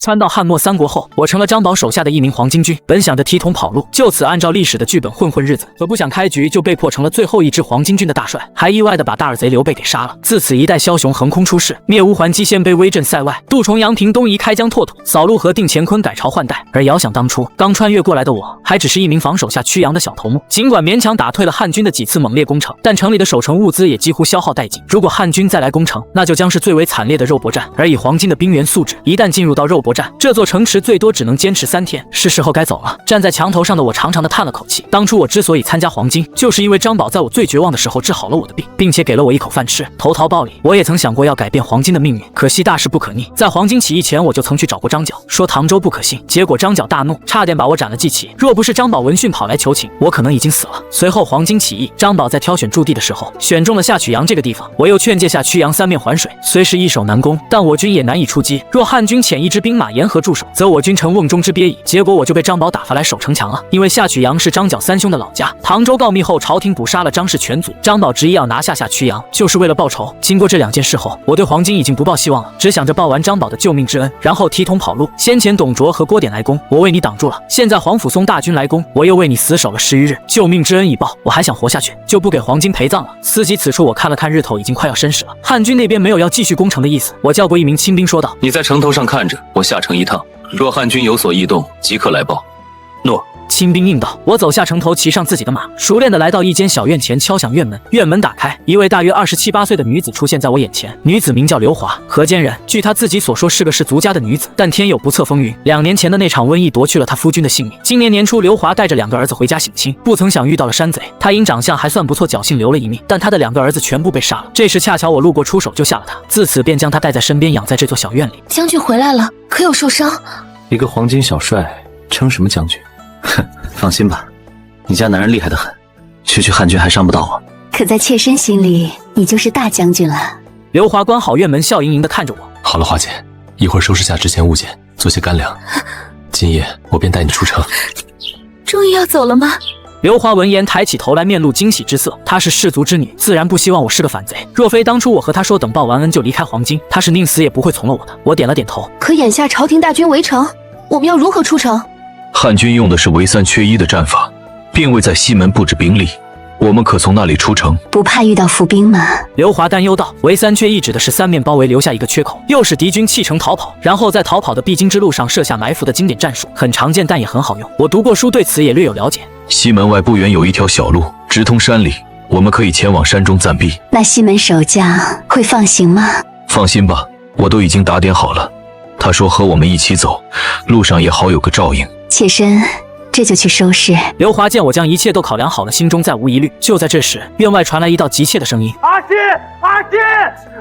穿到汉末三国后，我成了张宝手下的一名黄巾军，本想着提桶跑路，就此按照历史的剧本混混日子，可不想开局就被迫成了最后一支黄巾军的大帅，还意外的把大耳贼刘备给杀了。自此一代枭雄横空出世，灭吴还击鲜卑威震塞外，杜重阳平东夷开疆拓土，扫陆河定乾坤改朝换代。而遥想当初刚穿越过来的我，还只是一名防守下曲阳的小头目，尽管勉强打退了汉军的几次猛烈攻城，但城里的守城物资也几乎消耗殆尽。如果汉军再来攻城，那就将是最为惨烈的肉搏战。而以黄巾的兵员素质，一旦进入到肉搏战，这座城池最多只能坚持3天，是时候该走了。站在墙头上的我长长的叹了口气，当初我之所以参加黄巾，就是因为张宝在我最绝望的时候治好了我的病，并且给了我一口饭吃。投桃报李，我也曾想过要改变黄巾的命运，可惜大事不可逆。在黄巾起义前，我就曾去找过张角，说唐州不可信，结果张角大怒，差点把我斩了祭旗。若不是张宝闻讯跑来求情，我可能已经死了。随后黄巾起义，张宝在挑选驻地的时候，选中了下曲阳这个地方。我又劝诫下曲阳三面环水，虽是易守难攻，但我军也难以出击。若汉军遣一支兵马沿河驻守，则我军成瓮中之鳖矣。结果我就被张宝打发来守城墙了。因为下曲阳是张角三兄的老家，唐州告密后，朝廷捕杀了张氏全族，张宝执意要拿下下曲阳，就是为了报仇。经过这2件事后，我对黄巾已经不抱希望了，只想着报完张宝的救命之恩，然后提桶跑路。先前董卓和郭典来攻，我为你挡住了；现在皇甫嵩大军来攻，我又为你死守了10余日。救命之恩已报，我还想活下去，就不给黄巾陪葬了。思及此处，我看了看日头，已经快要申时了。汉军那边没有要继续攻城的意思，我叫过一名亲兵说道：“你在城头上看着，我下城一趟，若汉军有所异动，即刻来报。”诺。亲兵应道。我走下城头，骑上自己的马，熟练的来到一间小院前，敲响院门。院门打开，一位大约27、8岁的女子出现在我眼前。女子名叫刘华，河间人。据她自己所说，是个氏族家的女子，但天有不测风云，2年前的那场瘟疫夺去了她夫君的性命。今年年初，刘华带着2个儿子回家省亲，不曾想遇到了山贼。她因长相还算不错，侥幸留了一命，但她的2个儿子全部被杀了。这时恰巧我路过，出手救下了她，自此便将她带在身边，养在这座小院里。将军回来了，可有受伤？一个黄巾小帅，称什么将军？哼，放心吧，你家男人厉害得很，区汉军还伤不到我。可在妾身心里，你就是大将军了。刘华关好院门，笑盈盈地看着我。好了，华姐，一会儿收拾下值钱物件，做些干粮。今夜我便带你出城。终于要走了吗？刘华闻言抬起头来，面露惊喜之色。她是氏族之女，自然不希望我是个反贼。若非当初我和她说等报完恩就离开黄巾，她是宁死也不会从了我的。我点了点头。可眼下朝廷大军围城，我们要如何出城？汉军用的是围3缺1的战法，并未在西门布置兵力，我们可从那里出城？不怕遇到伏兵吗？刘华担忧道。围3缺1指的是3面包围，留下一个缺口，诱使敌军弃城逃跑，然后在逃跑的必经之路上设下埋伏的经典战术，很常见，但也很好用。我读过书，对此也略有了解。西门外不远有一条小路，直通山里，我们可以前往山中暂避。那西门守将会放行吗？放心吧，我都已经打点好了。他说和我们一起走，路上也好有个照应。妾身这就去收拾。刘华见我将一切都考量好了，心中再无疑虑。就在这时，院外传来一道急切的声音：“阿信，阿信，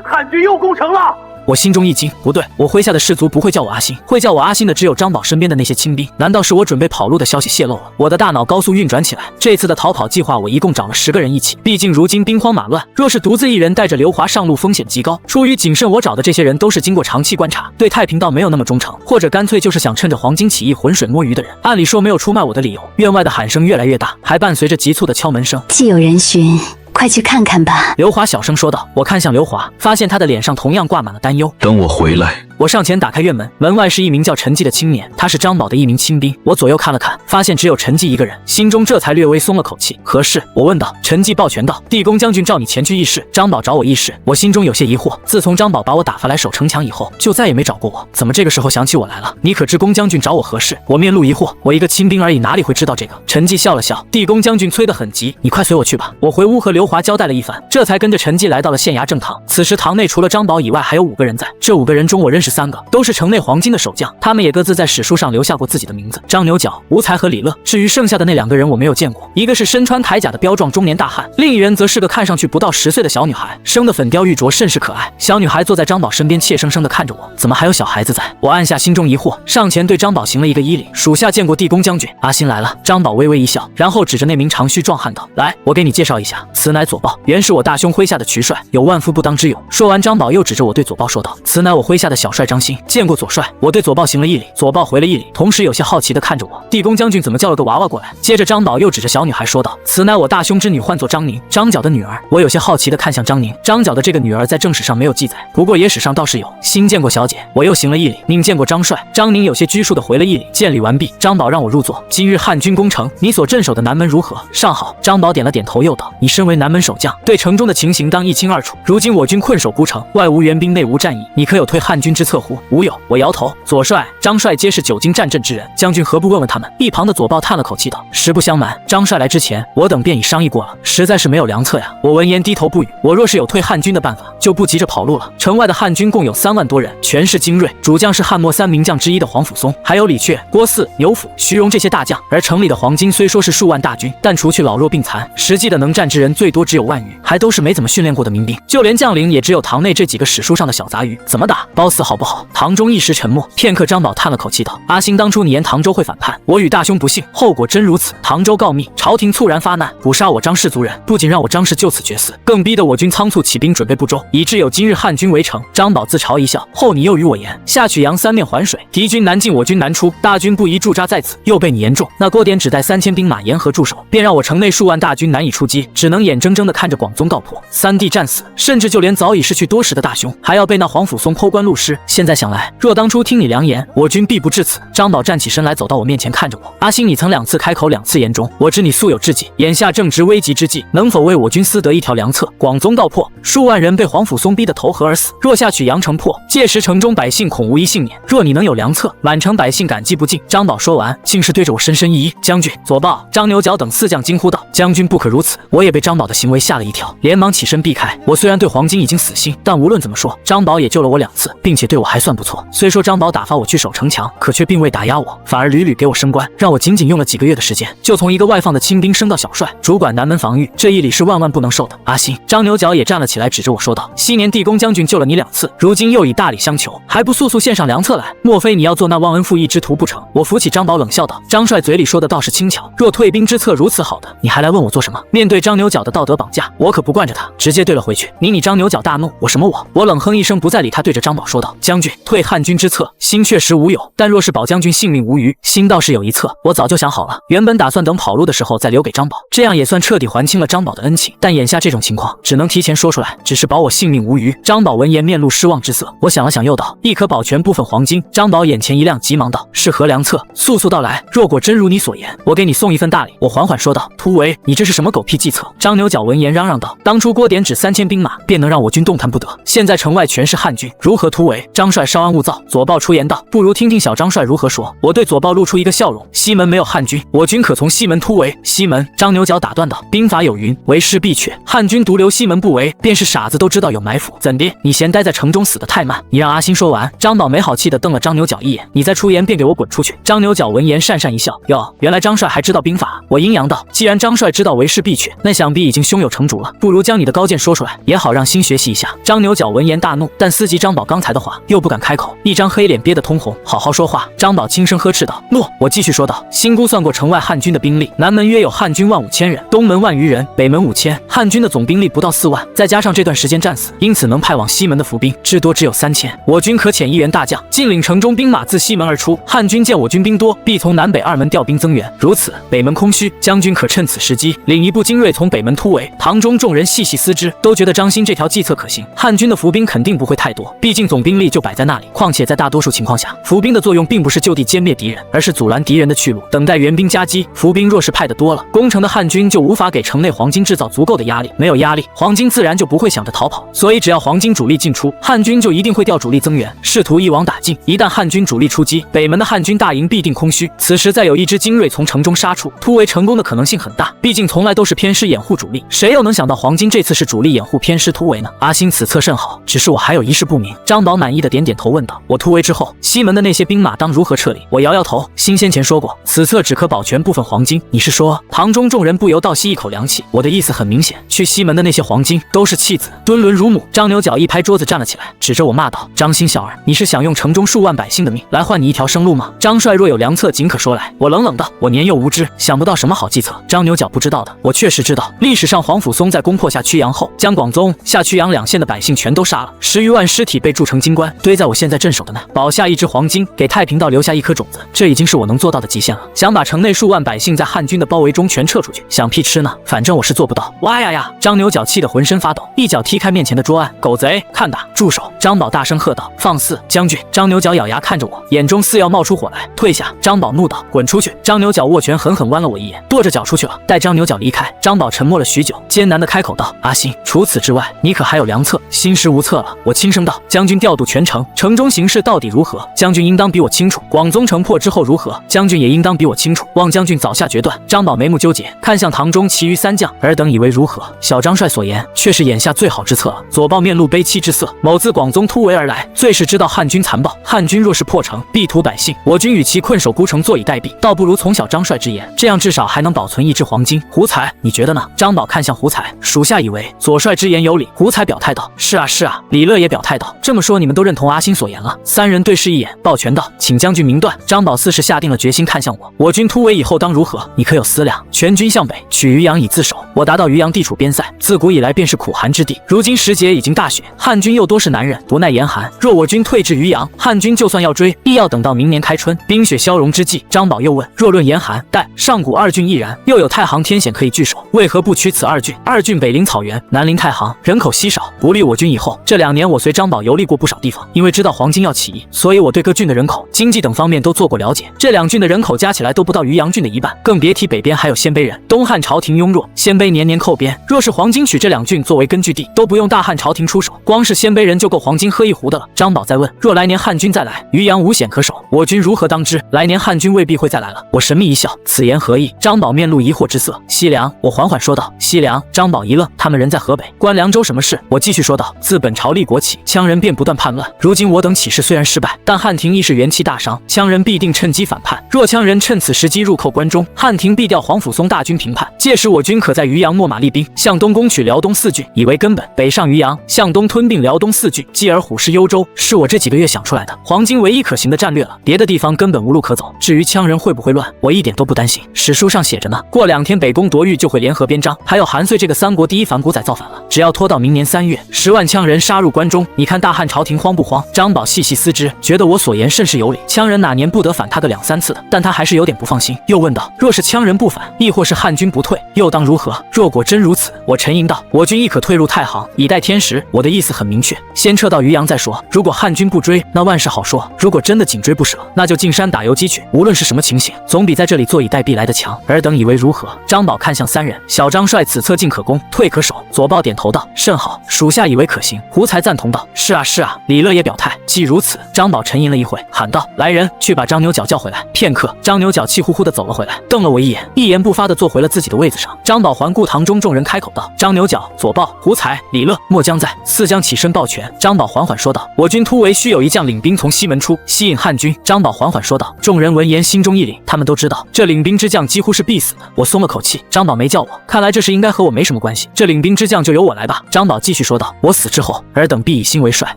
汉军又攻城了！”我心中一惊，不对，我麾下的士卒不会叫我阿信，会叫我阿信的只有张宝身边的那些亲兵。难道是我准备跑路的消息泄露了？我的大脑高速运转起来。这次的逃跑计划，我一共找了10个人一起，毕竟如今兵荒马乱，若是独自一人带着刘华上路，风险极高。出于谨慎，我找的这些人都是经过长期观察，对太平道没有那么忠诚，或者干脆就是想趁着黄巾起义浑水摸鱼的人。按理说没有出卖我的理由。院外的喊声越来越大，还伴随着急促的敲门声。既有人寻，快去看看吧。刘华小声说道。我看向刘华，发现他的脸上同样挂满了担忧。等我回来。我上前打开院门，门外是一名叫陈继的青年，他是张宝的一名亲兵。我左右看了看，发现只有陈继一个人，心中这才略微松了口气。何事？我问道。陈继抱拳道：“地公将军召你前去议事，张宝找我议事。”我心中有些疑惑，自从张宝把我打发来守城墙以后，就再也没找过我，怎么这个时候想起我来了？你可知公将军找我何事？我面露疑惑，我一个亲兵而已，哪里会知道这个？陈继笑了笑：“地公将军催得很急，你快随我去吧。”我回屋和刘华交代了一番，这才跟着陈继来到了县衙正堂。此时堂内除了张宝以外，还有5个人在。这5个人中，我认识3个，都是城内黄巾的守将，他们也各自在史书上留下过自己的名字：张牛角、吴才和李乐。至于剩下的那2个人，我没有见过，一个是身穿铠甲的彪壮中年大汉，另一人则是个看上去不到10岁的小女孩，生得粉雕玉琢，甚是可爱。小女孩坐在张宝身边，怯生生地看着我，怎么还有小孩子在？我按下心中疑惑，上前对张宝行了一个衣礼：“属下见过地公将军，阿星来了。”张宝微微一笑，然后指着那名长须壮汉道：“来，我给你介绍一下，此乃左豹，原是我大兄麾下的渠帅，有万夫不当之勇。”说完，张宝又指着我对左豹说道：“此乃我麾下的小帅张欣，见过左帅。我对左豹行了一礼，左豹回了一礼，同时有些好奇地看着我。地宫将军怎么叫了个娃娃过来？接着张宝又指着小女孩说道：“此乃我大兄之女，唤作张宁，张角的女儿。”我有些好奇地看向张宁，张角的这个女儿在正史上没有记载，不过野史上倒是有。新见过小姐。我又行了一礼。您见过张帅？张宁有些拘束地回了一礼。见礼完毕，张宝让我入座。今日汉军攻城，你所镇守的南门如何？尚好。张宝点了点头，又道：“你身为南门守将，对城中的情形当一清二楚。如今我军困守孤城，外无援兵，内无战役，你可有退汉军之策乎？”无有。我摇头。左帅、张帅皆是久经战阵之人，将军何不问问他们？一旁的左豹叹了口气道：“实不相瞒，张帅来之前，我等便已商议过了，实在是没有良策呀。”我闻言低头不语。我若是有退汉军的办法，就不急着跑路了。城外的汉军共有3万多人，全是精锐，主将是汉末3名将之一的黄甫松，还有李榷、郭汜、牛辅、徐荣这些大将。而城里的黄巾虽说是数万大军，但除去老弱病残，实际的能战之人最多只有万余，还都是没怎么训练过的民兵，就连将领也只有堂内这几个史书上的小杂鱼。怎么打？褒姒好不好？堂中一时沉默，片刻，张宝叹了口气道：“阿兴，当初你言唐州会反叛，我与大兄不幸，后果真如此。唐州告密，朝廷猝然发难，捕杀我张氏族人，不仅让我张氏就此绝嗣，更逼得我军仓促起兵准备不周，以致有今日汉军围城。”张宝自嘲一笑，后你又与我言，下曲阳3面环水，敌军南进，我军南出，大军不宜驻扎在此，又被你言中。那郭典只带3000兵马沿河驻守，便让我城内数万大军难以出击，只能眼睁睁地看着广宗告破，3弟战死，甚至就连早已逝去多时的大兄，还要被那黄甫松剖棺戮尸。现在想来，若当初听你良言，我军必不至此。张宝站起身来，走到我面前，看着我：“阿兴，你曾2次开口，2次言中，我知你素有志计，眼下正值危急之际，能否为我军私得一条良策？广宗告破，数万人被黄甫松逼得投河而死，若下取阳城破，届时城中百姓恐无一幸免。若你能有良策，满城百姓感激不尽。”张宝说完，竟是对着我深深一揖：“将军！”左豹、张牛角等4将惊呼道：“将军不可如此！”我也被张宝的行为吓了一跳，连忙起身避开。我虽然对黄巾已经死心，但无论怎么说，张宝也救了我2次，并且对我还算不错。虽说张宝打发我去守城墙，可却并未打压我，反而屡屡给我升官，让我仅用了几个月的时间，就从一个外放的亲兵升到小帅，主管南门防御。这一礼是万万不能受的。阿兴，张牛角也站了起来，指着我说道：“昔年地宫将军救了你2次，如今又以大礼相求，还不速速献上良策来？莫非你要做那忘恩负义之徒不成？”我扶起张宝，冷笑道：“张帅嘴里说的倒是轻巧，若退兵之策如此好的，你还来问我做什么？”面对张牛角的道德绑架，我可不惯着他，直接对了回去。你张牛角大怒：“我什么我？”我冷哼一声，不再理他，对着张宝说道：“将军，退汉军之策，心确实无有，但若是保将军性命无虞，心倒是有一策。我早就想好了，原本打算等跑路的时候再留给张宝，这样也算彻底还清了张宝的恩情。但眼下这种情况，只能提前说出来，只是保我性命无虞。”张宝闻言面露失望之色。我想了想，又道：“亦可保全部分黄金。”张宝眼前一亮，急忙道：“是何良策？速速道来。若果真如你所言，我给你送一份大礼。”我缓缓说道：“突围，你这是什么狗屁计策？”张牛角闻言嚷嚷道：“当初郭典只3000兵马，便能让我军动弹不得，现在城外全是汉军，如何突围？张帅稍安勿躁。”左豹出言道：“不如听听小张帅如何说。”我对左豹露出一个笑容：“西门没有汉军，我军可从西门突围。”西门，张牛角打断道：“兵法有云，为师必却，汉军独留西门不围，便是傻子都知道有埋伏。怎的？你嫌待在城中死得太慢？你让阿兴说完。”张宝没好气地瞪了张牛角一眼：“你再出言，便给我滚出去！”张牛角闻言讪讪一笑：“哟，原来张帅还知道兵法。”我阴阳道：“既然张帅知道为师必却，那想必已经胸有成竹了，不如将你的高见说出来，也好让新学习一下。”张牛角闻言大怒，但思及张宝刚才的话，又不敢开口，一张黑脸憋得通红：“好好说话！”张宝轻声呵斥道：“诺！”我继续说道：“新估算过城外汉军的兵力，南门约有汉军15000人，东门万余人，北门5000，汉军的总兵力不到4万，再加上这段时间战死，因此能派往西门的伏兵至多只有3000。我军可遣1员大将进领城中兵马自西门而出，汉军见我军兵多，必从南北2门调兵增援，如此北门空虚，将军可趁此时机领一部精锐从北门突围。”堂中众人细细思之，都觉得张欣这条计策可行。汉军的伏兵肯定不会太多，毕竟总兵力就摆在那里，况且在大多数情况下，伏兵的作用并不是就地歼灭敌人，而是阻拦敌人的去路，等待援兵夹击。伏兵若是派得多了，攻城的汉军就无法给城内黄巾制造足够的压力，没有压力，黄巾自然就不会想着逃跑，所以只要黄巾主力进出，汉军就一定会调主力增援，试图一网打尽。一旦汉军主力出击，北门的汉军大营必定空虚，此时再有一支精锐从城中杀出，突围成功的可能性很大，毕竟从来都是偏师掩护主力，谁又能想到黄巾这次是主力掩护偏师突围呢？阿兴此策甚好，只是我还有一事不明。张宝满意的点点头问道：“我突围之后，西门的那些兵马当如何撤离？”我摇摇头：“新先前说过，此策只可保全部分黄巾。你是说？”堂中众人不由倒吸一口凉气。我的意思很明显，去西门的那些黄巾都是弃子，敦伦如母。张牛角一拍桌子站了起来，指着我骂道：“张欣小儿，你是想用城中数万百姓的命来换你一条生路吗？张帅若有良策，尽可说来。”我冷冷道：“我年幼无知，想不到什么好计策。”张牛角不知道的，我确实知道。历史上黄甫松在攻破下曲阳后，将广宗、下曲阳2县的百姓全都杀了，10余万尸体被铸成金棺。关，堆在我现在镇守的那，保下一支黄金，给太平道留下一颗种子，这已经是我能做到的极限了。想把城内数万百姓在汉军的包围中全撤出去，想屁吃呢？反正我是做不到。哇呀呀！张牛角气得浑身发抖，一脚踢开面前的桌案。狗贼，看打！住手！张宝大声喝道：“放肆！将军！”张牛角咬牙看着我，眼中似要冒出火来。退下！张宝怒道：“滚出去！”张牛角握拳狠狠剜了我一眼，跺着脚出去了。待张牛角离开，张宝沉默了许久，艰难地开口道：“阿星，除此之外，你可还有良策？”心时无策了，我轻声道：“将军调度全城，城中形势到底如何？将军应当比我清楚。广宗城破之后如何？将军也应当比我清楚。望将军早下决断。”张宝眉目纠结，看向堂中其余三将，尔等以为如何？小张帅所言，却是眼下最好之策了。左豹面露悲戚之色，某自广宗突围而来，最是知道汉军残暴，汉军若是破城，必屠百姓，我军与其困守孤城坐以待毙，倒不如从小张帅之言，这样至少还能保存一支黄金。胡才，你觉得呢？张宝看向胡才，属下以为左帅之言有理。胡才表态道：“是啊，是啊。”李乐也表态道：“这么说，你们都认同阿星所言了？”三人对视一眼，抱拳道：“请将军明断。”张宝似是下定了决心，看向我：“我军突围以后当如何？你可有思量？”全军向北，取渔阳以自守。我答道：“渔阳地处边塞，自古以来便是苦寒之地，如今时节已经大雪，汉军又多是男人，不耐严寒。若我军退至渔阳，汉军就算要追，亦要等到明年开春，冰雪消融之际。”张宝又问：“若论严寒，待上古二郡亦然，又有太行天险可以据守，为何不取此二郡？二郡北临草原，南临太行，人口稀少，不利我军以后。”这2年我随张宝游历过不少地方，因为知道黄巾要起义，所以我对各郡的人口、经济等方面都做过了解。这2郡的人口加起来都不到渔阳郡的一半，更别提北边还有鲜卑人。东汉朝廷庸弱，鲜卑年年寇边，若是黄巾取这2郡作为根据地，都不用大汉朝廷出手，光是鲜卑人就够黄巾喝一壶的了。张宝再问：“若来年汉军再来，渔阳无险可守，我军如何当之？”来年汉军未必会再来了。我神秘一笑：“此言何意？”张宝面露疑惑之色。西凉，我缓缓说道。西凉，张宝一愣，他们人在河北，关凉州什么事？我继续说道：“自本朝立国起，羌人便不断叛乱，如今我等起事虽然失败，但汉廷亦是元气大伤，羌人必定趁机反叛。若羌人趁此时机入寇关中，汉廷必调黄甫松大军平叛，届时我军可在渔阳秣马厉兵，向东攻取辽东4郡，以为根本，北上渔阳，向东吞并辽东4郡，继而虎视幽州，是我这几个月想出来的黄巾唯一可行的战略了。别的地方根本无路可走。至于羌人会不会乱，我一点都不担心，史书上写着呢，过2天北宫夺玉就会联合边章，还有韩遂这个3国第一反骨仔造反了，只要拖到明年3月，10万羌人杀入关中，你看大汉朝廷慌不慌？”张宝细细思之，觉得我所言甚是有理，羌人哪年不得反他个2、3次的？但他还是有点不放心，又问道：“若是羌人不反，亦或是汉军不退，又当如何？”若果真如此，我沉吟道：“我军亦可退入太行，以待天时。”我的意思很明确，先撤到渔阳再说。如果汉军不追，那万事好说；如果真的紧追不舍，那就进山打游击去。无论是什么情形，总比在这里坐以待毙来的强。尔等以为如何？张宝看向3人，小张帅此策进可攻，退可守。左豹点头道：“甚好，属下以为可行。”胡才赞同道：“是啊，是啊。”李乐也表态：“既如此。”张宝沉吟了一会，喊道：“来人，去把张牛角叫回来。”片刻，张牛角气呼呼地走了回来，瞪了我一眼，一言不发地坐回了自己的位子上。张宝环顾堂中众人，开口道：“张牛角、左豹、胡才、李乐、末将在。”4将起身抱拳。张宝缓缓说道：“我军突围须有一将领兵从西门出，吸引汉军。”张宝缓缓说道。众人闻言心中一凛，他们都知道这领兵之将几乎是必死的。我松了口气，张宝没叫我，看来这事应该和我没什么关系，这领兵之将就由我来吧。张宝继续说道：“我死之后，尔等必以心为帅，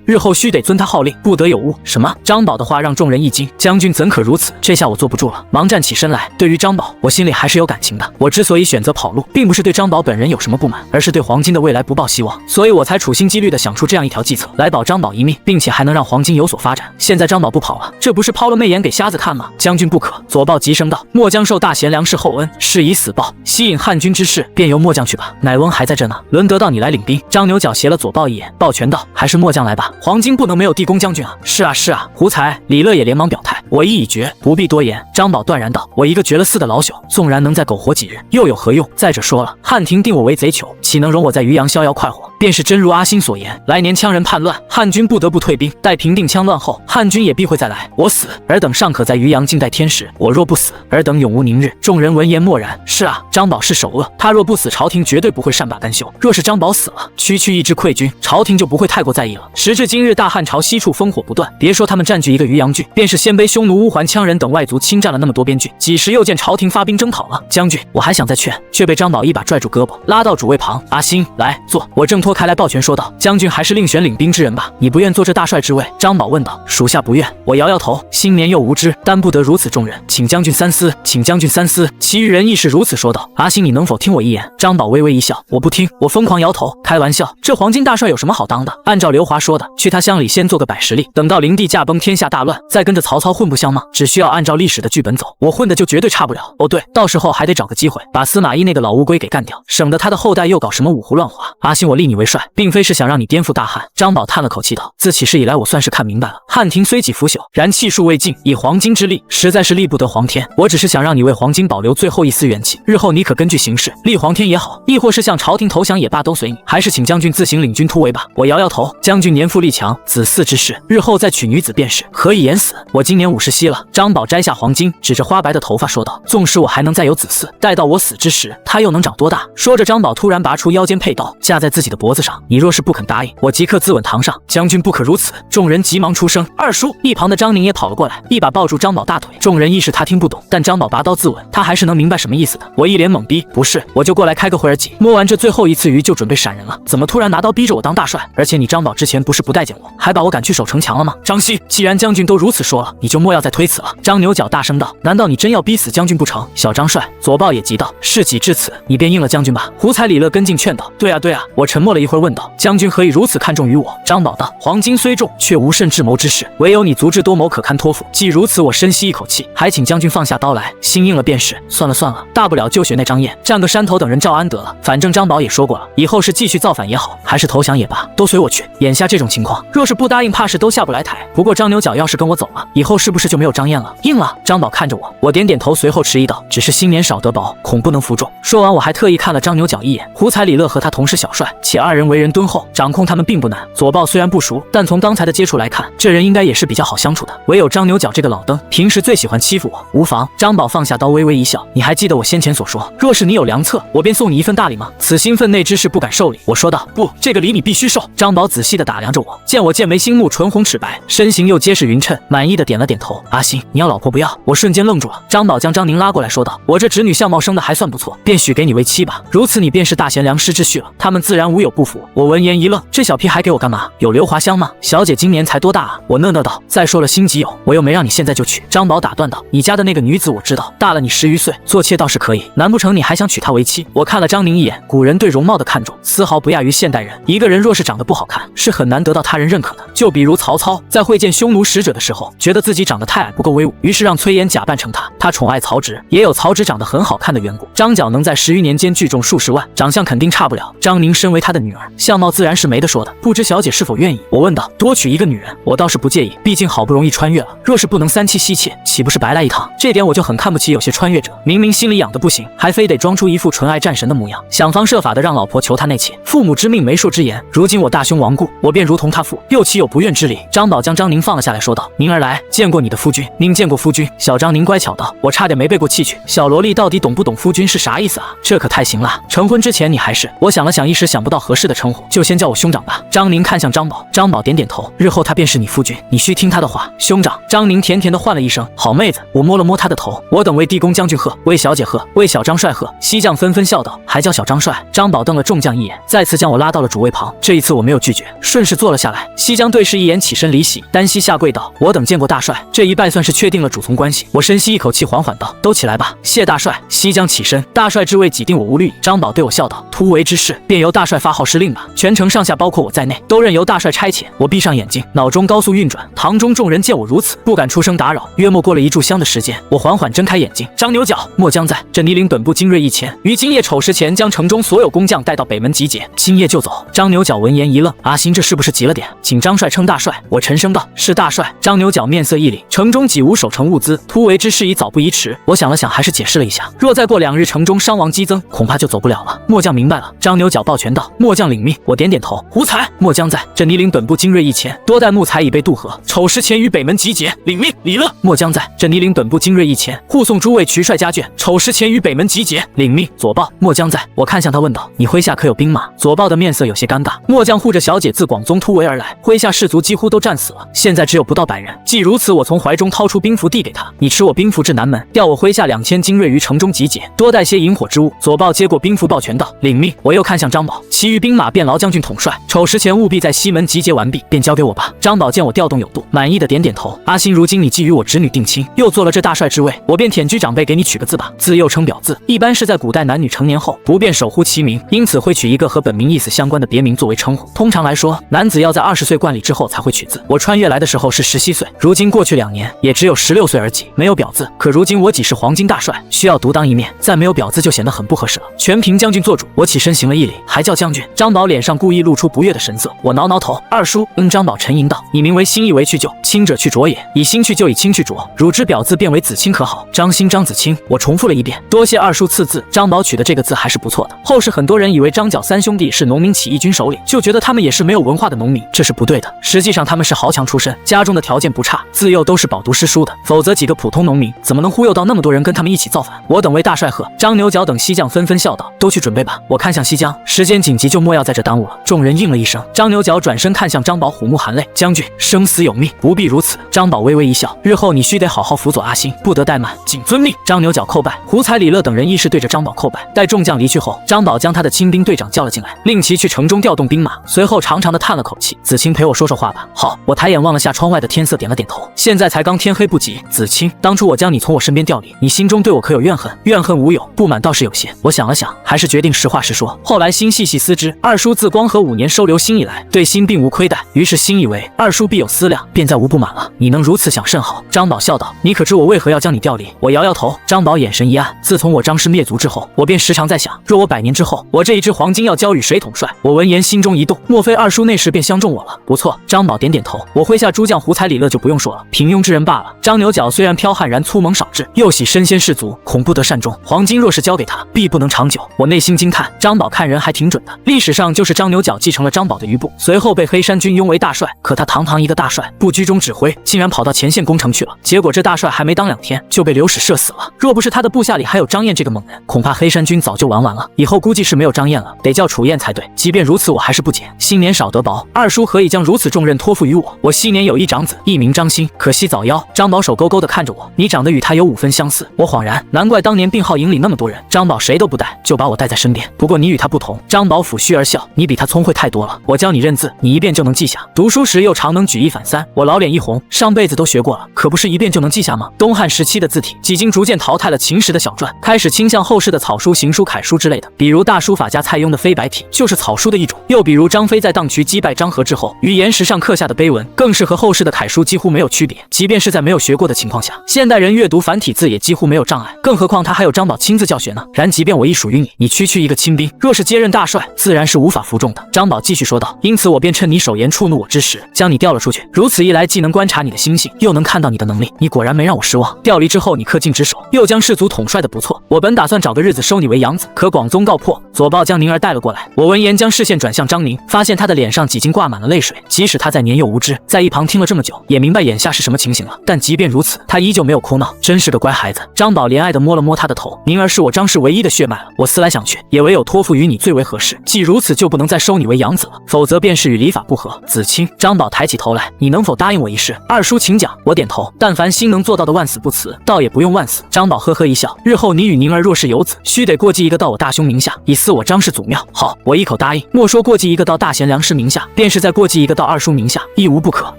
日后须得遵他号令，不得有误。”什么？张宝的话让众人一惊，将军怎可如此？这下我坐不住了，忙站起身来。对于张宝，我心里还是有感情的。我之所以选择跑路，并不是对张宝本人有什么不满，而是对黄巾的未来不抱希望，所以我才处心积虑地想出这样一条计策，来保张宝一命，并且还能让黄巾有所发展。现在张宝不跑了，这不是抛了媚眼给瞎子看吗？将军不可！左豹急声道：“末将受大贤良士厚恩，是以死报。吸引汉军之事，便由末将去吧。乃翁还在这呢，轮得到你来领兵。”张牛角斜了左豹一眼，抱拳道：“还是末将来吧，黄巾不能没有地公将军啊！”“是啊，是啊。”胡才、李乐也连忙表态：“我意已决，不必多言。”张宝断然道：“我一个绝了嗣的老朽，纵然能再苟活几日，又有何用？再者说了，汉廷定我为贼囚，岂能容我在渔阳逍遥快活？便是真如阿星所言，来年羌人叛乱，汉军不得不退兵，待平定羌乱后，汉军也必会再来。我死，尔等尚可在渔阳静待天时；我若不死，尔等永无宁日。”众人闻言默然。是啊，张宝是首恶，他若不死，朝廷绝对不会善罢甘休。若是张宝死了，区区一支溃军，朝廷就不会太过在意了。时至今日，大汉朝西处烽火不断，别说他们占据一个渔阳郡，便是鲜卑、匈奴、乌桓、羌人等外族侵占了那么多边郡，几时又见朝廷发兵征讨了？将军，我还想再劝，却被张宝一把拽住胳膊，拉到主位旁：“阿星，来坐。”我挣脱开来，抱拳说道：“将军还是另选领兵之人吧，你不愿做这大帅之位？”张宝问道：“属下不愿。”我摇摇头，新年幼无知，担不得如此重任，请将军三思，请将军三思。其余人亦是如此说道。阿星，你能否听我一言？张宝微微一笑：“我不听。”我疯狂摇头，开玩笑，这黄巾大帅有什么好当的？按照刘华说的，去他乡乡里先做个百十里，等到灵帝驾崩，天下大乱，再跟着曹操混不香吗？只需要按照历史的剧本走，我混的就绝对差不了。哦对，到时候还得找个机会把司马懿那个老乌龟给干掉，省得他的后代又搞什么五胡乱华。阿星，我立你为帅，并非是想让你颠覆大汉。张宝叹了口气道：自起事以来，我算是看明白了，汉庭虽几腐朽，然气数未尽，以黄巾之力，实在是力不得皇天。我只是想让你为黄巾保留最后一丝元气，日后你可根据形势立皇天也好，亦或是向朝廷投降也罢，都随你。还是请将军自行领军突围吧。我摇摇头，将军年富力强，子嗣之事，日后再娶女子便是，何以言死？我今年50夕了。张宝摘下黄巾，指着花白的头发说道：纵使我还能再有子嗣，待到我死之时，他又能长多大？说着，张宝突然拔出腰间佩刀，架在自己的脖子上。你若是不肯答应，我即刻自刎堂上。将军不可如此！众人急忙出声。二叔，一旁的张宁也跑了过来，一把抱住张宝大腿。众人意识他听不懂，但张宝拔刀自刎，他还是能明白什么意思的。我一脸懵逼，不是，我就过来开个会儿己，摸完这最后一次鱼就准备闪人了，怎么突然拿刀逼着我当大帅？而且你张宝之前不是不待见我，还把我赶去守城墙了吗？张熙，既然将军都如此说了，你就莫要再推辞了。张牛角大声道：难道你真要逼死将军不成？小张帅，左豹也急道：事己至此，你便应了将军吧。胡才李乐跟进劝道：对啊对啊。我沉默了一会儿，问道：将军何以如此看重于我？张宝道：黄金虽重，却无甚智谋之事，唯有你足智多谋，可堪托付。既如此，我深吸一口气，还请将军放下刀来，心应了便是。算了算了，大不了就学那张燕，占个山头等人招安得了。反正张宝也说过了，以后是继续造反也好，还是投降也罢，都随我去。眼下这种情况，若是不答应，怕是都下不来台。不过张牛角要是跟我走了，以后是不是就没有张燕了？应了。张宝看着我，我点点头，随后迟疑道：只是新年少得薄，恐不能服众。说完，我还特意看了张牛角一眼。胡才李乐和他同是小帅，且二人为人敦厚，掌控他们并不难。左豹虽然不熟，但从刚才的接触来看，这人应该也是比较好相处的。唯有张牛角这个老登，平时最喜欢欺负我。无妨。张宝放下刀，微微一笑：你还记得我先前所说，若是你有良策，我便送你一份大礼吗？此心分内之事不敢受礼。我说道：不，这个礼你必须受。张宝仔细地打量着我，见我剑眉星目，唇红齿白，身形又结实匀称，满意的点了点头。阿星，你要老婆不要？我瞬间愣住了。张宝将张宁拉过来说道：我这侄女相貌生得还算不错，便许给你为妻吧。如此你便是大贤良师之婿了，他们自然无有不服。我闻言一愣，这小屁还给我干嘛？有刘华香吗？小姐今年才多大啊？我讷讷道：再说了，心急有，我又没让你现在就娶。张宝打断道：你家的那个女子我知道，大了你10余岁，做妾倒是可以，难不成你还想娶她为妻？我看了张宁一眼，古人对容貌的看重丝毫不亚于现代人，一个人若是长得不好看，是很难得到他人认可的。就比如曹操在会见匈奴使者的时候，觉得自己长得太矮不够威武，于是让崔琰假扮成他。他宠爱曹植，也有曹植长得很好看的缘故。张角能在10余年间聚众数十万，长相肯定差不了。张宁身为他的女儿，相貌自然是没得说的，不知小姐是否愿意？我问道。多娶一个女人，我倒是不介意，毕竟好不容易穿越了，若是不能三妻西妾，岂不是白来一趟？这点我就很看不起有些穿越者，明明心里痒得不行，还非得装出一副纯爱战神的模样，想方设法的让老婆求他那妾。父母之命，媒妁之言，如今我大兄亡故，我便如同他父，又岂有不愿之理？张宝将张宁放了下来，说道：宁儿来，见过你的夫君。宁见过夫君。小张宁乖巧道：我差点没背过气去，小萝莉到底懂不懂夫君是啥意思啊？这可太行了，成婚之前你还是……我想了想，一时想不到合适的称呼，就先叫我兄长吧。张宁看向张宝，张宝点点头，日后他便是你夫君，你需听他的话。兄长。张宁甜甜的唤了一声：好妹子。我摸了摸他的头，我等为地公将军贺，为小姐贺，为小张帅贺。西将纷纷笑道：还叫小张帅？张宝瞪了众将一眼，再次将我拉到了主位旁。这一次我没有拒绝，顺势坐了下来。西将对视一眼，起身离席。单膝下跪道：我等见过大帅，这一拜算是确定了主从关系。我深吸一口气，缓缓道：都起来吧。谢大帅。西将起身，大帅之位己定，我无虑。张宝对我笑道：突围之事，便由大帅发号施令吧。全城上下包括我在内，都任由大帅差遣。我闭上眼睛，脑中高速运转。堂中众人见我如此，不敢出声打扰。约莫过了1炷香的时间，我缓缓睁开眼睛。张牛角，末将在，朕拟领本部精锐1000，于今夜丑时前将城中所有工匠带到北门集结，今夜就走。张牛角闻言一愣：阿星这是不是急了点？请张帅称大帅。我沉声道：是大帅。张牛角面色一凛：城中几无守城物资，突围之事已早不宜迟。我想了想，还是解释了一下：若再过2日，城中伤亡激增，恐怕就走不了了。末将明白了。张牛角抱拳道：末将领命。我点点头。胡才，末将在，朕拟领本部精锐1000，多担木材以备渡河，丑时前于北门集结。领命。李乐。末将在，朕拟领本部精锐1000，护送诸位渠帅家眷，丑时前于北门集结。领命。左豹。末将在。我看向他问道：你麾下可有兵马？左豹的面色有些尴尬。末将护着小姐自广宗突围而来，麾下士卒几乎都战死了，现在只有不到100人。既如此，我从怀中掏出兵符递给他：你持我兵符至南门，调我麾下2000精锐于城中集结，多带些引火之物。左豹接过兵符，抱拳道：领命。我又看向张宝，其余兵马便劳将军统帅，丑时前务必在西门集结完毕，便交给我吧。张宝见我调动有度，满意的点点头。阿星，如今你既与我侄女定亲，又做了这大帅之位，我便舔居长辈给你取个字吧。字又称表字，一般是在古代男女成年后不便守护其名，因此会取一个和本名意思相关的别名作为称呼。通常来说，男子要在20岁岁冠礼之后才会取字。我穿越来的时候是17岁，如今过去2年，也只有16岁而已，没有表字。可如今我几是黄金大帅，需要独当一面，再没有表字就显得很不合适了。全凭将军做主。我起身行了一礼，还叫将军。张宝脸上故意露出不悦的神色，我挠挠头，二叔。张宝沉吟道：你名为新义为去就，清者去浊也，以新去就，以清去浊，汝之表字变为子清可好？张欣张子清。我重复了一遍，多谢二叔赐字。张宝取的这个字还是不错的。后世很多人以为张角3兄弟是农民起义军首领，就觉得他们也是没有文化的农民，这是不对的。实际上他们是豪强出身，家中的条件不差，自幼都是饱读诗书的，否则几个普通农民怎么能忽悠到那么多人跟他们一起造反？我等为大帅贺。张牛角等西将纷纷笑道：都去准备吧。我看向西江，时间紧急，就莫要在这耽误了。众人应了一声。张牛角转身看向张宝，虎目含泪：将军生死有命，不必如此。张宝微微一笑：日后你须得好好辅佐阿星，不得怠慢，谨遵命。张牛角叩拜。胡才、李乐等人亦是对着张宝叩拜。待众将离去后，张宝将他的亲兵队长叫了进来，令其去城中调动兵马。随后长长的叹了口气：子清陪我说说话吧。好。我抬眼望了下窗外的天色，点了点头。现在才刚天黑不几。子清，当初我将你从我身边调离，你心中对我可有怨恨？怨恨无有，不满倒是有些。我想了想，还是决定实话实说。后来心细细思之，二叔自光和5年收留心以来，对心并无亏待，于是心以为二叔必有思量，便再无不满了。你能如此想甚好。张宝笑道：你可知我为何要将你调离？我摇摇头。张宝眼神一暗：自从我张氏灭族之后，我便时常在想，若我100年之后，我这一支黄金要交与谁统帅？我闻言心中一动，莫非二叔那时便相中我了？不错。张宝点点头。我麾下诸将胡才、李乐就不用说了，平庸之人罢了。张牛角虽然剽悍然粗猛少智，又喜身先士卒，恐不得善终。黄金若是交给他，必不能长久。我内心惊叹，张宝看人还挺准的。历史上就是张牛角继承了张宝的余部，随后被黑山军拥为大帅。可他堂堂一个大帅，不居中指挥，竟然跑到前线攻城去了。结果这大帅还没当2天，就被刘史射死了。若不是他的部下里还有张燕这个猛人，恐怕黑山军早就完了。以后估计是没有张燕了，得叫楚燕才对。即便如此，我还是不解，新年少得薄，二叔何以将如此重任托付于我？我昔年有一长子，艺名张欣，可惜早夭。张宝手勾勾地看着我，你长得与他有5分相似。我恍然，难怪当年病号营里那么多人，张宝谁都不带，就把我带在身边。不过你与他不同。张宝抚须而笑，你比他聪慧太多了。我教你认字，你一遍就能记下。读书时又常能举1反3。我老脸一红，上辈子都学过了，可不是一遍就能记下吗？东汉时期的字体几经逐渐淘汰了秦时的小篆，开始倾向后世的草书、行书、楷书之类的。比如大书法家蔡邕的飞白体就是草书的一种。又比如张飞在荡渠击败张合之后，于岩石上刻下的碑文，更是和后世的楷书几乎没有区别。即便是在没有学过的情况下，现代人阅读繁体字也几乎没有障碍，更何况他还有张宝亲自教学呢。然即便我亦属于你，你区区一个亲兵，若是接任大帅，自然是无法服众的。张宝继续说道：因此我便趁你手言触怒我之时，将你调了出去。如此一来，既能观察你的心性，又能看到你的能力。你果然没让我失望。调离之后，你恪尽职守，又将士卒统帅的不错。我本打算找个日子收你为养子，可广宗告破，左豹将宁儿带了过来。我闻言将视线转向张宁，发现他的脸上几经挂满了泪水。即使他在年幼无知，在一旁听了这么久，也明白眼下是什么情形了。但即便如此，他依旧没有哭闹，真是个乖孩子。张宝怜爱地摸了摸他的头，宁儿是我张氏唯一的血脉了。我思来想去，也唯有托付于你最为合适。既如此，就不能再收你为养子了，否则便是与礼法不合。子清，张宝抬起头来，你能否答应我一事？二叔请讲。我点头，但凡心能做到的，万死不辞，倒也不用万死。张宝呵呵一笑，日后你与宁儿若是有子，须得过继一个到我大兄名下，以祀我张氏祖庙。好，我一口答应。莫说过继一个到大贤良师名下，便是再过继一个到二叔名下，亦无不可。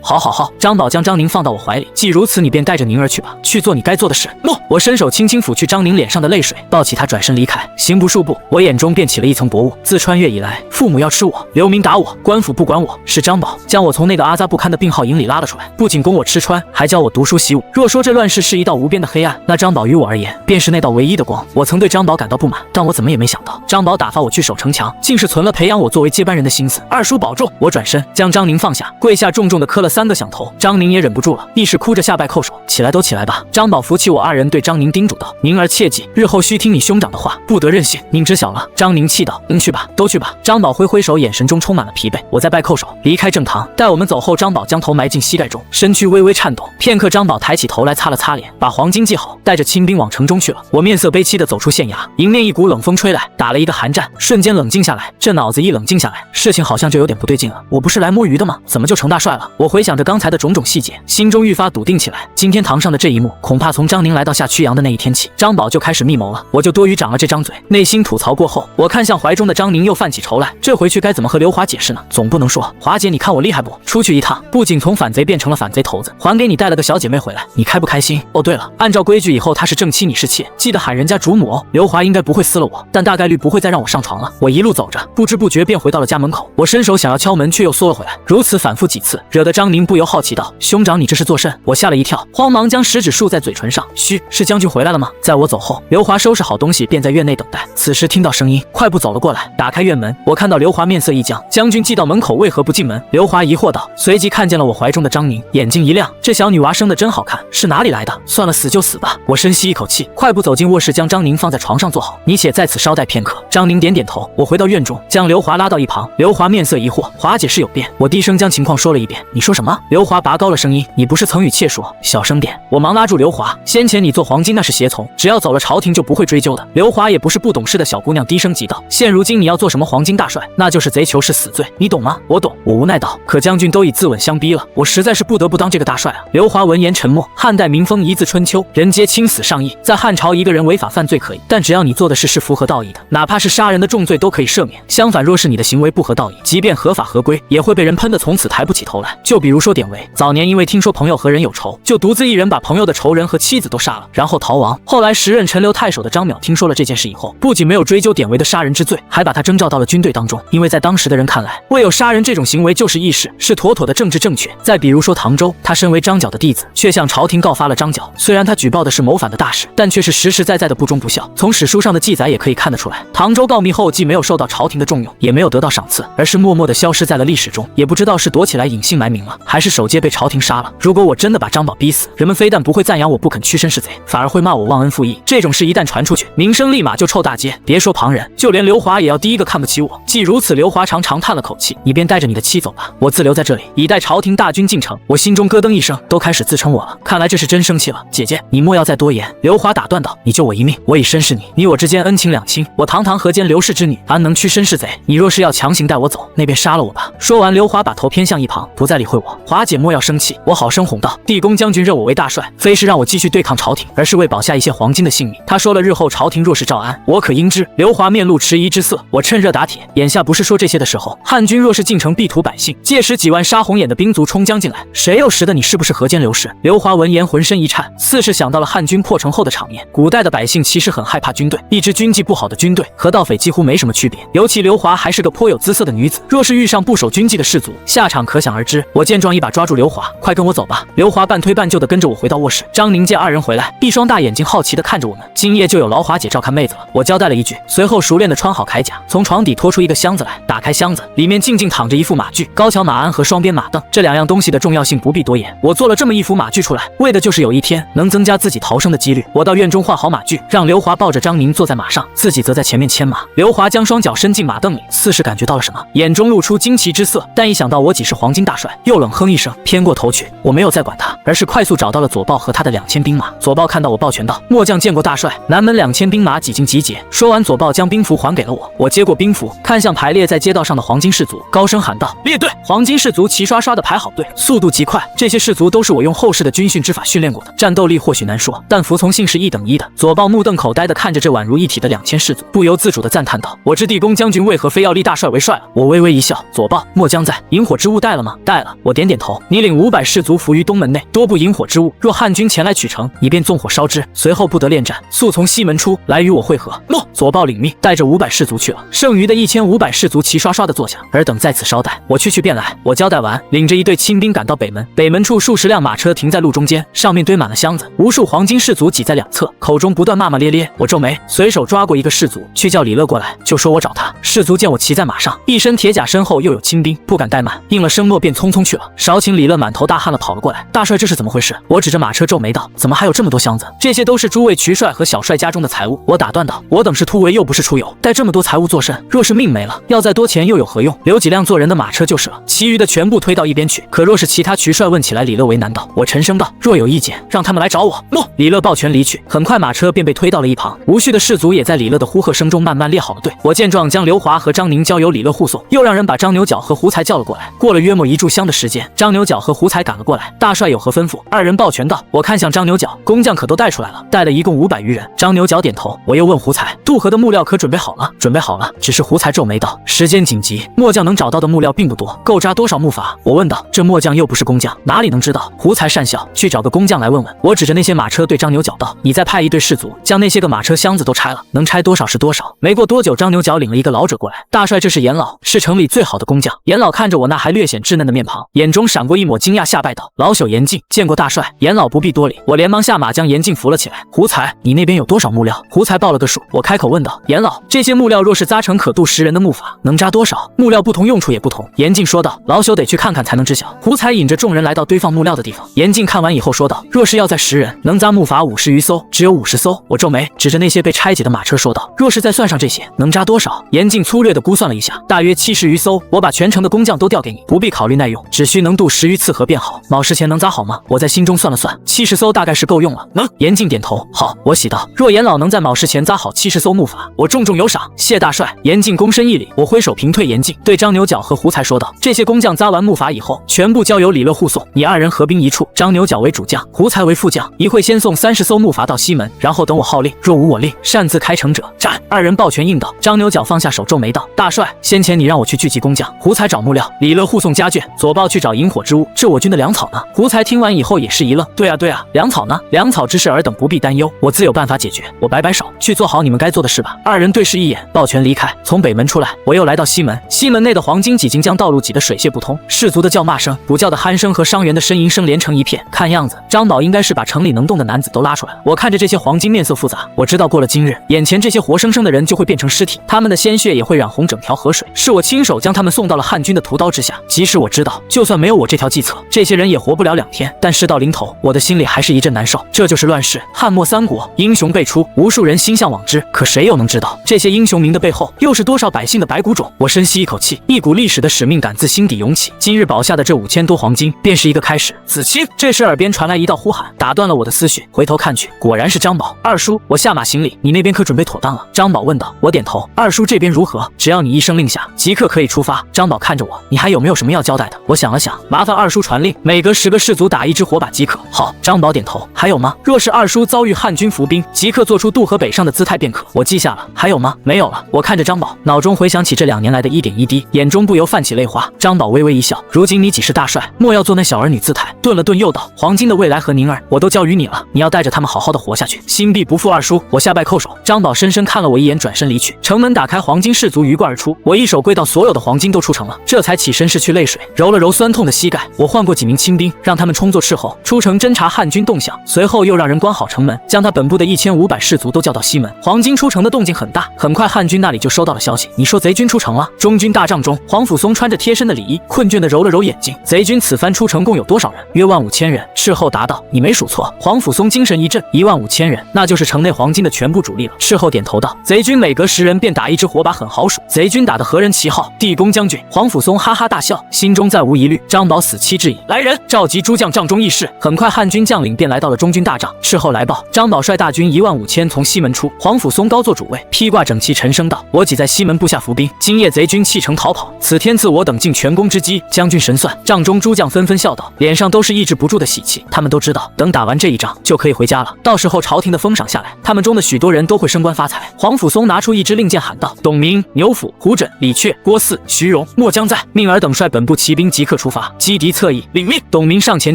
好。张宝将张宁放到我怀里，既如此，你便带着宁儿去吧，去做你该做的事。诺。我伸手轻轻抚去张宁脸上的泪水，抱起他转身离开。行不数步，我眼中便起了一层薄雾。自穿越以来，父母要吃我，流民打我，官府不管我，是张宝将我从那个阿扎不堪的病号营里拉了出来，不仅供我吃穿，还教我读书习武。若说这乱世是一道无边的黑暗，那张宝于我而言便是那道唯一的光。我曾对张宝感到不满，但我怎么也没想到，张宝打发我去守城墙，竟是存了培养我作为接班人的心思。二叔保重。我转身将张宁放下，跪下重重地磕了3个响头。张宁也忍不住了，亦是哭着下拜叩首。起来，都起来吧。张宝扶起我，2人对张宁叮嘱道：宁儿切记，日后须听你兄长的话，不得任性。宁知晓了。张宁气道：去吧，都去吧。张宝挥挥手，眼神中充满了疲惫。我再拜叩首，离开正堂。待我们走后，张宝将头埋进膝盖中，身躯微微颤抖。片刻，张宝抬起头来，擦了擦脸，把黄金系好，带着亲兵往城中去了。我面色悲戚地走出县衙，迎面一股冷风吹来，打了一个寒战，瞬间冷静下来。这脑子一冷静下来，事情好像就有点不对劲了。我不是来摸鱼的吗？怎么就成大帅了？我回想着刚才的种种细节，心中愈发笃定起来。今天堂上的这一幕，恐怕从张宁来到下曲阳的那一天起，张宝就开始密谋了。我就多余长了这张嘴。内心吐槽过后，我看向怀中的张宁，又犯起愁来。这回去该怎么和刘华解释呢？总不能说华姐，你看我厉害不？出去一趟，不仅从反贼变成了反贼头子，还给你带了个小姐妹回来，你开不开心？哦，对了，按照规矩，以后她是正妻，你是妾，记得喊人家主母哦。刘华应该不会撕了我，但大概率不会再让我上床了。我一路走着，不知不觉便回到了家门口。我伸手想要敲门，却又缩了回来。如此反复几次，惹得张宁不由好奇道：“兄长，你这是作甚？”我吓了一跳，慌忙将食指竖在嘴唇上。嘘，是将军回来了吗？在我走后，刘华收拾好东西，便在院内等待。此时听到声音，快步走了过来，打开院门，我看到刘华面色一僵。将军既到门口，为何不进门？刘华疑惑道。随即看见了我怀中的张宁，眼睛一亮，这小女娃生得真好看，是哪里来的？算了，死就死吧。我深吸一口气，快步走进卧室，将张宁放在床上坐好。你且在此稍待片刻。张宁点点头。我回到院中，将刘华拉到一旁。刘华面色疑惑，华姐是有变。我低声将情况说了一遍。你说什么？刘华拔高了声音，你不是曾与妾说小声点？我忙拉住刘华，先前你做黄金那是胁从，只要走了朝廷就不会追究的。刘华也不是不懂事的小姑娘，低声急道，现如今你要做什么黄金大帅，那就是贼囚是死罪，你懂吗？我懂。我无奈道，可将军都以自刎相逼了，我实在是不得不当这个大帅啊。刘华闻言沉默。汉代民风一字春秋，人皆亲死上义，在汉朝一个人违法犯罪可以，但只要你做的事是符合道义的，哪怕是杀人的重罪都可以赦免。相反，若是你的行为不合道义，即便合法合规，也会被人喷得从此抬不起头来。就比如说典韦，早年因为听说朋友和人有仇，就独自一人把朋友的仇人和妻子都杀了，然后逃亡。后来时任陈留太守的张邈听说了这件事以后，不仅没有追究典韦的杀人之罪，还把他征召到了军队当中。因为在当时的人看来，未有杀人这种行为就是义士，是妥妥的政治正确。再比如说唐周，他身为张角的弟子，却向朝廷告发了张角。虽然他举报的是谋反的大事，但却是实实在在的不忠不孝。从史书上的记载也可以看得出来，唐周告密后既没有受到朝廷的重用，也没有得到赏赐，而是默默地消失在了历史中。也不知道是躲起来隐姓埋名了，还是守节被朝廷杀了。如果我真的把张宝逼死，人们非但不会赞扬我不肯屈身是贼，反而会骂我忘恩负义。这种事一旦传出去，名声立马就臭大街。别说旁人，就连刘华也要第一个看不起我。既如此，刘华长叹了口气，你便带着你的妻走吧，我自留在这里，以待朝廷大军进城。我心中咯噔一声，都开始自称我了，看来这是真生气了。姐姐，你莫要再多言。刘华打断道，你救我一命，我已身是你我之间恩情两清，我堂堂河间刘氏之女，安能屈身是贼？你若是要强行带我走，那便杀了我吧。说完，刘华把头偏向一旁，不再理会我。华姐莫要生气，我好生哄道，地公将军认我为大帅，非是让我继续对抗朝廷，而是为保下一些黄金的性命。他说了，日后朝廷若是诏安，我可应之。刘华面露迟疑之色，我趁热打铁，眼下不是说这些的时候。汉军若是进城必屠百姓，届时几万杀红眼的兵卒冲将进来，谁又识得你是不是河间刘氏？刘华闻言浑身一颤，似是想到了汉军破城后的场面。古代的百姓其实很害怕军队，一支军纪不好的军队和盗匪几乎没什么区别，尤其刘华还是个颇有姿色的女子，若是遇上不守军纪的士卒，下场可想而知。我见状一把抓住刘华，快跟我走吧。刘华半推半就的跟着我回到卧室。张宁见二人回来，一双大眼睛好奇的看着我们。今夜就有劳华姐照看妹子了，我交代了一句，随后熟练的穿好铠甲，从床底拖出一个箱子来，打开箱子，里面静静躺着一副马具、高桥马鞍和双边马镫，这两样东西的重要性不必多言。我做了这么一副马具出来，为的就是有一天能增加自己逃生的几率。我到院中换好马具，让刘华抱着张宁坐在马上，自己则在前面牵马。刘华将双脚伸进马镫里，似是感觉到了什么，眼中露出惊奇之色，但一想到我己是黄金大帅，又冷哼一声，偏过头去。我没有再管他，而是快速找到了左豹和他的2000兵马。左豹看到我抱拳道，末将见过大帅。南门2000兵马几经集结。说完，左豹将兵符还给了我。我接过兵符，看向排列在街道上的黄金士卒，高声喊道，列队！黄金士卒齐刷刷的排好队，速度极快。这些士卒都是我用后世的军训之法训练过的，战斗力或许难说，但服从性是1等1的。左豹目瞪口呆的看着这宛如一体的2000士卒，不由自主的赞叹道，我知地公将军为何非要立大帅为帅了。我微微一笑，左豹，末将在。引火之物带了吗？带了。我点点头。你领500士卒伏于东门内，多布引火之物，若汉军前来取城，你便纵火烧之，随后不得恋战，速从西门出来与我会合。诺。左豹领命，带着500士卒去了。剩余的1500士卒齐刷刷的坐下，尔等在此稍待，我去便来。我交代完，领着一队亲兵赶到北门。北门处数十辆马车停在路中间，上面堆满了箱子，无数黄金士卒挤在两侧，口中不断骂骂咧咧。我皱眉，随手抓过一个士卒，去叫李乐过来，就说我找他。士卒见我骑在马上，一身铁甲，身后又有亲兵，不敢怠慢，应了声诺，便匆匆去了。少顷，李乐满头大汗了跑了过来，大帅这是怎么回事？我指着马车皱眉道，怎么还有这么多箱子？这些都是诸位渠帅和小帅家中的财物。我打断道，我等是突围，又不是出游，带这么多财物作甚？若是命没了，要再多钱又有何用？留几辆做人的马车就是了，其余的全部推到一边去。可若是其他渠帅问起来，李乐为难道。我沉声道，若有意见，让他们来找我。诺。李乐抱拳离去，很快马车便被推到了一旁，无序的士卒也在李乐的呼喝声中慢慢列好了队。我见状，将刘华和张宁交由李乐护送，又让人把张牛角和胡才叫了过来。过了约莫1炷香的时间，张牛角和胡才赶了过来。大帅有何吩咐？二人抱拳道，我看向张牛角，工匠可都带出来了，带了一共500余人。张牛角点头。我又问胡才，渡河的木料可准备好了？准备好了。只是胡才皱眉道，时间紧急，末将能找到的木料并不多，够扎多少木筏？我问道，这末将又不是工匠，哪里能知道？胡才讪笑，去找个工匠来问问。我指着那些马车对张牛角道，你再派一队士卒，将那些个马车箱子都拆了，能拆多少是多少。没过多久，张牛角领了一个老者过来，大帅这是严老，是城里最好的工匠。严老老看着我那还略显稚嫩的面庞，眼中闪过一抹惊讶，下拜道：“老朽严禁，见过大帅。”严老不必多礼，我连忙下马将严禁扶了起来。胡才，你那边有多少木料？胡才报了个数。我开口问道：“严老，这些木料若是扎成可渡10人的木筏，能扎多少？”木料不同，用处也不同。严禁说道：“老朽得去看看才能知晓。”胡才引着众人来到堆放木料的地方。严禁看完以后说道：“若是要在10人，能扎木筏50余艘，只有50艘。”我皱眉，指着那些被拆解的马车说道：“若是再算上这些，能扎多少？”严禁粗略地估算了一下，大约70余艘。我把全城的工匠都调给你，不必考虑耐用，只需能渡10余次河便好。卯时前能扎好吗？我在心中算了算，70艘大概是够用了。能。严禁点头。好，我喜道：“若严老能在卯时前扎好70艘木筏，我重重有赏。”谢大帅。严禁躬身一礼，我挥手平退严禁，对张牛角和胡才说道：“这些工匠扎完木筏以后，全部交由李乐护送，你2人合兵一处，张牛角为主将，胡才为副将，一会先送30艘木筏到西门，然后等我号令，若无我令，擅自开城者斩。”2人抱拳应道。张牛角放下手，皱眉道：“大帅，先前你让我去聚集工匠，胡才找木料，李乐护送家眷，左豹去找引火之物，这我军的粮草呢？”胡才听完以后也是一愣：“对啊，粮草呢？粮草之事尔等不必担忧，我自有办法解决。”我摆摆手，去做好你们该做的事吧。2人对视一眼，抱拳离开。从北门出来，我又来到西门。西门内的黄金几经将道路挤得水泄不通，士卒的叫骂声、补教的鼾声和伤员的呻吟声连成一片。看样子张宝应该是把城里能动的男子都拉出来了。我看着这些黄金面色复杂，我知道过了今日，眼前这些活生生的人就会变成尸体，他们的鲜血也会染红整条河水。是我亲手将他们送到了汉军的屠刀之下。即使我知道，就算没有我这条计策，这些人也活不了2天，但事到临头，我的心里还是一阵难受。这就是乱世，汉末三国，英雄辈出，无数人心向往之，可谁又能知道这些英雄名的背后，又是多少百姓的白骨种？我深吸一口气，一股历史的使命感自心底涌起。今日保下的这5000多黄金，便是一个开始。子期，这时耳边传来一道呼喊，打断了我的思绪。回头看去，果然是张宝。二叔，我下马行礼，你那边可准备妥当了？张宝问道。我点头。二叔这边如何？只要你一声令下，即刻可以出发。张宝看着我，你还有没有什么要交代的？我想了想，麻烦二叔传令，每隔10个士卒打1支火把即可。好。张宝点头。还有吗？若是二叔遭遇汉军伏兵，即刻做出渡河北上的姿态便可。我记下了。还有吗？没有了。我看着张宝，脑中回想起这2年来的一点一滴，眼中不由泛起泪花。张宝微微一笑，如今你几是大帅，莫要做那小儿女姿态。顿了顿又道，黄金的未来和宁儿，我都交于你了，你要带着他们好好的活下去，心必不负二叔。我下拜叩首。张宝深深看了我一眼，转身离去。城门打开，黄金士卒鱼贯而出，我一手跪到所有的黄金都出城了，这才起身拭去泪水，揉了揉酸痛的膝盖。我换过几名亲兵，让他们充作斥候，出城侦察汉军动向，随后又让人关好城门，将他本部的1500士卒都叫到西门。黄金出城的动静很大，很快汉军那里就收到了消息，你说贼军出城了。中军大帐中，黄甫松穿着贴身的礼衣，困倦地揉了揉眼睛。贼军此番出城共有多少人？约15000人。斥候答道：你没数错。黄甫松精神一振，15000人，那就是城内黄金的全部主力了。斥候点头道：贼军每隔10人便打1支火把，很好数。贼军打的何人旗号？地公将军。黄甫松哈哈大笑，心中再无疑虑。张宝死期至矣，来人，召集诸将帐中议事。很快汉军将领便来到了中军大帐。斥候来报，张宝率大军15000从西门出，黄甫松高坐主位，披挂整齐，沉声道：我挤在西门布下伏兵，今夜贼军弃城逃跑，此天赐我等尽全功之机，将军神算。帐中诸将纷纷笑道，脸上都是抑制不住的喜气。他们都知道，等打完这一仗就可以回家了，到时候朝廷的封赏下来，他们中的许多人都会升官发财。黄甫松拿出1支令箭，喊道：董明、牛辅、胡轸、李确、郭汜、徐荣、莫将在，命尔等率本部骑兵即刻出发，击敌侧翼。领命。董明上前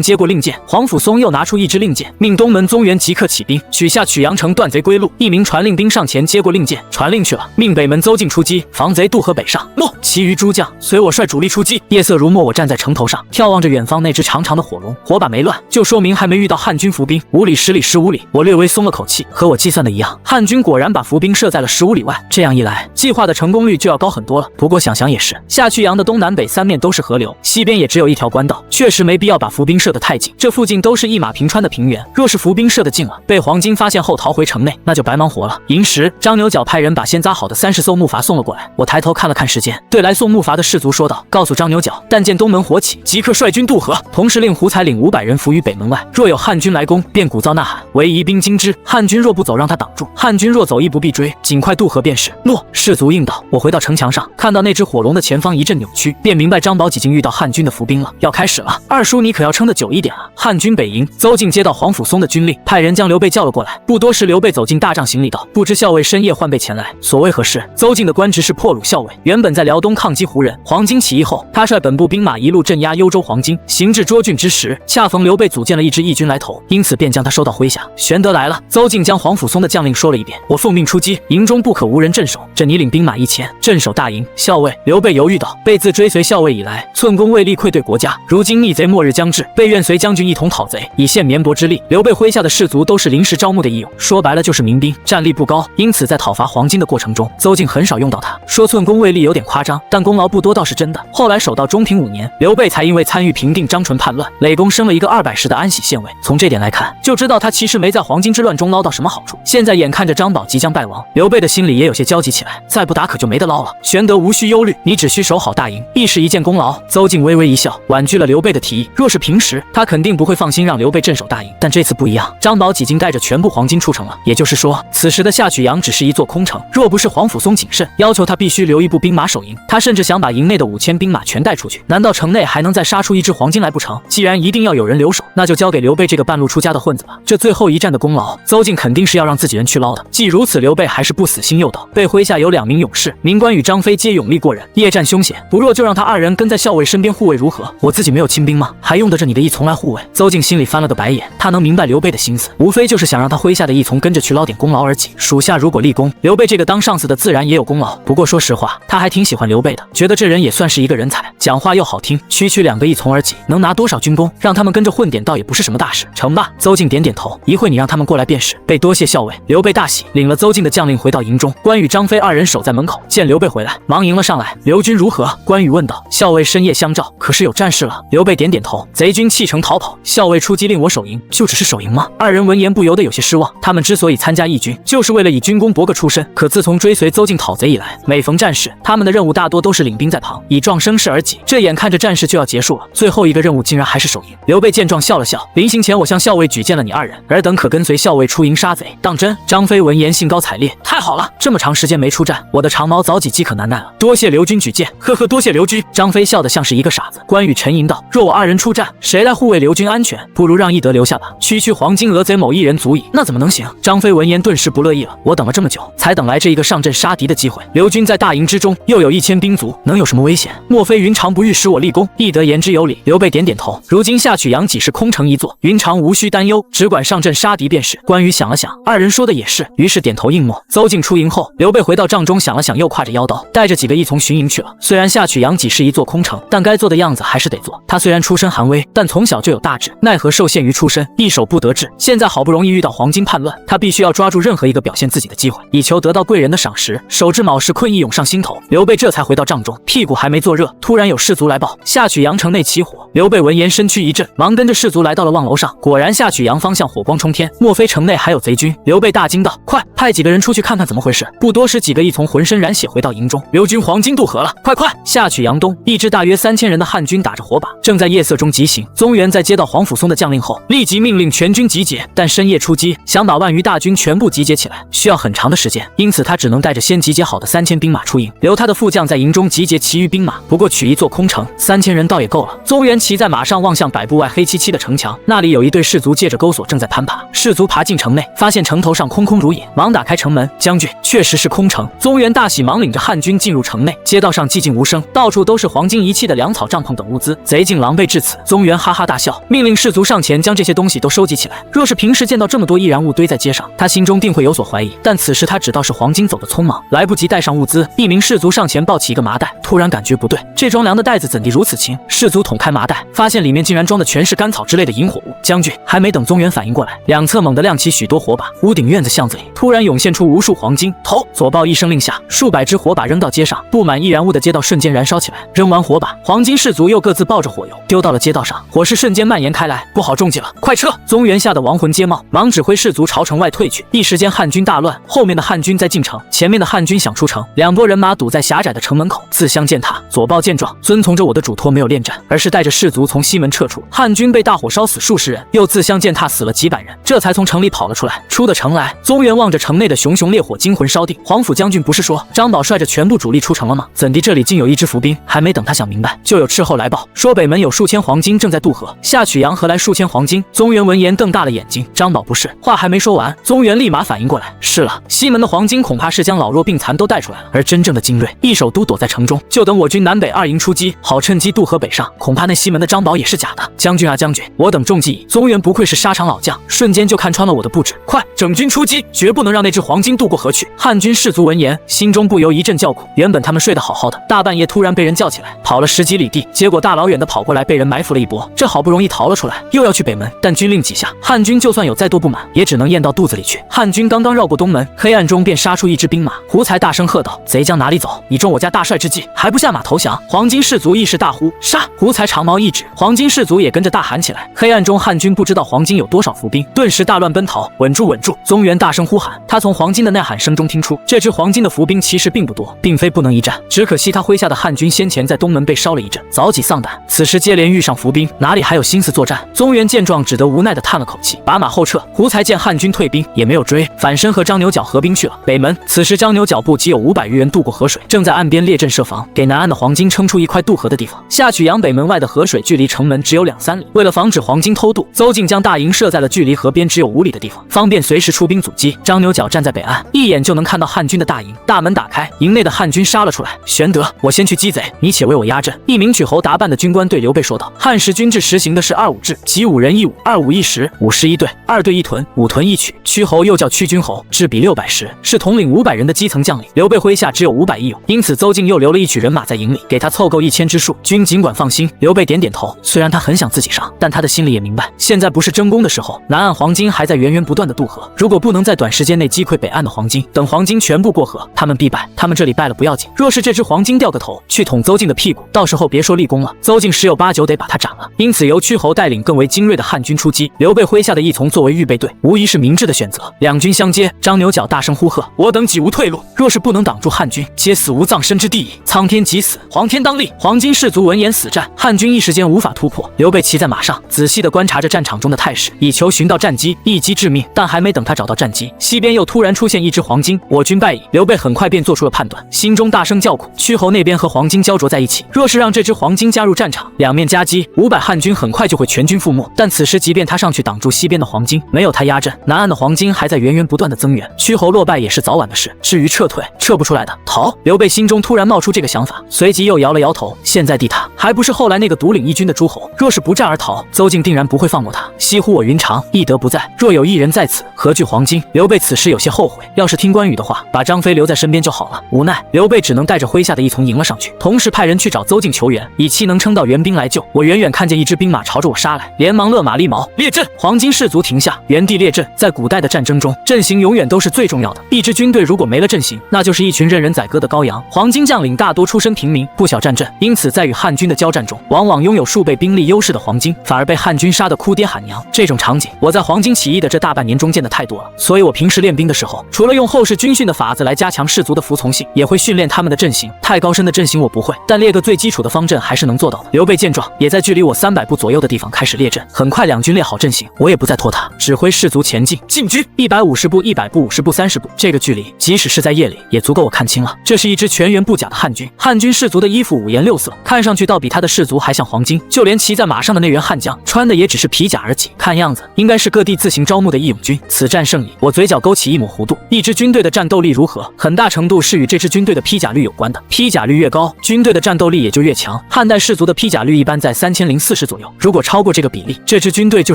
接过令箭，黄甫松又拿出1支令箭，命东门宗元即刻起兵，取下曲阳城，断贼归路。一名传令兵上前接过令箭，传令去了，命北门邹靖出击，防贼渡河北上。诺。其余诸将随我率主力出击。夜色如墨，我站在城头上，眺望着远方那只长长的火龙，火把没乱，就说明还没遇到汉军伏兵。5里、10里、15里，我略微松了口气。和我计算的一样，汉军果然把伏兵设在了15里外。这样一来，计划的成功率就要高很多了。不过想想也是，下曲阳的东南北3面都是河流，西边也只有1条官道，确实没必要把伏兵设得太近。这附近都是一马平川的平原，若是伏兵设得近了，被黄金发现后逃回城内，那就白忙活了。寅时，张牛角派人把先扎好的30艘木筏送了过来。我抬头看了看时间，对来送木筏的士卒说道：告诉张牛角，但见东门火起，即刻率军渡河，同时令胡才领500人伏于北门外，若有汉军来攻，便鼓噪呐喊，唯疑兵惊之。汉军若不走，让他挡住；汉军若走，亦不必追，尽快渡河便是。诺。士卒应道。我回到城墙上，看到那只火龙的前方一阵扭曲，便明白张宝已经遇到汉军的伏兵了，要开始了。二叔你可要撑得久一点啊！汉军北营，邹靖接到黄甫松的军令，派人将刘备叫了过来。不多时，刘备走进大帐行礼道：不知校尉深夜唤备前来，所谓何事？邹靖的官职是破虏校尉，原本在辽东抗击胡人，黄巾起义后，他率本部兵马一路镇压幽州黄巾，行至涿郡之时，恰逢刘备组建了一支义军来投，因此便将他收到麾下。玄德来了，邹靖将黄甫松的将令说了一遍。我奉命出击，营中不可无人镇守，这你领兵马1000，镇守大营。校尉刘备犹豫道：被自追随校尉以来，寸功未立，愧对国家。如今逆贼末日将至，被愿随将军一同讨贼，以献绵薄之力。刘备麾下的士卒都是临时招募的义勇，说白了就是民兵，战力不高，因此在讨伐黄巾的过程中，邹靖很少用到他。说寸功未立有点夸张，但功劳不多倒是真的。后来守到中平5年，刘备才因为参与平定张纯叛乱，累功升了一个200石的安喜县尉。从这点来看，就知道他其实没在黄巾之乱中捞到什么好处。现在眼看着张宝即将败亡，刘备的心里也有些焦急起来，再不打可就没得捞了。玄德无需忧虑，你只需守好大营，亦是一件功劳。邹靖微微一笑，婉拒了刘备的提议。若是平时，他肯定不会放心让刘备镇守大营，但这次不一样，张宝已经带着全部黄巾出城了。也就是说，此时的夏曲阳只是一座空城。若不是皇甫嵩谨慎，要求他必须留一部兵马守营，他甚至想把营内的5000兵马全带出去。难道城内还能再杀出一支黄巾来不成？既然一定要有人留守，那就交给刘备这个半路出家的混子吧。这最后一战的功劳，邹靖肯定是要让自己人去捞的。既如此，刘备还是不死心诱导，被麾下有2名勇士，明官与张飞皆勇力过人，夜战凶险。不若就让他2人跟在校尉身边护卫如何？我自己没有亲兵吗？还用得着你的一从来护卫？邹靖心里翻了个白眼，他能明白刘备的心思，无非就是想让他麾下的一从跟着去捞点功劳而已。属下如果立功，刘备这个当上司的自然也有功劳。不过说实话，他还挺喜欢刘备的，觉得这人也算是一个人才，讲话又好听，区2个一从而已，能拿多少军功？让他们跟着混点倒也不是什么大事。成吧。邹靖点点头，一会你让他们过来便是。被多谢校尉。刘备大喜，领了邹靖的将令回到营中。关羽、张飞2人守在门口，见刘备回来，忙迎了上来。刘军如何？关羽问道。校尉深夜相召，可是有战事了？刘备点点头。贼军弃城逃跑，校尉出击令我守营，就只是守营吗？2人闻言不由得有些失望。他们之所以参加义军，就是为了以军功博个出身。可自从追随邹靖讨贼以来，每逢战事，他们的任务大多都是领兵在旁，以壮声势而己。这眼看着战事就要结束了，最后一个任务竟然还是守营。刘备见状笑了笑，临行前我向校尉举荐了你2人，尔等可跟随校尉出营杀贼，当真？张飞闻言兴高采烈，太好了，这么长时间没出战，我的长矛早已饥渴难耐了。多谢刘军举荐，呵呵，多谢刘军。张飞笑得像是一个傻子。关羽沉吟道，若我2人出战，谁来护卫刘军安全？不如让翼德留下吧，区黄巾讹贼某1人足矣。那怎么能行？张飞闻言顿时不乐意了，我等了这么久，才等来这一个上阵杀敌的机会。刘军在大营之中，又有1000兵卒，能有什么危险？莫非云长不欲使我立功？翼德言之有理。刘备点点头。如今夏曲阳几是空城一座，云长无需担忧，只管上阵杀敌便是。关羽想了想，2人说的也是，于是点头应默。邹靖出营后，刘备回到帐中想了想，又挎着腰刀，带着几个义从巡营去了。虽然夏曲阳几是一座空城，但该做的样子还是得做。他虽然出身寒微，但从小就有大志，奈何受限于出身，一手不得志。现在好不容易遇到黄巾叛乱，他必须要抓住任何一个表现自己的机会，以求得到贵人的赏识。手持卯式困意涌上心头，刘备这才回到帐中，屁股还没坐热，突然有士卒来报，夏曲阳城内起火。刘备闻言身躯一震，忙跟着士卒来到了望楼上，果然夏曲阳方向火光冲天，莫非城内还有贼军？刘备大惊道，快派几个人出去看看怎么回事。不多时，几个义从浑身染血回到营中，刘军黄巾渡河了，快！夏曲阳东一支大约3000人的汉军打着火把，正在夜色中急行。宗元在接到皇甫嵩的将令后，立即命令全军集结，但深夜出击，想把万余大军全部集结起来，需要很长的时间，因此他只能带着先集结好的3000兵马出营，留他的副将在营中集结其余兵马。不过取一座空城，3000人倒也够了。宗元骑在马上望向100步外黑漆漆的城墙，那里有一队士卒借着沟索正在攀爬。士卒爬进城内，发现城头上空空如也，忙打开城门。将军，确实是空城。宗元大喜，忙领着汉军进入城内。街道上寂静无声，到处都是黄金遗弃的粮草、帐篷等物资，贼竟狼狈至此。宗元哈哈大笑，命令士卒上前将这些东西都收集起来。若是平时见到这么多易燃物堆在街上，他心中定会有所怀疑，但此时他只道是黄金走得匆忙，来不及带上物资。一名士卒上前抱起一个麻袋，突然感觉不对，这装粮的袋子怎地如此轻？士卒捅开麻袋，发现里面竟然装的全是干草之类的引火物。将军，还没等宗元反应过来，两侧猛地亮起许多火把，屋顶院子巷子里突然涌现出无数黄金。头左抱一声令下，数百支火把扔到街上，布满易燃物的街道瞬间燃烧起来。扔完火把，黄金士卒又各自抱着火油丢到了街道上，火势瞬间蔓延开来，不好中计了，快撤！宗元吓得亡魂皆冒，忙指挥士卒朝城外退去。一时间汉军大乱，后面的汉军在进城，前面的汉军想出城，两拨人马堵在狭窄的城门口，自相践踏。左抱见状，遵从着我的嘱托，没有恋战，而是带着士卒从西门撤出。汉军被大火烧死数十人，又自相践踏死了几百人，这才从城里跑了出来。出的城来，宗元望着城内的熊熊烈火，惊魂烧定。皇甫将军不是说张宝率着全部主力出城了吗？怎地这里竟有一支伏兵？还没等他想明白，就有斥候来报，说北门有数千黄金正在渡河。夏曲阳何来数千黄金？宗元闻言瞪大了眼睛。张宝不是，话还没说完，宗元立马反应过来，是了，西门的黄金恐怕是将老弱病残都带出来了，而真正的精锐一手都躲在城中，就等我军南北2营出击，好趁机渡河北上。恐怕那西门的张宝也是假的。将军啊将军，我等中计矣。宗元不愧是沙场老将，瞬间就看穿了我的布置，快整军出击，绝不能让那支黄金渡过过河去。汉军士卒闻言，心中不由一阵叫苦。原本他们睡得好好的，大半夜突然被人叫起来，跑了10几里地，结果大老远的跑过来，被人埋伏了一波。这好不容易逃了出来，又要去北门，但军令几下，汉军就算有再多不满，也只能咽到肚子里去。汉军刚刚绕过东门，黑暗中便杀出一支兵马。胡才大声喝道：“贼将哪里走？你中我家大帅之计，还不下马投降！”黄金士卒一时大呼：“杀！”胡才长矛一指，黄金士卒也跟着大喊起来。黑暗中，汉军不知道黄金有多少伏兵，顿时大乱奔逃。稳住，稳住！宗元大声呼喊。他从黄金的呐喊声中听出，这支黄金的伏兵其实并不多，并非不能一战。只可惜他麾下的汉军先前在东门被烧了一阵，早已丧胆。此时接连遇上伏兵，哪里还有心思作战？宗元见状，只得无奈地叹了口气，把马后撤。胡才见汉军退兵，也没有追，反身和张牛角合兵去了北门。此时张牛角部仅有500余人渡过河水，正在岸边列阵设防，给南岸的黄金撑出一块渡河的地方。下曲阳北门外的河水距离城门只有2-3里，为了防止黄金偷渡，邹靖将大营设在了距离河边只有5里的地方，方便随时出兵阻击。张牛角站在北岸，一眼就能看到汉军的大营。大门打开，营内的汉军杀了出来。玄德，我先去击贼，你且为我压阵。一名曲侯打扮的军官对刘备说道：“汉时军制实行的是2-5制，即5人1伍，2伍1时，5时1队，2队1屯，5屯1曲。曲侯又叫曲军侯，制比610，是统领500人的基层将领。刘备麾下只有500义勇，因此邹靖又留了一曲人马在营里，给他凑够1000之数。君尽管放心。”刘备点点头，虽然他很想自己上，但他的心里也明白，现在不是争功的时候。南岸黄金还在源源不断的渡河，如果不能在短时间内击溃北岸的黄金，等黄金全部过河，他们必败。他们这里败了不要紧，若是这只黄金掉个头去捅邹靖的屁股，到时候别说立功了，邹靖10有8九得把他斩了。因此由屈侯带领更为精锐的汉军出击，刘备麾下的一从作为预备队，无疑是明智的选择。两军相接，张牛角大声呼喝：“我等己无退路，若是不能挡住汉军，皆死无葬身之地矣！苍天即死，黄天当立！”黄金士卒闻言死战，汉军一时间无法突破。刘备骑在马上，仔细地观察着战场中的态势，以求寻到战机，一击致命。但还没等他找到战机，西边又突然出现一支黄金，我军败矣。刘备很快便做出了判断，心中大声叫苦。屈侯那边和黄金焦灼在一起，若是让这支黄金加入战场，两面夹击，500汉军很快就会全军覆没。但此时即便他上去挡住西边的黄金，没有他压阵，南岸的黄金还在源源不断的增援，屈侯落败也是早晚的事。至于撤退，撤不出来的，逃。刘备心中突然冒出这个想法，随即又摇了摇头。现在地他还不是后来那个独领一军的诸侯，若是不战而逃，邹靖定然不会放过他。惜乎我云长，翼德不在，若有一人在此，何惧黄金？刘备此时有些后悔，要是听关羽的话，把张飞留在身边就好了。无奈刘备只能带着麾下的一从迎了上去，同时派人去找邹靖求援，以期能撑到援兵来救。我远远看见一支兵马朝着我杀来，连忙勒马立矛列阵。黄金士卒停下，原地列阵。在古代的战争中，阵型永远都是最重要的。一支军队如果没了阵型，那就是一群任人宰割的羔羊。黄金将领大多出身平民，不晓战阵，因此在与汉军的交战中，往往拥有数倍兵力优势的黄金，反而被汉军杀得哭爹喊娘。这种场景，我在黄金起义的这大半年中见的太多了。所以我平时练兵的时候，除了用后世军训的法子来加强士卒的服从性，也会训练他们的阵型。太高深的阵型我不会，但列个最基础的方阵还是能做到的。刘备见状，也在距离我300步左右的地方开始列阵。很快两军列好阵型，我也不再拖沓，指挥士卒前进。进军150步、100步、50步、30步，这个距离即使是在夜里也足够我看清了。这是一支全员布甲的汉军，汉军士卒的衣服5颜6色，看上去倒比他的士卒还像黄金。就连骑在马上的那员悍将，穿的也只是皮甲而已，看样子应该是各地自行招募的义勇军。此战胜利，我嘴角勾起一抹弧度。一支军队的战斗力如何，很大程度是与这支军队的披甲率有关的。披甲率越高，军队的战斗力也就越强。汉代士卒的披甲率一般在3040左右，如果超过这个比例，这支军队就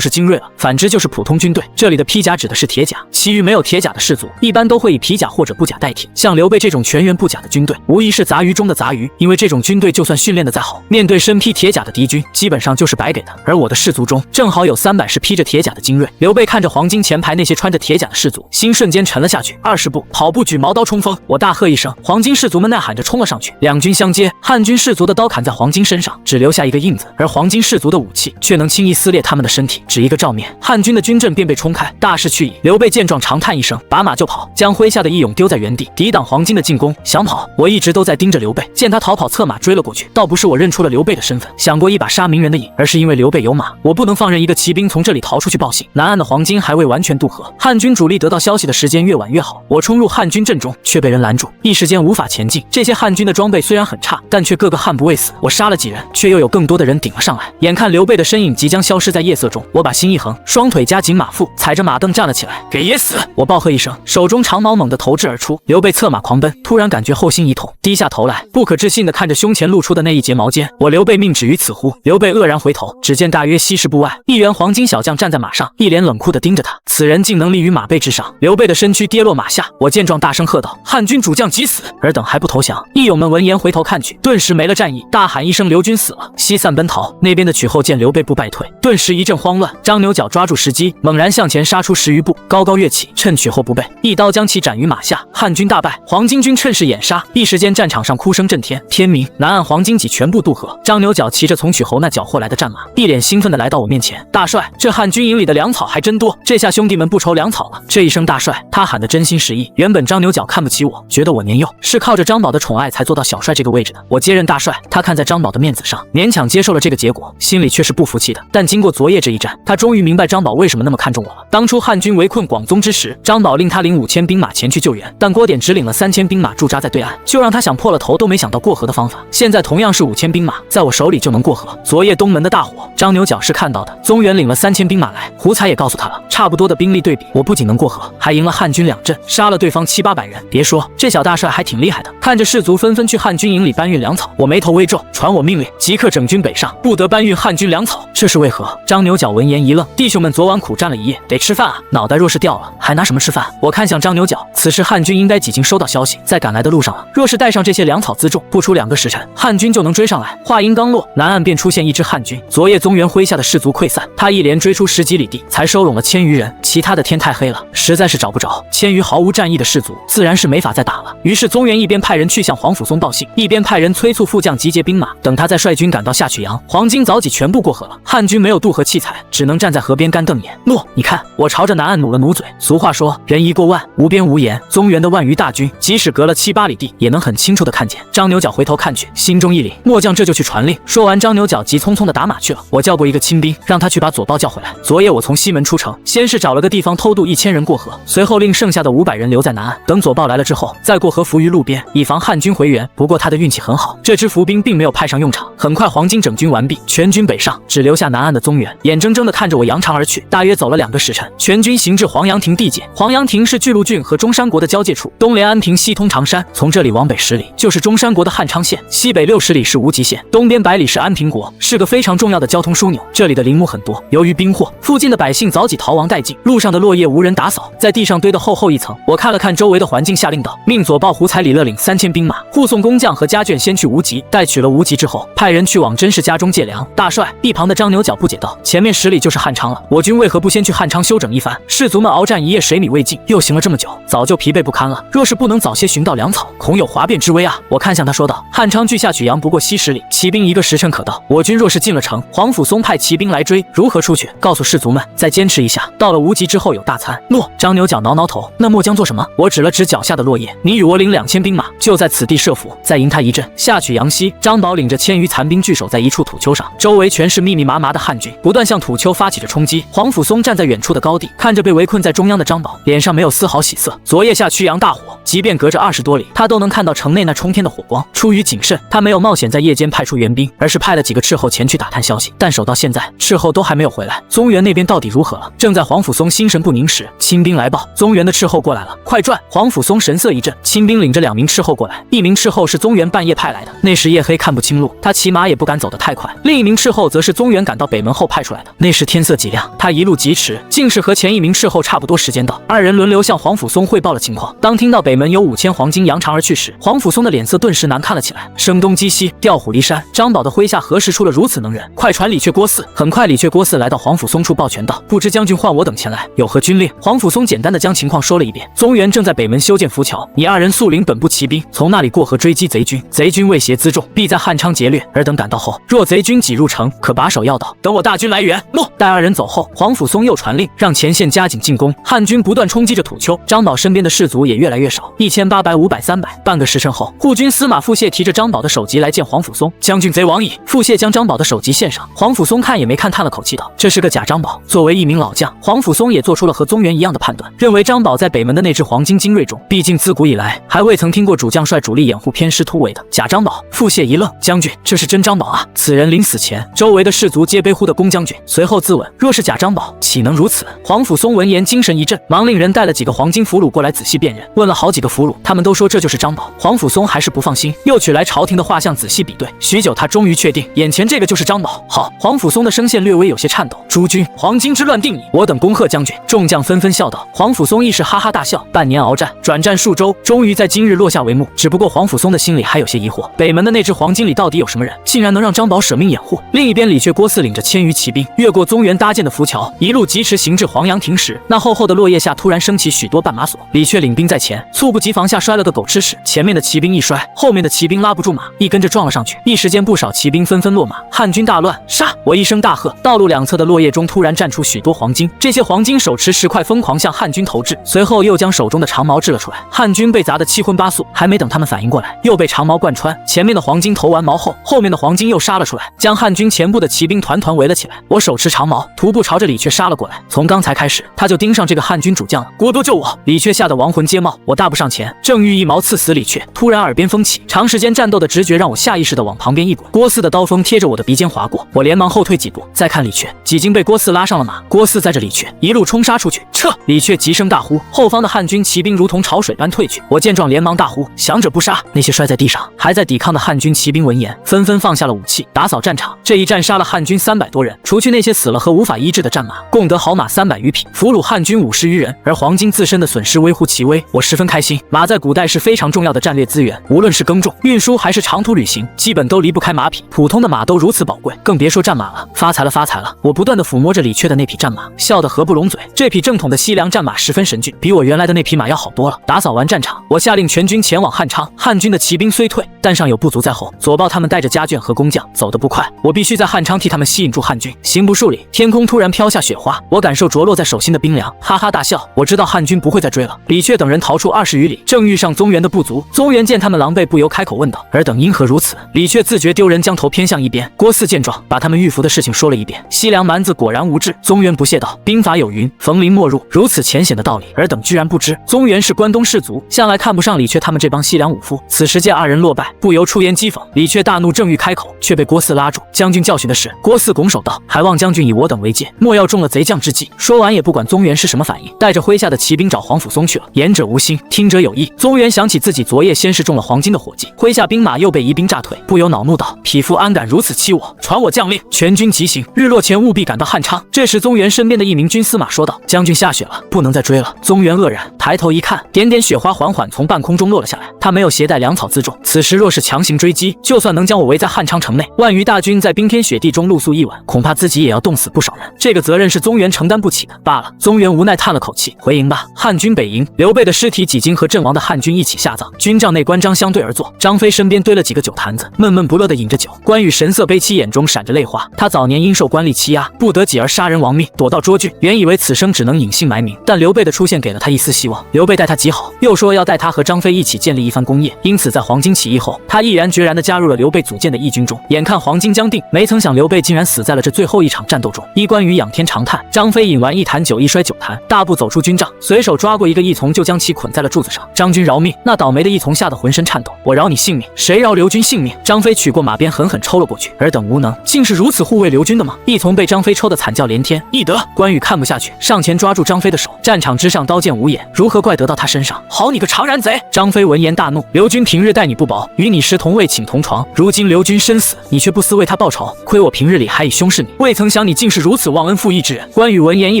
是精锐了。反之就是普通军队，这里的披甲指的是铁甲，其余没有铁甲的士卒一般都会以皮甲或者布甲代替。像刘备这种全员布甲的军队，无疑是杂鱼中的杂鱼，因为这种军队就算训练的再好，面对身披铁甲的敌军，基本上就是白给的。而我的士卒中正好有300是披着铁甲的精锐。刘备看着黄金前排那些穿着铁甲的士卒，心瞬间沉了下去。20步跑步举矛刀冲锋，我大喝一声，黄金士卒们呐喊着冲了上去。两军相接，汉军士卒的刀砍在黄金身上，只留下一个印子，而黄金士卒的武器却能轻易撕裂他们的身体，只一个照面，汉军的军阵便被冲开，大势去矣。刘备见状长叹一声，拔马就跑，将麾下的义勇丢在原地，抵挡黄金的进攻。想跑，我一直都在盯着刘备，见他逃跑，策马追了过去。倒不是我认出了刘备的身份，想过一把杀名人的瘾，而是因为刘备有马，我不能放任一个骑兵从这里逃出去报信。南岸的黄金还未完全渡河，汉军主力得到消息的时间越晚越好。我冲入汉军阵中，却被人拦住，一时间无法前进。这些汉军的装备虽然很差，但却个个悍不畏死。我杀了几人，却又有更多的人顶了上来。眼看刘备的身影即将消失在夜色中，我把心一横，双腿夹紧马腹，踩着马镫站了起来。给爷死！我暴喝一声，手中长矛猛地投掷而出。刘备策马狂奔，突然感觉后心一痛，低下头来，不可置信地看着胸前露出的那一截毛尖。我刘备命止于此乎？刘备愕然回头，只见大约西10步外，一员黄金小将站在马上，一脸冷酷地盯着他。此人竟能立于马背之上。刘备的身躯跌落落马下。我见状大声喝道：“汉军主将急死！”尔等还不投降。义勇们闻言回头看去，顿时没了战意，大喊一声：“刘军死了！”西散奔逃。那边的曲后见刘备部败退，顿时一阵慌乱。张牛角抓住时机，猛然向前杀出10余步，高高跃起，趁曲后不备，一刀将其斩于马下。汉军大败，黄巾军趁势掩杀，一时间战场上哭声震天。天明，南岸黄巾戟全部渡河。张牛角骑着从曲侯那缴获来的战马，一脸兴奋地来到我面前：“大帅，这汉军营里的粮草还真多，这下兄弟们不愁粮草了。”这一声大帅，他喊的真心实意。原本张牛角看不起我，觉得我年幼，是靠着张宝的宠爱才做到小帅这个位置的。我接任大帅，他看在张宝的面子上，勉强接受了这个结果，心里却是不服气的。但经过昨夜这一战，他终于明白张宝为什么那么看重我了。当初汉军围困广宗之时，张宝令他领5000兵马前去救援，但郭典只领了3000兵马驻扎在对岸，就让他想破了头都没想到过河的方法。现在同样是5000兵马，在我手里就能过河。昨夜东门的大火，张牛角是看到的，宗元领了3000兵马来，胡才也告诉他了，差不多的兵力对比，我不仅能过河，还赢了汉军2阵，杀了对方700-800人。别说这小大帅还挺厉害的。看着士卒纷纷去汉军营里搬运粮草，我眉头微皱，传我命令，即刻整军北上，不得搬运汉军粮草。这是为何？张牛角闻言一愣，弟兄们昨晚苦战了一夜，得吃饭啊，脑袋若是掉了，还拿什么吃饭？我看向张牛角，此时汉军应该已经收到消息，在赶来的路上了。若是带上这些粮草辎重，不出2个时辰，汉军就能追上来。话音刚落，南岸便出现一支汉军。昨夜宗元麾下的士卒溃散，他一连追出10几里地，才收拢了1000余人，其他的天太黑了，实在是找不着。1000余毫无战意的士卒，自然是没法再打了。于是宗元一边派人去向黄甫松报信，一边派人催促副将集结兵马。等他再率军赶到下曲阳，黄巾早已全部过河了。汉军没有渡河器材，只能站在河边干瞪眼。诺，你看，我朝着南岸努了努嘴。俗话说，人一过万，无边无沿。宗元的万余大军，即使隔了7、8里地，也能很清楚地看见。张牛角回头看去，心中一凛，末将这就去传令。说完，张牛角急匆匆地打马去了。我叫过一个亲兵，让他去把左豹叫回来。昨夜我从西门出城，先是找了个地方偷渡1000人过河，随后令剩下的500人留在南岸，等左豹来了之后，再过河伏于路边，以防汉军回援。不过他的运气很好，这支伏兵并没有派上用场。很快，黄巾整军完毕，全军北上，只留下南岸的宗元，眼睁睁地看着我扬长而去。大约走了2个时辰，全军行至黄阳亭地界。黄阳亭是巨鹿郡和中山国的交界处，东连安平，西通长山。从这里往北10里就是中山国的汉昌县，西北60里是无极县，东边100里是安平国，是个非常重要的交通枢纽。这里的林木很多，由于兵祸，附近的百姓早已逃亡殆尽，路上的落叶无人打扫，在地上堆得厚厚一层。我看了看周围的环境，下令道：命左豹胡才、李乐领3000兵马，护送工匠和家眷先去无极。待取了无极之后，派人去往甄氏家中借粮。大帅，一旁的张牛角不解道：前面10里就是汉昌了，我军为何不先去汉昌休整一番？士卒们鏖战一夜，水米未进，又行了这么久，早就疲惫不堪了。若是不能早些寻到粮草，恐有哗变之危啊！我看向他说道：汉昌距下曲阳不过西10里，骑兵1个时辰可到。我军若是进了城，黄甫松派骑兵来追，如何出去？告诉士卒们再坚持一下，到了无极之后有大餐。诺。张牛角挠挠头，那末将做什么？我指了指脚下的落叶，你与我领2000兵马，就在此地设伏，再迎他一阵。下曲阳西，张宝领着1000余残兵聚守在一处土丘上，周围全是密密麻麻的汉军，不断向土丘发起着冲击。黄甫松站在远处的高地，看着被围困在中央的张宝，脸上没有丝毫喜色。昨夜下曲阳大火，即便隔着20多里，他都能看到城内那冲天的火光。出于谨慎，他没有冒险在夜间派出援兵，而是派了几个斥候前去打探消息，但守到现在，斥候都还没有回来。宗元那边到底如何了？正在黄甫松心神不宁时，亲兵来报，宗元的斥候过来了，快转！黄甫松神色一震，亲兵领着2名斥候过来，一名斥候是宗元半夜派来的，那时夜黑看不清路，他骑马也不敢走得太快；另一名斥候则是宗元赶到北门后派出来的，那时天色极亮，他一路疾驰，竟是和前一名斥候差不多时间到。2人轮流向黄甫松汇报了情况。当听到北门有5000黄巾扬长而去时，黄甫松的脸色顿时难看了起来。声东击西，调虎离山，张宝的麾下何时出了如此能人？快传李傕郭汜！很快，李傕郭汜来到黄甫松处报全道：不知将军唤我等前来，有何军令？黄甫松简单的将情况说了一遍。宗元正在北门修建浮桥，你2人速领本部骑兵从那里过河追击贼军，贼军未携辎重，必在汉昌劫掠。尔等赶到后，若贼军挤入城，可把守要道，等我大军来援。诺。待2人走后，黄甫松又传令，让前线加紧进攻。汉军不断冲击着土丘，张宝身边的士卒也越来越少，1800、500、300。半个时辰后，护军司马傅谢提着张宝的首级来见黄甫松。将军贼亡矣！傅谢将张宝的首级献上，黄甫松看也没看，叹了口气道：这是个假张宝。作为一名老将，黄甫松也做出了和宗元一样的判断，认为张宝在北门的那支黄巾精锐中，毕竟自古以来还未曾听过主将率主力掩护偏师突围的假张宝。傅谢一愣：将军，这是真张宝啊！此人临死前，周围的士卒皆悲呼的公将军。随后自问：若是假张宝，岂能如此？黄甫松闻言精神一振，忙令人带了几个黄巾俘虏过来仔细辨认。问了好几个俘虏，他们都说这就是张宝。黄甫松还是不放心，又取来朝廷的画像仔细比对，许久他终于确定，眼前这个就是张宝。好，黄甫松的声线略微有些颤抖。诸军，黄巾之乱定矣！我等恭贺将军！众将纷纷笑道。黄甫松亦是哈哈大笑。半年鏖战，转战数周，终于在今日落下帷幕。只不过黄甫松的心里还有些疑惑，北门的那只黄金里到底有什么人，竟然能让张宝舍命掩护？另一边，李却、郭汜领着1000余骑兵，越过宗元搭建的浮桥，一路疾驰行至黄杨亭时，那厚厚的落叶下突然升起许多绊马索。李却领兵在前，猝不及防下摔了个狗吃屎，前面的骑兵一摔，后面的骑兵拉不住马，一跟着撞了上去。一时间，不少骑兵纷纷落马，汉军大乱，杀！我一声大喝，道路两侧的落叶中突然站出许多黄金，这些黄金手持石块，疯狂向汉军投掷，随后又将手中的长矛掷了出来。汉军被砸得七荤八素，还没等他们反应过来，又被长矛贯穿。前面的黄金投完矛后，后面的黄金又杀了出来，将汉军前部的骑兵团团围了起来。我手持长矛，徒步朝着李却杀了过来。从刚才开始，他就盯上这个汉军主将了。国多救我！李却吓得亡魂皆冒。我大步上前，正欲一矛刺死李却，突然耳边风起，长时间战斗的直觉让我下意识地往旁边一滚。郭汜的刀锋贴着我的鼻尖划过，我连忙后退几步。再看李却，几经被郭汜拉上了马，郭汜载着李却一路冲杀出去。撤！李却急声大呼，后方的汉军骑兵如同潮水般退去。我见状连忙大呼，降者不杀！那些摔在地上还在抵抗的汉军骑兵闻言，纷纷放下了武器，打扫战场。这一战杀了汉军300多人，除去那些死了和无法医治的战马，共得好马300余匹，俘虏汉军50余人，而黄金自身的损失微乎其微，我十分开心。马在古代是非常重要的战略资源，无论是耕种、运输还是长途旅行，基本都离不开马匹。普通的马都如此宝贵，更别说战马了。发财了，发财了！我不断地抚摸着李却的那匹战马，笑得合不拢嘴。这匹正统的西凉战马十分神骏，比我原来的那匹马要好多了。打扫完战场，我下令全军前往汉昌。汉军的骑兵虽退，但尚有不足在后。左豹他们带着家眷和工匠，走得不快，我必须在汉昌替他们吸引住汉军。行不数里，天空突然飘下雪花，我感受着落在手心的冰凉，哈哈大笑。我知道汉军不会再追了。李却等人逃出20余里，正遇上宗元的部族。宗元见他们狼狈，不由开口问道：“尔等因何如此？”李却自觉丢人，将头偏向一边。郭汜见状，把他们遇俘的事情说了一遍。西凉蛮子果然无智。宗元不屑道：“兵法有云，逢临莫入，如此浅显的道理，尔等居然不知。”宗元是关东士族，向来看不上李却他们这帮西凉武夫。此时见二人落败，不由出言讥讽。李却大怒，正欲开口，却被郭汜拉住。将军教训的是。郭汜拱手道：“还望将军以我等为戒，莫要中了贼将之计。”说完也不管宗元是什么反应，带着麾下的骑兵找黄甫松去了。言者无心，听者有意。宗元想起自己昨夜先是中了黄金的伙计，麾下兵马又被疑兵炸退，不由恼怒道：“匹夫安敢如此欺我！传我将令，全军急行，日落前务必赶到汉昌。”这时宗元身边的一名军司马说道：“将军下雪了，不能再追了。”宗元愕然，抬头一看，点点雪花缓缓从半空中落了下来。他没有携带粮草辎重，此时若是强行追击，就算能将我围在汉昌城内，万余大军在冰天雪地中露宿一晚，恐怕自己也要冻死不少人。这个责任是宗元承担不起的。罢了，宗元无奈叹了口气，回营吧。汉军北营，刘备的尸体几经和阵亡的汉军一起下葬，军帐内关张相对而坐，张飞身边堆了几个酒坛子，闷闷不乐地饮着酒。关羽神色悲戚，眼中闪着泪花。他早年因受官吏欺压，不得已而杀人亡命，躲到涿郡，原以为此生只能隐姓埋名，但刘备的出现给了他一丝希望。刘备待他极好，又说要带他和张飞一起建立一番功业，因此在黄巾起义后，他毅然决然地加入了刘备组建的义军中。眼看黄巾将定，没曾想刘备竟然死在了这最后一场战斗中。依关羽仰天长叹，张飞饮完一坛酒，一摔酒坛，大步走出军帐，随手抓过一个义从，就将其捆在了柱子上。张军饶命！那倒霉的义从吓得浑身颤抖。我饶你性命，谁饶刘军性命？张飞取过马鞭，狠狠抽了过去。尔等无能，竟是如此护卫刘军的吗？义从被张飞抽得惨叫连天。义德！关羽看不下去，上前抓住张飞的手。战场之上刀剑无眼，如何怪得到他身上？好你个常然贼！张飞闻言大怒，刘军平日待你不薄，与你时同位寝同床，如今刘军身死，你却不思为他报仇，亏我平日里还以兄视你，未曾想你竟是如此忘恩负义之人。关羽闻言一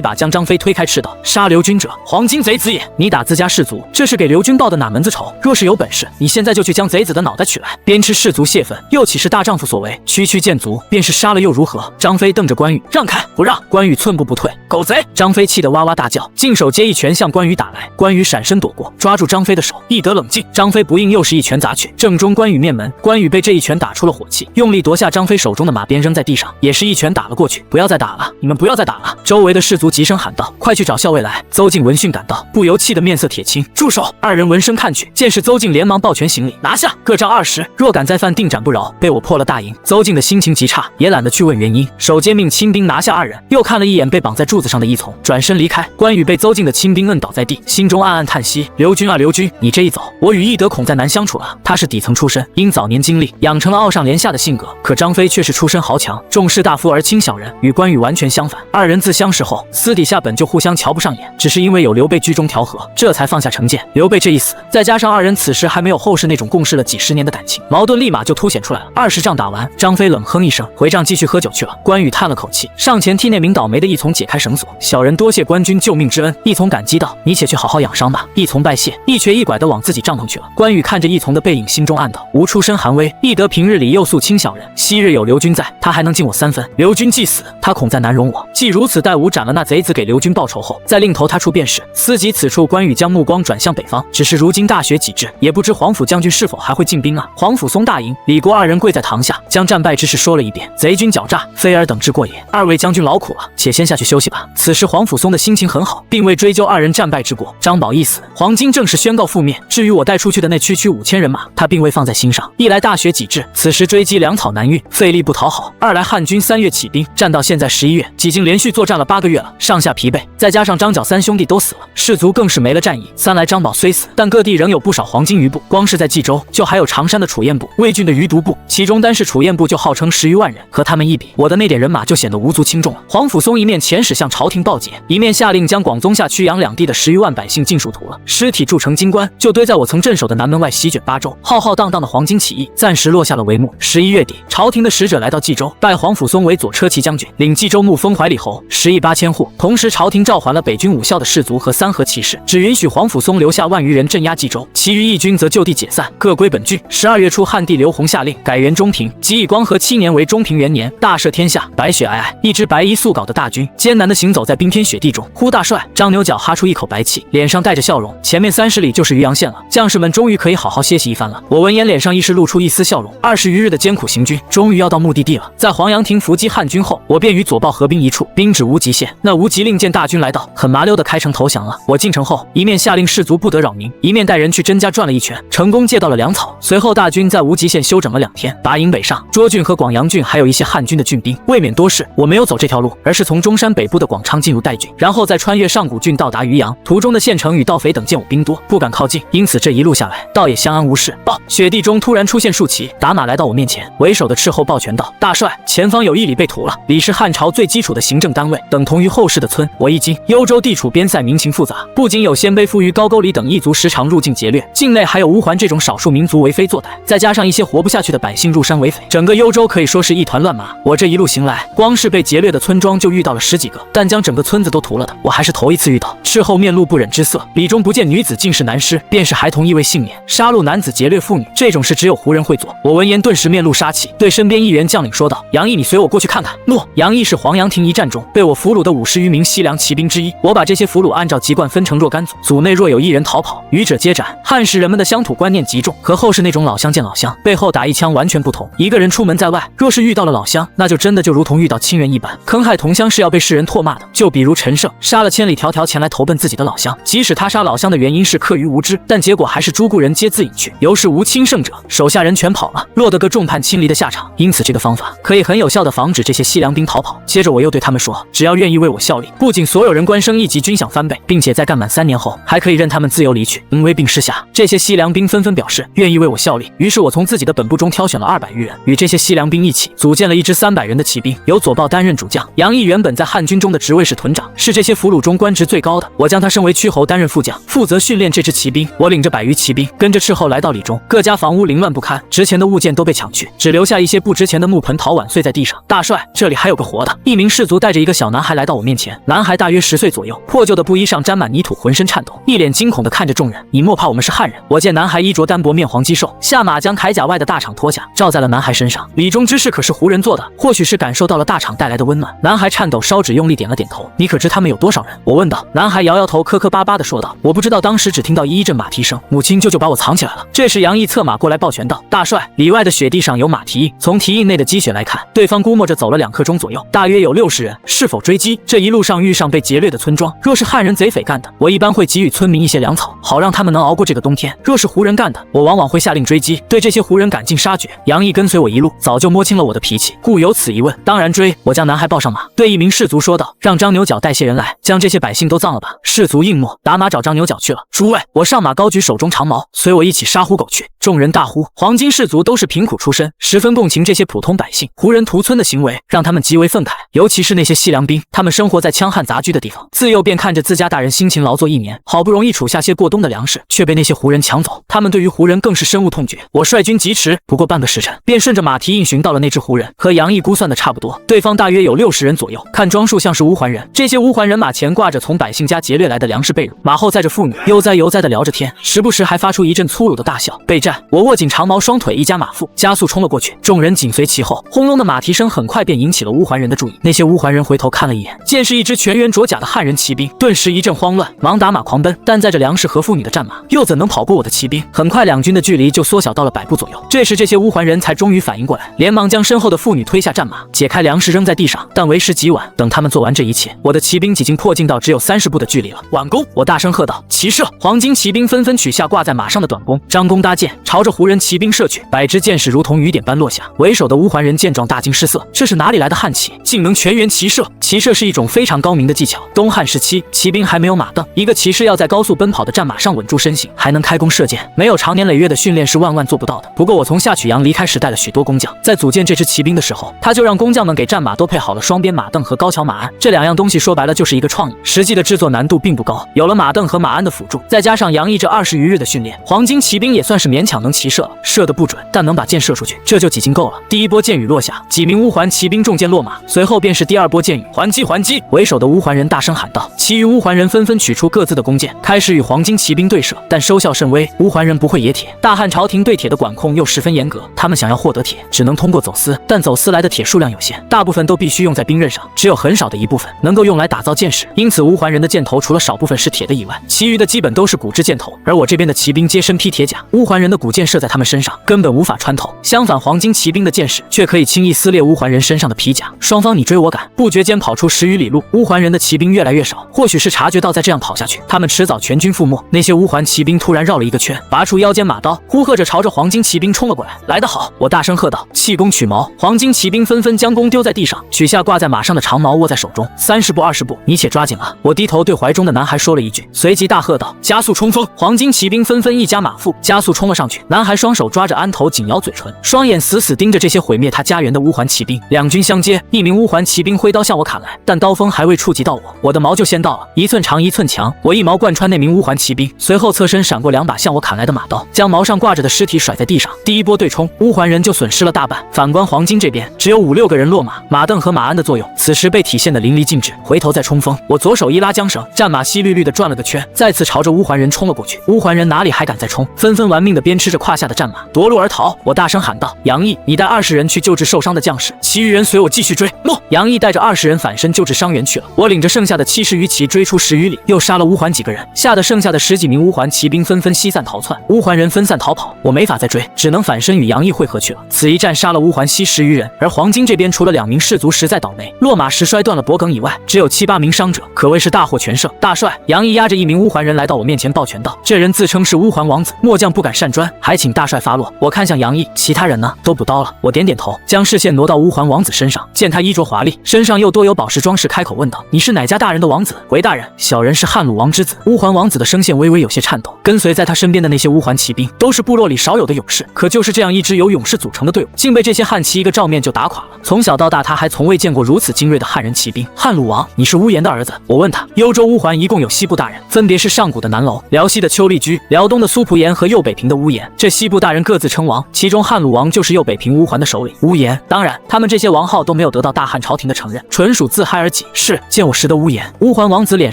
把将张飞推开，斥道：“杀刘军者，黄巾贼子也！你打自家士卒，这是给刘军报的哪门子仇？若是有本事，你现在就去将贼子的脑袋取来，鞭笞士卒泄愤，又岂是大丈夫所为？区区贱卒，便是杀了又如何？”张飞瞪着关羽：“让开！不让！”关羽寸步不退。狗贼！张飞气得哇哇大叫，进手接一拳向关羽打来。关羽闪身躲过，抓住张飞的手，义德冷静。张飞不应，又是一拳砸去，正中关羽面门。关羽被这一拳打出了火气，用力夺下张飞手中的马鞭扔在地上，也是一拳打了过去。不要再打了，你们不要再打了！周围的士卒急声喊道：“快去找校尉来！”邹靖闻讯赶到，不由气得面色铁青。住手！二人闻声看去，见是邹靖，连忙抱拳行礼：“拿下，各杖20，若敢再犯，定斩不饶！”被我破了大营。邹靖的心情极差，也懒得去问原因，手接命亲兵拿下二人，又看了一眼被绑在柱子上的义从，转身离开。关羽被邹靖的亲兵摁倒在地，心中暗暗叹息：“刘军啊刘军，你这一走，我与义德恐再难相处了。”他是底层出身，因早年经历养成了傲上廉下的性格，可张飞却是出身豪强，重视大夫而轻小人，与关羽完全相反。二人自相识后，私底下本就互相瞧不上眼，只是因为有刘备居中调和，这才放下成见。刘备这一死，再加上二人此时还没有后世那种共事了几十年的感情，矛盾立马就凸显出来了。20仗打完，张飞冷哼一声，回帐继续喝酒去了。关羽叹了口气，上前替那名倒霉的义从解开绳索：“小人多谢关军救命之恩。”义从感激道：“道：“你且去好好养伤吧。”义从拜谢，一瘸一拐地往自己帐篷去了。关羽看着义从的背影，心中暗道：吾出身寒微，亦得平日里又素轻小人，昔日有刘军在，他还能敬我3分。刘军既死，他恐再难容我。既如此，待吾斩了那贼子，给刘军报仇后，再另投他处便是。思及此处，关羽将目光转向北方。只是如今大雪已至，也不知黄甫将军是否还会进兵啊？黄甫松大营，李郭二人跪在堂下，将战败之事说了一遍。贼军狡诈，非尔等之过也。二位将军劳苦了，且先下去休息吧。此时黄甫松的心情很好，并未追究二人战败之过。张宝一死，黄巾正式宣告覆灭。至于我带出去的那区5000人马，他并未放在心上。一来大雪已至，此时追击粮草难运，费力不讨好；二来汉军3月起兵，战到现在11月，几经连续作战了8个月了，上下疲惫，再加上张角3兄弟都死了，士卒更是没了战意。三来张宝虽死，但各地仍有不少黄巾余部，光是在冀州就还有常山的楚燕部、魏郡的余独部，其中单是楚燕部就号称10余万人，和他们一比，我的那点人马就显得无足轻重了。黄甫松一面遣使向朝廷报捷，一面下令将广宗下曲阳两地的10余万百姓尽数屠了，尸体铸成金棺，就堆在我曾镇守的南门外，席卷8州。浩浩荡荡的黄巾起义暂时落下了帷幕。11月底，朝廷的使者来到冀州，拜黄甫松为左车骑将军，领冀州牧封怀里侯，10亿8千户。同时，朝廷召还了北军5校的士卒和3河骑士，只允许黄甫松留下万余人镇压冀州，其余义军则就地解散，各归本郡。12月初，汉帝刘宏下令改元中平，即以光和7年为中平元年，大赦天下，白雪皑皑，一支白衣素稿的大军艰难地行走在冰天雪地中。呼大帅，张牛角哈出一口白气，脸上带着笑容，前面30里就是渔阳县了，将士们终于可以好好歇息一番了。我闻言脸上亦是露出一丝笑容，20余日的艰苦行军终于要到目的地了。在黄阳亭伏击汉军后，我便与左豹合兵一处，兵至无极县。那无极令见大军来到，很麻溜地开城投降了。我进城后，一面下令士卒不得扰民，一面带人去甄家转了一圈，成功借到了粮草。随后大军在无极县休整了2天，拔营北上。涿郡和广阳郡还有一些汉军的郡兵，未免多事。我没有走这条路，而是从中山北部的广昌进入代郡，然后再穿越上古郡到达渔阳。途中的县城与盗匪等见我兵多，不敢靠近，因此这一路下来，倒也相安无事。雪地中突然出现数骑，打马来到我面前，为首的斥候抱拳道：“大帅，前方有1里被屠了。”里是汉朝最基础的行政单位，等同于后世的村。我一惊，幽州地处边塞，民情复杂，不仅有鲜卑夫于高句丽等异族时常入境劫掠，境内还有乌桓这种少数民族为非作歹，再加上一些活不下去的百姓入山为匪，整个幽州可以说是一团乱麻。我这一路行来，光是被劫掠的村庄就遇到了10几个，但将整个村子都屠了的，我还是头一次遇到。斥候面露不忍之色，里中不见女子，尽是男尸，便是孩童亦未幸免。杀戮男子，劫掠妇女，这种事只有胡人会做。我闻言顿时面露杀气，对身边一员将领说道：“杨毅，你随我过去看看。”诺。杨毅是黄阳亭一战中被我俘虏的50余名西凉骑兵之一，我把这些俘虏按照籍贯分成若干组，组内若有1人逃跑，余者皆斩。汉时人们的乡土观念极重，和后世那种老乡见老乡背后打一枪完全不同。一个人出门在外，若是遇到了老乡，那就真的就如同遇到亲人一般，坑害同乡是要被世人唾骂的。就比如陈胜杀了千里迢迢前来投奔自己的老乡，即使他杀老乡的原因是刻于无知，但结果还是诸故人皆自隐去，由是无亲胜者，手下人全跑了，落得个众叛亲离的下场。因此这个方法可以很有效地防止这些西凉兵逃跑。接着我又对他们说，只要愿意为我效力，不仅所有人官升1级，军饷翻倍，并且在干满3年后还可以任他们自由离去。威兵势下，这些西凉兵纷纷表示愿意为我效力。于是我从自己的本部中挑选了200余人，与这些西凉兵一起组建了一支300人的骑兵，由左豹担任主将。杨毅原本在汉军中的职位是屯长，是这些俘虏中官职最高的，我将他升为屈侯，担任副将，负责训练这支骑兵。我领着100余骑兵，跟着斥候来到里中，各家房屋凌乱不堪，值钱的物件都被抢去，只留下一些不值钱的木盆陶碗碎在地上。大帅，这里还有个活的。一名士卒带着一个小男孩来到我面前，男孩大约10岁左右，破旧的布衣上沾满泥土，浑身颤抖，一脸惊恐地看着众人。你莫怕，我们是汉人。我见男孩衣着单薄，面黄肌瘦，下马将铠甲外的大氅脱下，罩在了男孩身上。李中之事可是胡人做的，或许是感受到了大氅带来的温暖。男孩颤抖烧纸用力点了点头。你可知他们有多少人？我问道。男孩摇摇头，磕磕巴巴地说道：我不知道，当时只听到一阵马蹄声，母亲舅舅把我藏起来了。这时杨毅策马过来抱拳道：大帅，里外的雪地上有马蹄印，从蹄印内的积雪来看，对方估摸着走了2刻钟左右，大约有60人，是否追击？这一路上遇上被劫掠的村庄，若是汉人贼匪干的，我一般会给予村民一些粮草，好让他们能熬过这个冬天。若是胡人干的，我往往会下令追击，对这些胡人赶尽杀绝。杨毅跟随我一路，早就摸清了我的脾气，故有此一问。当然追。我将男孩抱上马，对一名士卒说道：让张牛角带些人来，将这些百姓都葬了吧。士卒应诺，打马找张牛角去了。诸位，我上马高举手中长矛，随我一起杀虎狗去。众人大呼，黄金氏族都是贫苦出身，十分共情这些普通百姓胡人屠村的行为，让他们极为愤慨。尤其是那些西凉兵，他们生活在枪悍杂居的地方，自幼便看着自家大人辛勤劳作一年，好不容易储下些过冬的粮食，却被那些胡人抢走。他们对于胡人更是深恶痛绝。我率军疾驰，不过半个时辰，便顺着马蹄印寻到了那只胡人，和杨毅估算的差不多，对方大约有60人左右，看装束像是乌桓人。这些乌桓人马前挂着从百姓家劫掠来的粮食被褥，马后载着妇女，悠哉悠哉地聊着天，时不时还发出一阵粗鲁的大笑。备战，我握紧长矛，双腿一夹马腹，加速冲了过去，众人紧随其后。轰隆的马蹄声很快便引起了乌桓人的注意。那些乌桓人回头看了一眼，见是一支全员着甲的汉人骑兵，顿时一阵慌乱，忙打马狂奔。但载着粮食和妇女的战马，又怎能跑过我的骑兵？很快两军的距离就缩小到了100步左右。这时这些乌桓人才终于反应过来，连忙将身后的妇女推下战马，解开粮食扔在地上。但为时极晚，等他们做完这一切，我的骑兵已经迫近到只有30步的距离了。挽弓！我大声喝道：“齐射！”黄金骑兵纷纷取下挂在马上的短弓，张弓搭箭，朝着胡人骑兵射去。100支箭矢如同雨点般落下。为首的乌桓人见状大惊失色，这是哪里来的悍骑，竟能全员骑射？骑射是一种非常高明的技巧。东汉时期，骑兵还没有马镫，一个骑士要在高速奔跑的战马上稳住身形，还能开弓射箭，没有长年累月的训练是万万做不到的。不过我从夏曲阳离开时带了许多工匠，在组建这支骑兵的时候，他就让工匠们给战马都配好了双边马镫和高桥马鞍，这2样东西说白了就是一个创意，实际的制作难度并不高。有了马镫和马鞍的辅助，再加上杨毅这20余日的训练，黄金骑兵也算是勉强能骑射了。射得不准，但能把箭射出去，这就已经够了。第一波箭雨落下，几名乌桓骑兵中箭落马，随后便是第2波箭雨。还击还击！为首的乌桓人大声喊道，其余乌桓人纷纷取出各自的弓箭，开始与黄金骑兵对射，但收效甚微。乌桓人不会冶铁，大汉朝廷对铁的管控又十分严格，他们想要获得铁，只能通过走私，但走私来的铁数量有限，大部分都必须用在兵刃上，只有很少的一部分能够用来打造箭矢。因此乌桓人的箭头除了少部分是铁的以外，其余的基本都是骨制箭头。而我这边的骑兵皆身披铁甲，乌桓人的骨箭射在他们身上根本无法穿透，相反黄金骑兵的箭矢却可以轻易撕裂乌桓人身上的皮甲。双方你追我赶，不觉间跑出10余里路，乌桓人的骑兵越来越少，或许是察觉到再这样跑下去，他们迟早全军覆没。那些乌桓骑兵突然绕了一个圈，拔出腰间马刀，呼喝着朝着黄金骑兵冲了过来。来得好！我大声喝道，弃弓取矛。黄金骑兵纷纷将弓丢在地上，取下挂在马上的长矛握在手中。30步20步，你且抓紧了。我低头对怀中的男孩说了一句，随即大喝道，加速冲锋！黄金骑兵纷纷一夹马腹，加速冲了上去。男孩双手抓着鞍头，紧咬嘴唇，双眼死死盯着这些毁灭他家园的乌桓骑兵。两军相接，一名乌桓骑兵挥刀向我砍来，但刀锋还未触及到我，我的矛就先到了，1寸长1寸强。我一矛贯穿那名乌桓骑兵，随后侧身闪过2把向我砍来的马刀，将矛上挂着的尸体甩在地上。第一波对冲，乌桓人就损失了大半。反观黄金这边，只有5、6个人落马，马镫和马鞍的作用此时被体现得淋漓尽致。回头再冲锋，我左手一拉缰绳，战马稀绿绿的转了个圈，再次朝着乌桓人冲了过去。乌桓人哪里还敢再冲，纷纷玩命的鞭笞着胯下的战马，夺路而逃。我大声喊道，杨毅，你带20人去救治受伤的将士，其余人随我继续追。诺！杨毅带着20人反身救治伤员去了。我领着剩下的70余骑追出10余里，又杀了乌桓几个人，吓得剩下的10几名乌桓骑兵纷纷西散逃窜。乌桓人分散逃跑，我没法再追，只能反身与杨毅会合去了。此一战杀了乌桓西10余人，而黄金这边除了2名士卒实在倒霉，落马时摔断了脖颈以外，只有7、8名伤者，可谓是大获全胜。大帅，杨毅押着一名乌桓人来到我面前抱拳道，这人自称是乌桓王子，末将不敢擅专，还请大帅发落。我看向杨毅，其他人呢？都补刀了。我点点头，将视线挪到乌桓王子身上，见他衣着华丽，身上又多有宝石装饰，开口问道，你是哪家大人的王子？回大人，小人是汉鲁王之子。乌桓王子的声线微微有些颤抖，跟随在他身边的那些乌桓骑兵都是部落里少有的勇士，可就是这样一支由勇士组成的队伍，竟被这些汉骑一个照面就打垮了。从小到大，他还从未见过如此精锐的汉人骑兵。汉鲁王，你是乌延的儿子？我问他。幽州乌桓一共有西部大人，分别是上古的南楼、辽西的丘利居、辽东的苏仆延和右北平的乌延。这西部大人各自称王，其中汉鲁王就是右北平乌桓的首领乌延。当然，他们这些王号都没有得到大汉朝廷的承认，纯属自嗨而起。是，见我识得乌延。乌桓王子脸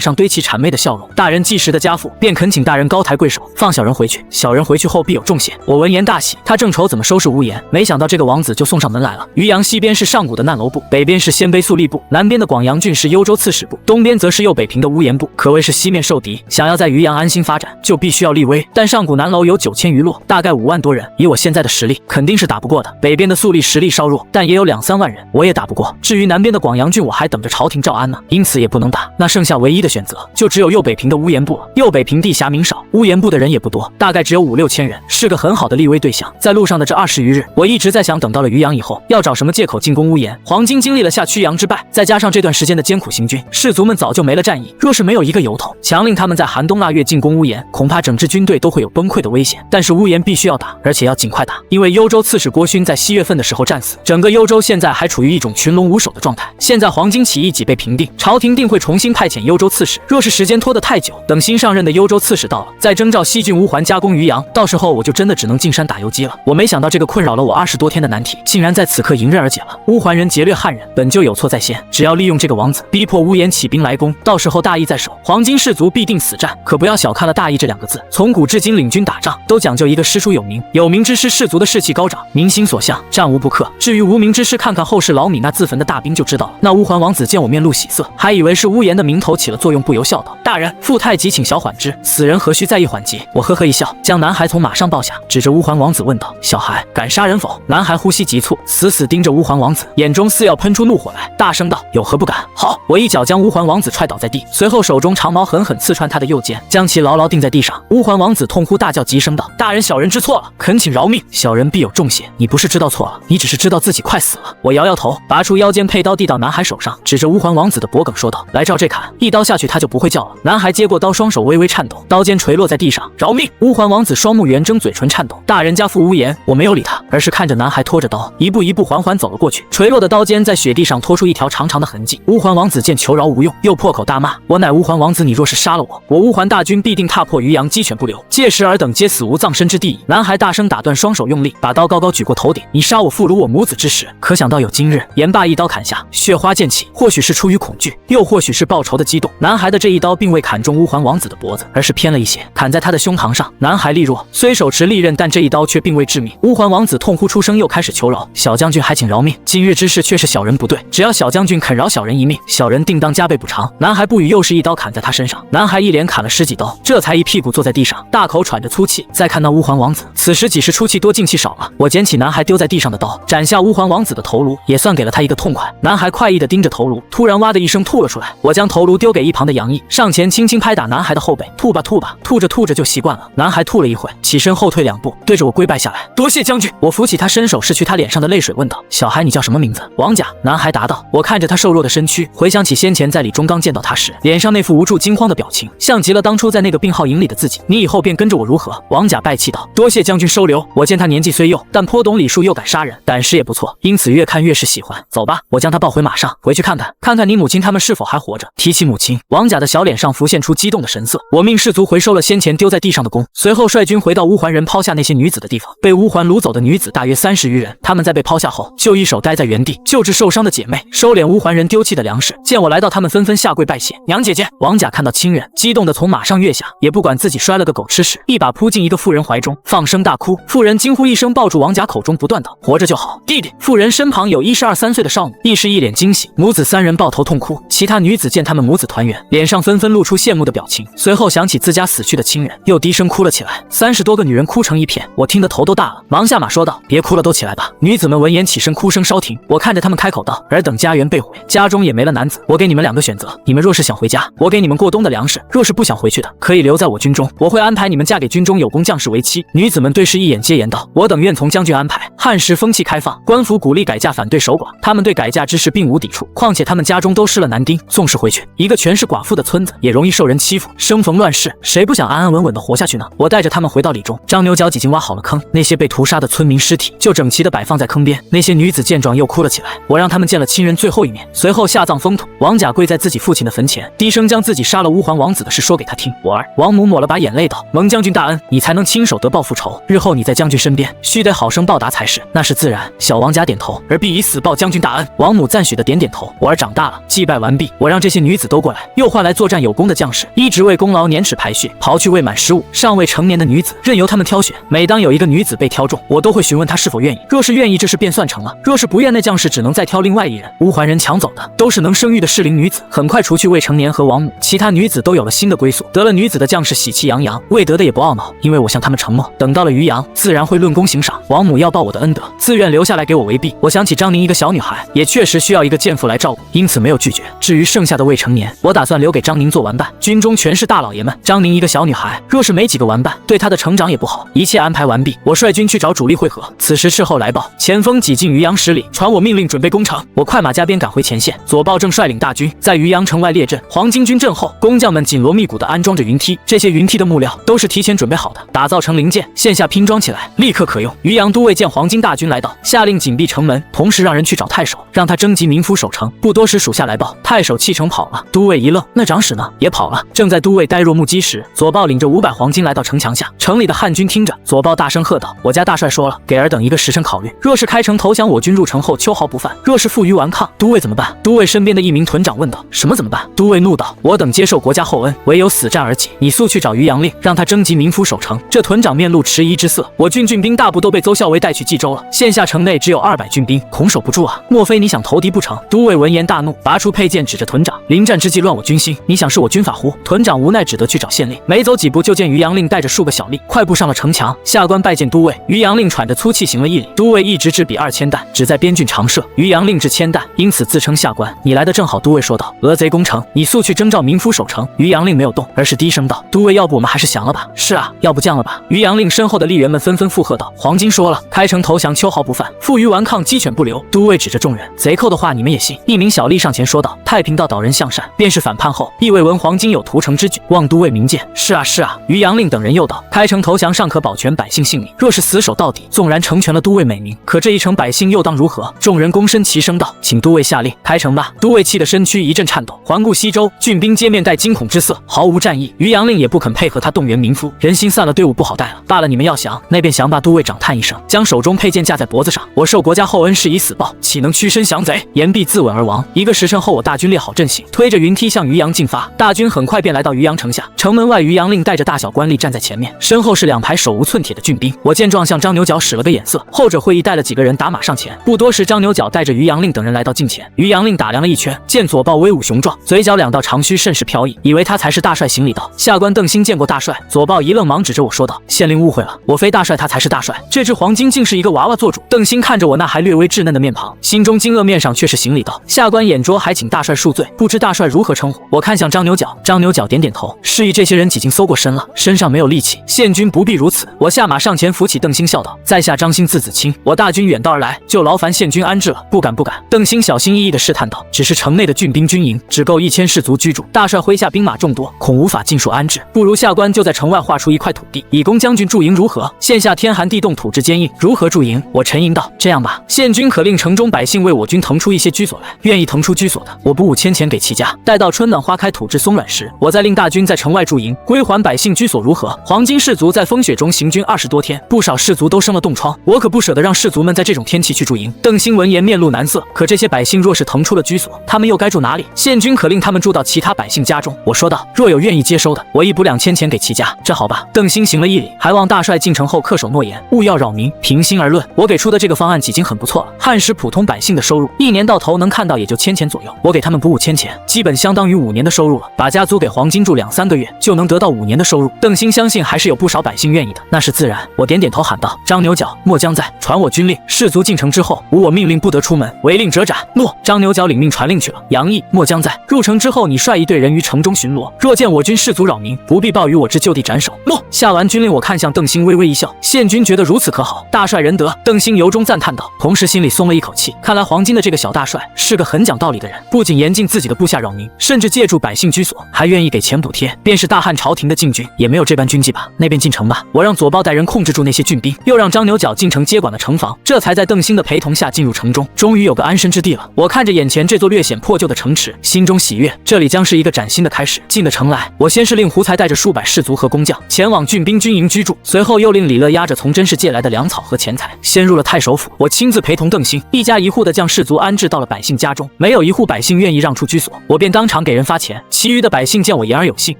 上堆起谄媚的笑容。大人既识得家父，便恳请大人高抬贵手，放小人回去。小人回去后必有重谢。我闻言大喜，他正愁怎么收拾乌延，没想到这个王子就送上门来了。渔阳西边是上古的难楼部，北边是鲜卑粟利部，南边的广阳郡是幽州刺史部，东边则是右北平的乌延部，可谓是西面受敌。想要在渔阳安心发展，就必须要立威。但上古南楼有9000余落，大概5万多人，以我现在的实力，肯定是打不过的。北边的粟利实力稍弱，但也有2、3万人，我也打不过。至于南边的广阳郡，我还等着朝廷诏安呢，因此也不能打。那剩下唯一的选择，就只有右北平的乌延部了。右北平地狭民少，乌延部的人也不多，大概只有5、6千人，是个很好的立威对象。在路上的这20余日，我一直在想，等到了渔阳以后，要找什么借口进攻乌延。黄金经历了下曲阳之败，再加上这段时间的艰苦行军，士卒们早就没了战意。若是没有一个由头，强令他们在寒冬腊月进攻乌延，恐怕整支军队都会有崩溃的危险。但是乌颜必须要打，而且要尽快打，因为幽州刺史郭勋在7月份的时候战死，整个幽州现在还处于一种群龙无首的状态。现在黄巾起义己被平定，朝廷定会重新派遣幽州刺史。若是时间拖得太久，等新上任的幽州刺史到了，再征召西郡乌桓加攻渔阳，到时候我就真的只能进山打游击了。我没想到这个困扰了我20多天的难题，竟然在此刻迎刃而解了。乌桓人劫掠汉人，本就有错在先，只要利用这个王子，逼迫乌颜起兵来攻，到时候大义在手，黄巾士族必定死战。可不要小看了大义这2个字，从古至今领军打仗都讲究一个师出有名，有名之师士族的士气高涨，民心所向，战无不克。至于无名之师，看看后世老米那自焚的大兵就知道了。那乌桓王子见我面露喜色，还以为是乌颜的名头起了作用，不由笑道：“大人，父太急，请小缓之。死人何须在意缓急？”我呵呵一笑，将男孩从马上抱下，指着乌桓王子问道：“小孩，敢杀人否？”男孩呼吸急促，死死盯着乌桓王子，眼中似要喷出怒火来，大声道：“有何不敢？”好！我一脚将乌桓王子踹倒在地，随后手中长矛狠狠刺穿他的右肩，将其牢牢钉在地上。乌桓王子痛呼大叫，急声道：“大人，小人知错了，恳请饶命！小人必有重谢。你不是知道错了，你只是知道自己快死了。”我摇摇头，拔出腰间佩刀递到男孩手上，指着乌桓王子的脖颈说道：“来照这砍，一刀下去他就不会叫了。”男孩接过刀，双手微微颤抖，刀尖垂落在地上。饶命！乌桓王子双目圆睁，嘴唇颤抖。大人家父无言，我没有理他，而是看着男孩拖着刀，一步一步缓缓走了过去。垂落的刀尖在雪地上拖出一条长长的痕迹。乌桓王子见求饶无用，又破口大骂：“我乃乌桓王子，你若是杀了我，我乌桓大军必定踏破渔阳，鸡犬不留，届时尔等皆死无葬身之地矣！”男孩大声打断，双手用力，把刀高高举过头顶：“你杀我父，辱我母子之时，可想到有今日？”言罢，一刀砍下，血花溅起。或许是出于恐惧，又或许是报仇的激动，男孩的这一刀并未砍中乌桓王子的脖子，而是偏了一些，砍在他的胸膛上。男孩力弱，虽手持利刃，但这一刀却并未致命。乌桓王子痛呼出声，又开始求饶：“小将军还请饶命！今日之事却是小人不对，只要小将军肯饶小人一命，小人定当加倍补偿。”男孩不语，又是一刀砍在他身上。男孩一连砍了10几刀，这才一屁股坐在地上，大口喘着粗气。再看那乌桓王子，此时几时出气多，进气少了。我捡起男孩丢在地上的刀，斩下乌桓王子的头颅，也算给了他一个痛快。男孩快意地盯着头颅，突然哇的一声吐了出来。我将头颅丢给一旁的杨毅，上前轻轻拍打男孩的后背：“吐吧吐吧，吐着吐着就习惯了。”男孩吐了一会，起身后退2步，对着我跪拜下来：“多谢将军！”我扶起他，伸手拭去他脸上的泪水，问道：“小孩，你叫什么名字？”“王甲。”男孩答道。我看着他瘦弱的身躯，回想起先前在李中刚见到他时，脸上那副无助惊慌的表情，像极了当初在那个病号营里的自己。“你以后便跟着我如何？”王甲拜气道：“多谢将军收留。我见他年纪虽幼，但颇懂礼数，又敢杀人，胆识也不错，因此越看越是喜欢。走吧，我将他抱回马上，回去看看，看看你母亲他们是否还活着。”提起母亲，王甲的小脸上浮现出激动的神色。我命士卒回收了先前丢在地上的弓，随后率军回到乌桓人抛下那些女子的地方。被乌桓掳走的女子大约30余人，他们在被抛下后，就一手待在原地，救治受伤的姐妹，收敛乌桓人丢弃的粮食。见我来到，他们纷纷下跪拜谢：“娘姐姐！”王甲看到亲人，激动地从马上跃下，也不管自己摔了个狗吃屎，一把扑进一个妇人怀中，放声大哭。妇人惊呼一声，抱住王甲，口中不断道：“活着就好，弟弟！”妇人身旁有12、13岁的少女，亦是一脸惊喜，母子3人抱头痛哭。其他女子见他们母子团圆，脸上纷纷露出羡慕的表情。随后想起自家死去的亲人，又低声哭了起来。30多个女人哭成一片，我听得头都大了，忙下马说道：“别哭了，都起来吧。”女子们闻言起身，哭声稍停。我看着他们开口道：“尔等家园被毁，家中也没了男子，我给你们2个选择，你们若是想回家，我给你们过冬的粮食；若是不想回去的，可以留在我军中，我会安排你们嫁给军中有功将士为妻。”女子们对视一眼，接言道：“我等愿从将军安排。”汉时风气开放，官府鼓励改嫁，反对守寡，他们对改嫁之事并无抵触，况且他们家中都失了男丁，纵使回去一个全是寡妇的村子，也容易受人欺负，生逢乱世，谁不想安安稳稳的活下去呢？我带着他们回到里中，张牛角已经挖好了坑，那些被屠杀的村民尸体就整齐地摆放在坑边。那些女子见状又哭了起来，我让他们见了亲人最后一面，随后下葬封土。王甲跪在自己父亲的坟前，低声将自己杀了乌桓王子的事说给他听。我儿，王母抹了把眼泪道：“蒙将军大恩，你才能亲手得报复仇，日后你在将军身边，须得好生报答才是。”那是自然。小王甲点头，而必以死报将军大恩。王母赞许的点点头。我儿长大了，祭拜完毕，我让这些女子都过来，又换来作战有功的将士，一直为功劳年齿排序，刨去未满15、尚未成年的女子，任由他们挑选。每当有一个女子被挑中，我都会询问她是否愿意。若是愿意，这事便算成了；若是不愿，那将士只能再挑另外1人。乌桓人抢走的都是能生育的适龄女子，很快除去未成年和王母，其他女子都有了新的归宿。得了女子的将士喜气洋洋，未得的也不懊恼，因为我向他们承诺，等到了渔阳，自然会论功行赏。王母要报我的恩德，自愿留下来给我为婢。我想起张宁一个小女孩，也确实需要一个贱妇来照顾，因此没有拒绝。至于剩下的未成年，我打算留给张宁做玩伴。军中全是大老爷们，张宁一个小女孩，若是没几个玩伴，对她的成长也不好。一切安排完毕，我率军去找主力会合。此时斥候来报，前锋挤进渔阳10里，传我命令准备攻城。我快马加鞭赶回前线，左豹正率领大军在渔阳城外列阵，黄巾军阵后，工匠们紧锣密鼓地安装着云梯，这些云梯的木料都是提前准备好的，打造成零件，线下拼装起来，立刻可用。渔阳都尉见黄巾大军来到，下令紧闭城门，同时让人去找太守，让他征集民夫守城。不多时，属下来报，太守弃城跑了。都尉一愣，那长史呢？也跑了。正在都尉呆若木鸡时，左豹领着500黄金来到城墙下，城里的汉军听着，左豹大声喝道：“我家大帅说了，给尔等一个时辰考虑，若是开城投降我军，入城后秋毫不犯；若是负隅顽抗，都尉怎么办？”都尉身边的一名屯长问道：“什么怎么办？”都尉怒道：“我等接受国家厚恩，唯有死战而己。你速去找渔阳令，让他征集民夫守城。”这屯长面露迟疑之色。我军军兵大部都被邹校尉带去冀州了，现下城内只有200军兵，恐守不住啊！莫非你想投敌不成？都尉闻言大怒，拔出佩剑指着屯长：“临战之际乱我军心，你想是我军法乎？”屯长无奈只得去找县令。没走几步，就见渔阳令带着数个小吏快步上了城墙。下官拜见都尉。渔阳令喘着粗气行了一礼。都尉一直制比2000担，只在边郡常设。渔阳令制1000担，因此自称下官。你来的正好。都尉说道：“俄贼攻城，你速去征召民夫守城。”渔阳令没有动，而是低声道：“都尉，要不我们还是降了吧？”“是啊，要不降了吧？”渔阳令身后的吏员们纷纷附和道：“黄巾说了，开城投降秋毫不犯，负隅顽抗鸡犬不留。”都尉指着众人：“贼寇的话你们也信？”一名小吏上前说道：“太平道导人向善，便是反叛后，亦未闻黄巾有屠城之举，望都尉明鉴。”“是啊，是啊。”渔阳令等人又道：“开城投降尚可保全百姓性命，若是死守到底，纵然成全了都尉美名，可这一城百姓又当如何？”众人躬身齐声道：“请都尉下令开城吧。”都尉气得身躯一阵颤抖，环顾西周，郡兵皆面带惊恐之色，毫无战意。渔阳令也不肯配合他动员民夫，人心散了，队伍不好带了。罢了，你们要降，那便降吧。都尉长叹一声，将手中佩剑架在脖子上：“我受国家厚恩，是以死报，岂能屈身降贼？”言毕自刎而亡。一个时辰后，我大军列好阵型，推着云梯向渔阳进发。大军很快便来到渔阳城下，城门外渔阳令带着大小官吏站在前面，身后是2排手无寸铁的郡兵。我见状向张牛角使了个眼色，后者会意带了几个人打马上前。不多时，张牛角带着渔阳令等人来到近前。渔阳令打量了一圈，见左豹威武雄壮，嘴角2道长须甚是飘逸，以为他才是大帅，行礼道：“下官邓兴见过大帅。”左豹一愣，忙指着我说道：“县令误会了，我非大帅，他才是大帅。这只黄巾竟是一个娃娃做主。”邓兴看着我那还略微稚嫩的面庞，心中惊愕，面上却是行礼道：“下官眼拙，还请大帅恕罪。不知大帅如何称呼？”我看向张牛角，张牛角点点头，示意这些人几经搜过身了，身上没有戾气，县君不必如此。我下马上前扶起邓兴，笑道：“在下张兴字子清，我大军远道而来，就劳烦县君安置了。”“不敢不敢。”邓兴小心翼翼地试探道：“只是城内的郡兵军营只够1000士卒居住，大帅麾下兵马众多，恐无法尽数安置，不如下官就在城外划出一块土地，以供将军驻营，如何？”“现下天寒地冻，土质坚硬，如何驻营？”我沉吟道：“这样吧，县君可令城中百姓为我军腾出一些居所来，愿意腾出居所的，我补5000钱给其家。待到春暖花开，土质松软时，我再令大军在城外驻营，归还百姓居所，如何？”黄巾士卒在风雪中行军20多天，不少士卒都生了冻疮，我可不舍得让士卒们在这种天气去驻营。邓兴闻言面露难色，可这些百姓若是腾出了居所，他们又该住哪里？县君可令他们住到其他百姓家中。我说道：“若有愿意接收的，我亦补2000钱给其家，这好吧？”邓兴行了一礼，还望大帅进城后恪守诺言，勿要扰民。平心而论，我给出的这个方案已经很不错了。汉时普通百姓的收入，一年到头能看到也就1000钱左右，我给他们补5000钱，基本相当于5年的收入了。把家租给黄巾住2-3个月，就能得到5年的收入。邓兴相信还是有不少百姓愿意的，那是自然。我点点头喊道：“张牛角，末将在，传我军令，士卒进城之后，无我命令不得出门，违令者斩。”“诺。”张牛角领命传令去了。杨毅，末将在，入城之后，你率一队人于城中巡逻，若见我军士卒扰民，不必报与我，至就地斩首。诺。下完军令，我看向邓兴，微微一笑：“县君觉得如此可好？大帅仁德。”邓兴由衷赞叹道，同时心里松了一口气，看来黄巾的这个小大帅是个很讲道理的人，不仅严禁自己的部下扰民，甚至借助百姓居所，还愿意给钱补贴。便是大汉朝廷的禁军，也没有这般军纪吧？那便进城吧。我让左豹带人控制住那些郡兵，又让张牛角进城接管了城防，这才在邓兴的陪同下进入城中，终于有个安身之地了。我看着眼前这座略显破旧的城池，心中喜悦，这里将是一个崭新的开始。进了城来，我先是令胡才带着数百士卒和工匠前往郡兵军营居住，随后又令李乐押着从甄氏借来的粮草和钱财，先入了太守府。我亲自陪同邓兴，一家一户的将士卒安置到了百姓家中，没有一户百姓愿意让出居所，我便当场给人发钱。其余的百姓见我言而有信，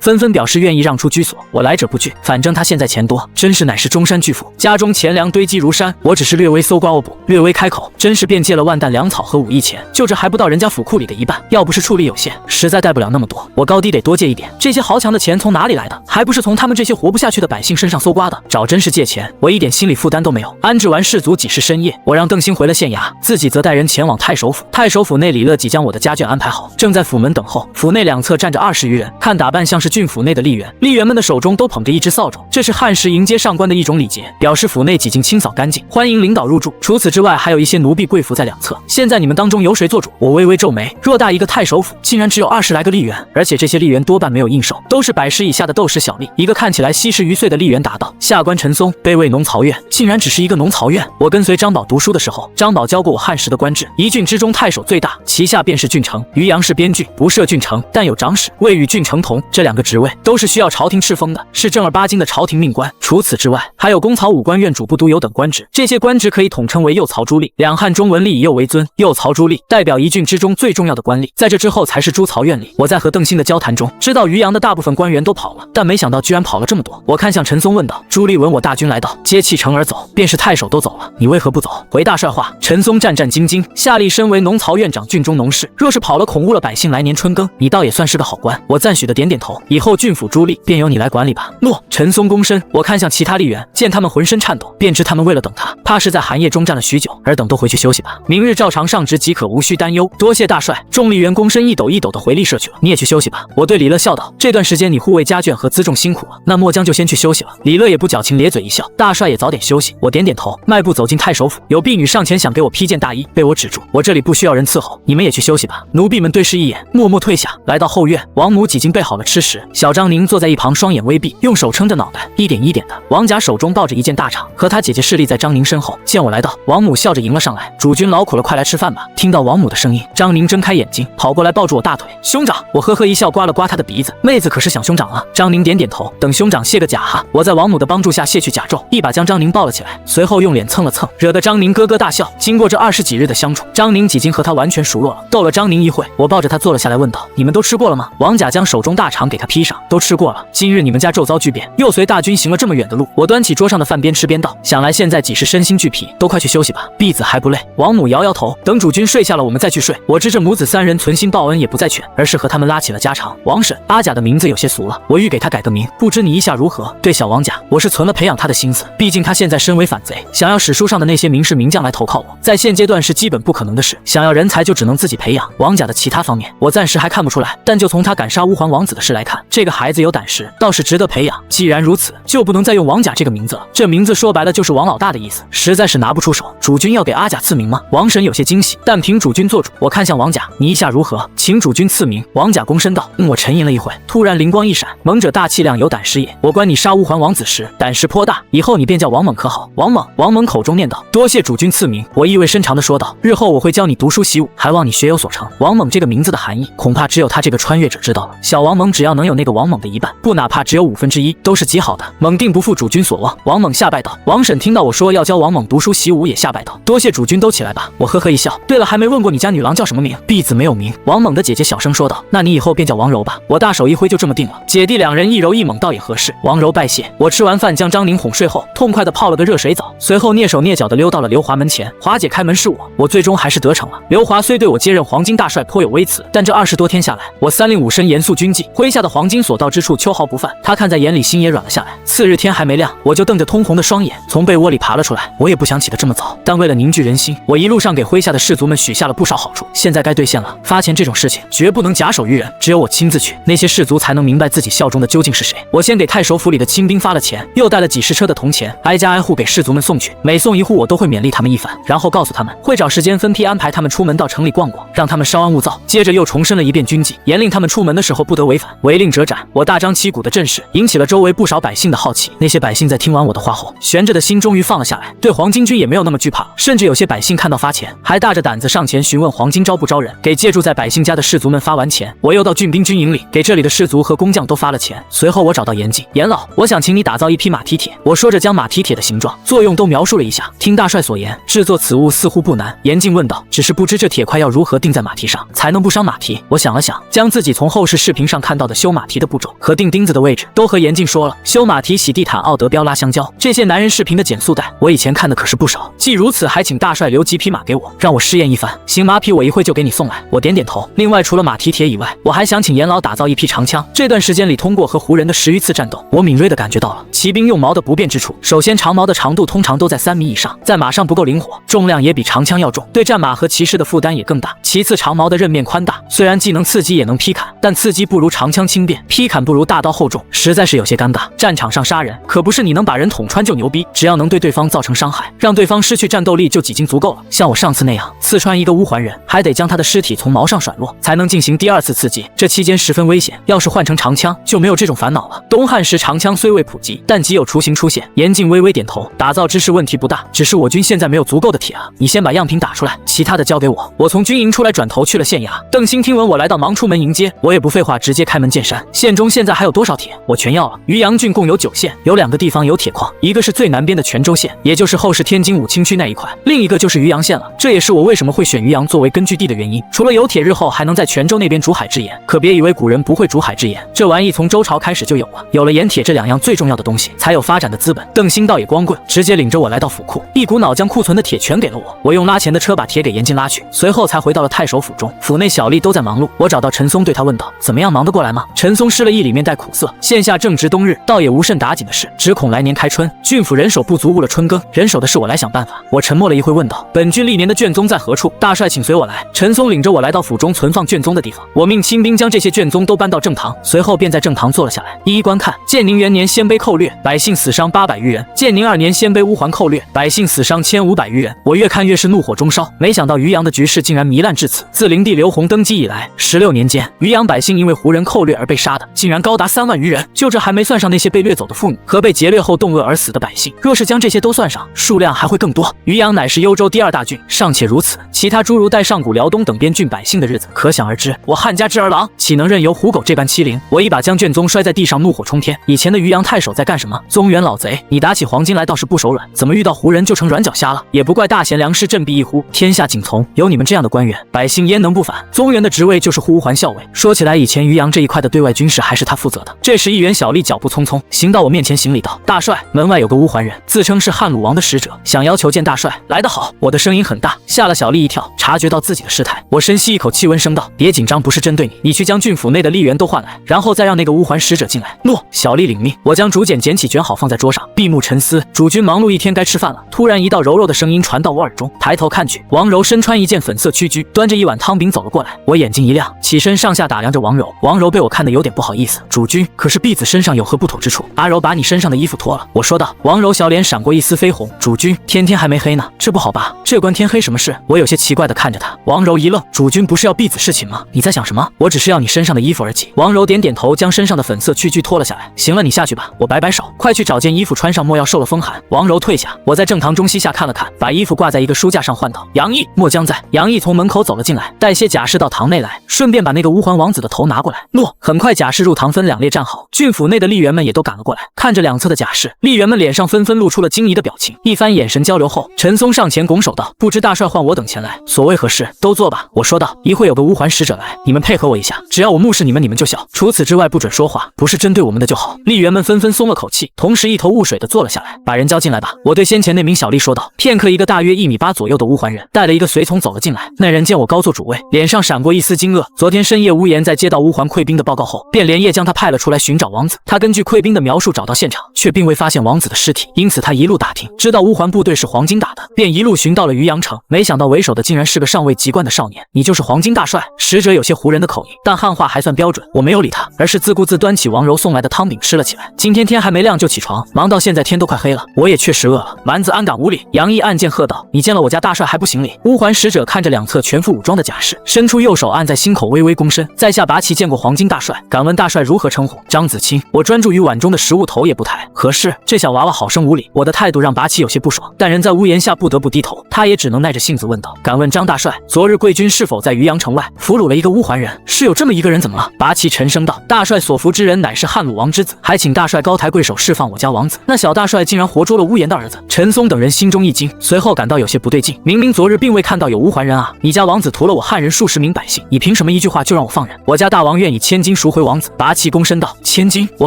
纷纷表示愿意让出居所，我来者不拒，反正他现在钱多，甄氏乃是中山巨富，家中钱粮堆积如山，我只是略微搜刮恶补，略微开口，甄氏便借了万担粮草和5亿钱，就这还不到人家府库里的一半，要不是处理有限，实在带不了那么多，我高低得多借一点。这些豪强的钱从哪里来的？还不是从他们这些活不下去的百姓身上搜刮的。找甄氏借钱，我一点心理负担担都没有。安置完士卒几时深夜，我让邓星回了县衙，自己则带人前往太守府。太守府内，李乐即将我的家眷安排好，正在府门等候。府内两侧站着20余人，看打扮像是郡府内的吏员。吏员们的手中都捧着一支扫帚，这是汉时迎接上官的一种礼节，表示府内几近清扫干净，欢迎领导入住。除此之外，还有一些奴婢贵妇在两侧。现在你们当中由谁做主？我微微皱眉，偌大一个太守府，竟然只有20来个吏员，而且这些吏员多半没有应手，都是100石以下的斗士小吏。一个看起来70余岁的吏员答道：“下官陈松，卑位农曹院。”竟然只是一个农曹院。我跟随张宝读书的时候，张宝教过我汉时的官制，一郡之中太守最大，其下便是郡丞。渔阳市边郡不设郡丞，但有长史，位与郡丞同。这2个职位都是需要朝廷敕封的，是正儿八经的朝廷命官。除此之外，还有公曹武官、院主部督邮等官职，这些官职可以统称为右曹诸吏。两汉中文吏以右为尊，右曹诸吏代表一郡之中最重要的官吏，在这之后才是诸曹院吏。我在和邓星的交谈中，知道渔阳的大部分官员都跑了，但没想到居然跑了这么多。我看向陈松问道：“朱棣闻我大军来到，皆弃城而走，便是太守都走了，你为何不走？”回大帅话。陈松战战兢兢，下令身为农曹院长，郡中农事，若是跑了，恐误了百姓来年春耕。你倒也算是个好官。我赞许的点点头，以后郡府诸吏便由你来管理吧。诺。陈松躬身。我看向其他吏员，见他们浑身颤抖，便知他们为了等他，怕是在寒夜中站了许久，尔等都回去休息吧，明日照常上职即可，无需担忧。多谢大帅。众吏员躬身一抖一抖的回吏舍去了。你也去休息吧。我对李乐笑道：“这段时间你护卫家眷和辎重辛苦了，那末将就先去休息了。”李乐也不矫情，咧嘴一笑：“大帅也早点休息。”我点点头，迈步走进太守府。有婢女上前想给我披件大衣，被我止住。我这里不需要人伺候，你们也去休息吧。奴婢们对视一眼，默默退下。来到后院，王母几经备好了吃食，小张宁坐在一旁，双眼微闭，用手撑着脑袋，一点一点的。王甲手中抱着一件大氅，和他姐姐侍立在张宁身后。见我来到，王母笑着迎了上来：“主君劳苦了，快来吃饭吧。”听到王母的声音，张宁睁开眼睛，跑过来抱住我大腿：“兄长！”我呵呵一笑，刮了刮他的鼻子：“妹子可是想兄长啊？”张宁点点头：“等兄长卸个甲哈。”我在王母的帮助下卸去甲胄，一把将张宁抱了起来，随后用脸蹭了蹭，惹得张宁咯咯大笑。经过这20几日的相处，张宁几经和他完全熟络了。逗了张宁一会，我抱着他坐了下来，问道：“你们都吃过了吗？”王甲将手中大肠给他披上：“都吃过了。今日你们家骤遭巨变，又随大军行了这么远的路。”我端起桌上的饭边吃边道：“想来现在几时身心俱疲，都快去休息吧。婢子还不累？”王母摇摇头：“等主君睡下了，我们再去睡。”我知这母子3人存心报恩也不再劝，而是和他们拉起了家常。王婶，阿甲的名字有些俗了，我欲给他改个名，不知你意下如何？对小王甲，我是存了培养他的心思，毕竟他现在身为反贼，想要史书上的那些名士名将来投靠我，在现阶段是基本不可能的事。想要人才就只能自己培养。王甲的其他方面，我暂时还看不出来，但就从他敢杀乌桓王子的事来看，这个孩子有胆识，倒是值得培养。既然如此，就不能再用王甲这个名字了。这名字说白了就是王老大的意思，实在是拿不出手。主君要给阿甲赐名吗？王婶有些惊喜，但凭主君做主。我看向王甲，你意下如何？请主君赐名。王甲躬身道：“我沉吟了一会，突然灵光一闪，猛者大气量，有胆识也。我观你杀乌桓王子时胆识颇大，以后你便叫王猛可好？”王猛，王猛口中念道：“多谢主君赐名。”我意味深长地说道：“日后我会教你读书习武，还望你学有所成。”王猛这个名字的含义，恐怕只有他这个穿越者知道了。小王猛只要能有那个王猛的一半，不哪怕只有1/5，都是极好的。猛定不负主君所望。王猛下拜道。王婶听到我说要教王猛读书习武，也下拜道：“多谢主君，都起来吧。”我呵呵一笑：“对了，还没问过你家女郎叫什么名？”婢子没有名。王猛的姐姐小声说道：“那你以后便叫王柔吧。”我大手一挥，就这么定了。姐弟2人一柔一猛，倒也合适。王柔拜谢。我吃完饭，将张宁哄睡后，痛快地泡了个热水澡，随后蹑手蹑脚地溜到了刘华门前。华姐开门是我最终还是得逞了。刘华虽对我接任黄巾大帅颇有微词，但这20多天下来，我3令5申严肃军纪，麾下的黄巾所到之处秋毫不犯。他看在眼里，心也软了下来。次日天还没亮，我就瞪着通红的双眼从被窝里爬了出来。我也不想起得这么早，但为了凝聚人心，我一路上给麾下的士卒们许下了不少好处，现在该兑现了。发钱这种事情绝不能假手于人，只有我亲自去，那些士卒才能明白自己效忠的究竟是谁。我先给太守府里的亲兵发了钱，又带了几10车的铜钱，挨家挨户给士卒们送去。每送一户，我都会勉励他们一番，然后告诉他们会找时间分批安排他们出门到城里逛逛，让他们稍安勿躁。接着又重申了一遍军纪，严令他们出门的时候不得违反，违令者斩。我大张旗鼓的阵势，引起了周围不少百姓的好奇。那些百姓在听完我的话后，悬着的心终于放了下来，对黄巾军也没有那么惧怕，甚至有些百姓看到发钱，还大着胆子上前询问黄巾招不招人。给借住在百姓家的士卒们发完钱，我又到郡兵军营里给这里的士卒和工匠都发了钱。随后我找到严禁，严老，我想请你打造一匹马蹄铁。我说着将马蹄铁的形状、作用都描述了一下。听大帅所言，制作此物似乎不难。严禁问道：“只是不知这铁块要如何钉在马蹄上，才能不伤马蹄？”我想了想，将自己从后世视频上看到的修马蹄的步骤和钉钉子的位置都和严禁说了。修马蹄、洗地毯、奥德标、拉香蕉，这些男人视频的减速带，我以前看的可是不少。既如此，还请大帅留几匹马给我，让我试验一番。行，马匹我一会就给你送来。我点点头。另外，除了马蹄铁以外，我还想请严老打造一匹长枪。这段时间里，通过和胡人的10余次战斗，我敏锐地感觉到了骑兵用矛的不便之处。首先，长矛毛的长度通常都在3米以上，在马上不够灵活，重量也比长枪要重，对战马和骑士的负担也更大。其次，长毛的刃面宽大，虽然既能刺激也能劈砍，但刺激不如长枪轻便，劈砍不如大刀厚重，实在是有些尴尬。战场上杀人可不是你能把人捅穿就牛逼，只要能对对方造成伤害，让对方失去战斗力就已经足够了。像我上次那样刺穿一个乌桓人，还得将他的尸体从毛上甩落，才能进行第2次刺激，这期间十分危险。要是换成长枪，就没有这种烦恼了。东汉时长枪虽未普及，但即有雏形出现。严禁微微点头，打造之事问题不大，只是我军现在没有足够的铁啊。你先把样品打出来，其他的交给我。我从军营出来，转头去了县衙。邓兴听闻我来到，忙出门迎接，我也不废话，直接开门见山。县中现在还有多少铁？我全要了。渔阳郡共有9县，有2个地方有铁矿，一个是最南边的泉州县，也就是后世天津武清区那一块，另一个就是渔阳县了。这也是我为什么会选渔阳作为根据地的原因。除了有铁，日后还能在泉州那边煮海制盐。可别以为古人不会煮海制盐，这玩意从周朝开始就有了。有了盐铁这2样最重要的东西，才有发展的资本。邓兴倒也光棍，直接领着我来到府库，一股脑将库存的铁全给了我。我用拉钱的车把铁给严禁拉去，随后才回到了太守府中。府内小吏都在忙碌，我找到陈松，对他问道：“怎么样，忙得过来吗？”陈松施了一里面带苦涩，现下正值冬日，倒也无甚打紧的事，只恐来年开春，郡府人手不足，误了春耕。人手的事我来想办法。我沉默了一会，问道：“本郡历年的卷宗在何处？大帅请随我来。”陈松领着我来到府中存放卷宗的地方，我命亲兵将这些卷宗都搬到正堂，随后便在正堂坐了下来，一一观看。建宁元年鲜卑寇掠，百姓死伤800余人；建宁2年鲜卑乌桓寇掠，百姓死伤1500余人。我越看越是怒火中烧，没想到渔阳的局势竟然糜烂至此。自灵帝刘宏登基以来16年间，渔阳百姓因为胡人寇掠而被杀的，竟然高达3万余人。就这还没算上那些被掠走的妇女和被劫掠后冻饿而死的百姓，若是将这些都算上，数量还会更多。渔阳乃是幽州第2大郡，尚且如此，其他诸如代上古、辽东等边郡百姓的日子，可想而知，我汉家之儿郎岂能任由虎狗这般欺凌？我一把将卷宗摔在地上，怒火冲天。以前的渔阳太守在干什么？宗元老贼，你打起黄金来倒是不手软，怎么遇到胡人就成软脚虾了？也不怪大贤良师振臂一呼，天下仅从，有你们这样的官员，百姓焉能不反？宗元的职位就是护乌桓校尉，说起来以前渔阳这一块的对外军事还是他负责的。这时一员小吏脚步匆匆行到我面前，行礼道：“大帅，门外有个乌桓人，自称是汉鲁王的使者，想要求见大帅。”来得好！我的声音很大，吓了小吏一跳，察觉到自己的失态，我深吸一口气，温声道：“别紧张，不是针对你，你去将郡府内的吏员都换来，然后再让那个乌桓使者进来。”诺！小吏领命。我将竹简捡起，卷好放在桌上，闭目沉思。主君忙碌一天，该吃饭了。突然一道柔柔的声音传到我耳中，抬头看去，王柔身穿一件粉色屈居，端着一碗汤饼走了过来。我眼睛一亮，起身上下打量着王柔。王柔被我看得有点不好意思：“主君，可是婢子身上有何不妥之处？”阿柔把你身上的衣服脱了，我说道。王柔小脸闪过一丝绯红：“主君，天还没黑呢，这不好吧？这关天黑什么事？”我有些奇怪地看着他。王柔一愣：“主君不是要婢子侍寝吗？你在想什么？我只是要你身上的衣服而已。”王柔点点头，将身上的粉色屈居脱了下来。行了，你下去吧。我摆摆手：“快去找件衣服穿上，莫要受了风寒。”王柔退下。我在正堂中西下看了看，把衣服挂在一个书架上，唤道：“杨毅，末将在。”杨毅从门口走了进来，带些甲士到堂内来，顺便把那个乌桓王子的头拿过来。诺。很快甲士入堂分2列站好，郡府内的吏员们也都赶了过来，看着两侧的甲士，吏员们脸上纷纷露出了惊疑的表情。一番眼神交流后，陈松上前拱手道：“不知大帅唤我等前来，所谓何事？都坐吧。”我说道：“一会有个乌桓使者来，你们配合我一下，只要我目视你们，你们就笑。除此之外不准说话，不是针对我们的就好。”吏员们纷纷松了口气，同时一头雾水地坐了下来。把人交进来吧。我对先前那名小吏说道。片刻，一个大约1米8左右的乌桓人带了一个随从走了进来。那人见我高坐主位，脸上闪过一丝惊愕。昨天深夜乌延在接到乌桓溃兵的报告后，便连夜将他派了出来寻找王子。他根据溃兵的描述找到现场，却并未发现王子的尸体，因此他一路打听，知道乌桓部队是黄金打的，便一路寻到了渔阳城。没想到为首的竟然是个尚未及冠的少年。你就是黄金大帅？使者有些胡人的口音，但汉话还算标准。我没有理他，而是自顾自端起王柔送来的汤饼吃了起来。今天天还没亮就起床，忙到现在天都快黑了，我也确实饿了。蛮子安敢无礼！杨毅暗箭喝道：“你见了我家大帅还不行礼？”乌桓使者看着两侧全副武装的甲士，伸出右手按在心口，微微躬身，在下拔旗见过黄金大帅，敢问大帅如何称呼？张子清。我专注于碗中的食物，头也不抬。何事？这小娃娃好生无礼。我的态度让拔旗有些不爽，但人在屋檐下不得不低头，他也只能耐着性子问道：“敢问张大帅，昨日贵军是否在渔阳城外俘虏了一个乌桓人？是有这么一个人，怎么了？”拔旗沉声道：“大帅所俘之人乃是汉鲁王之子，还请大帅高抬贵手释放我家王子。”那小大帅竟然活捉了乌延的儿子。陈松等人心中一惊，随后感到有些不对劲，明明昨日并未看到有乌桓人啊！你家王子屠了我汉人数十名百姓，你凭什么一句话就让我放人？我家大王愿以1000金赎回王子。拔旗躬身道：“1000金？”我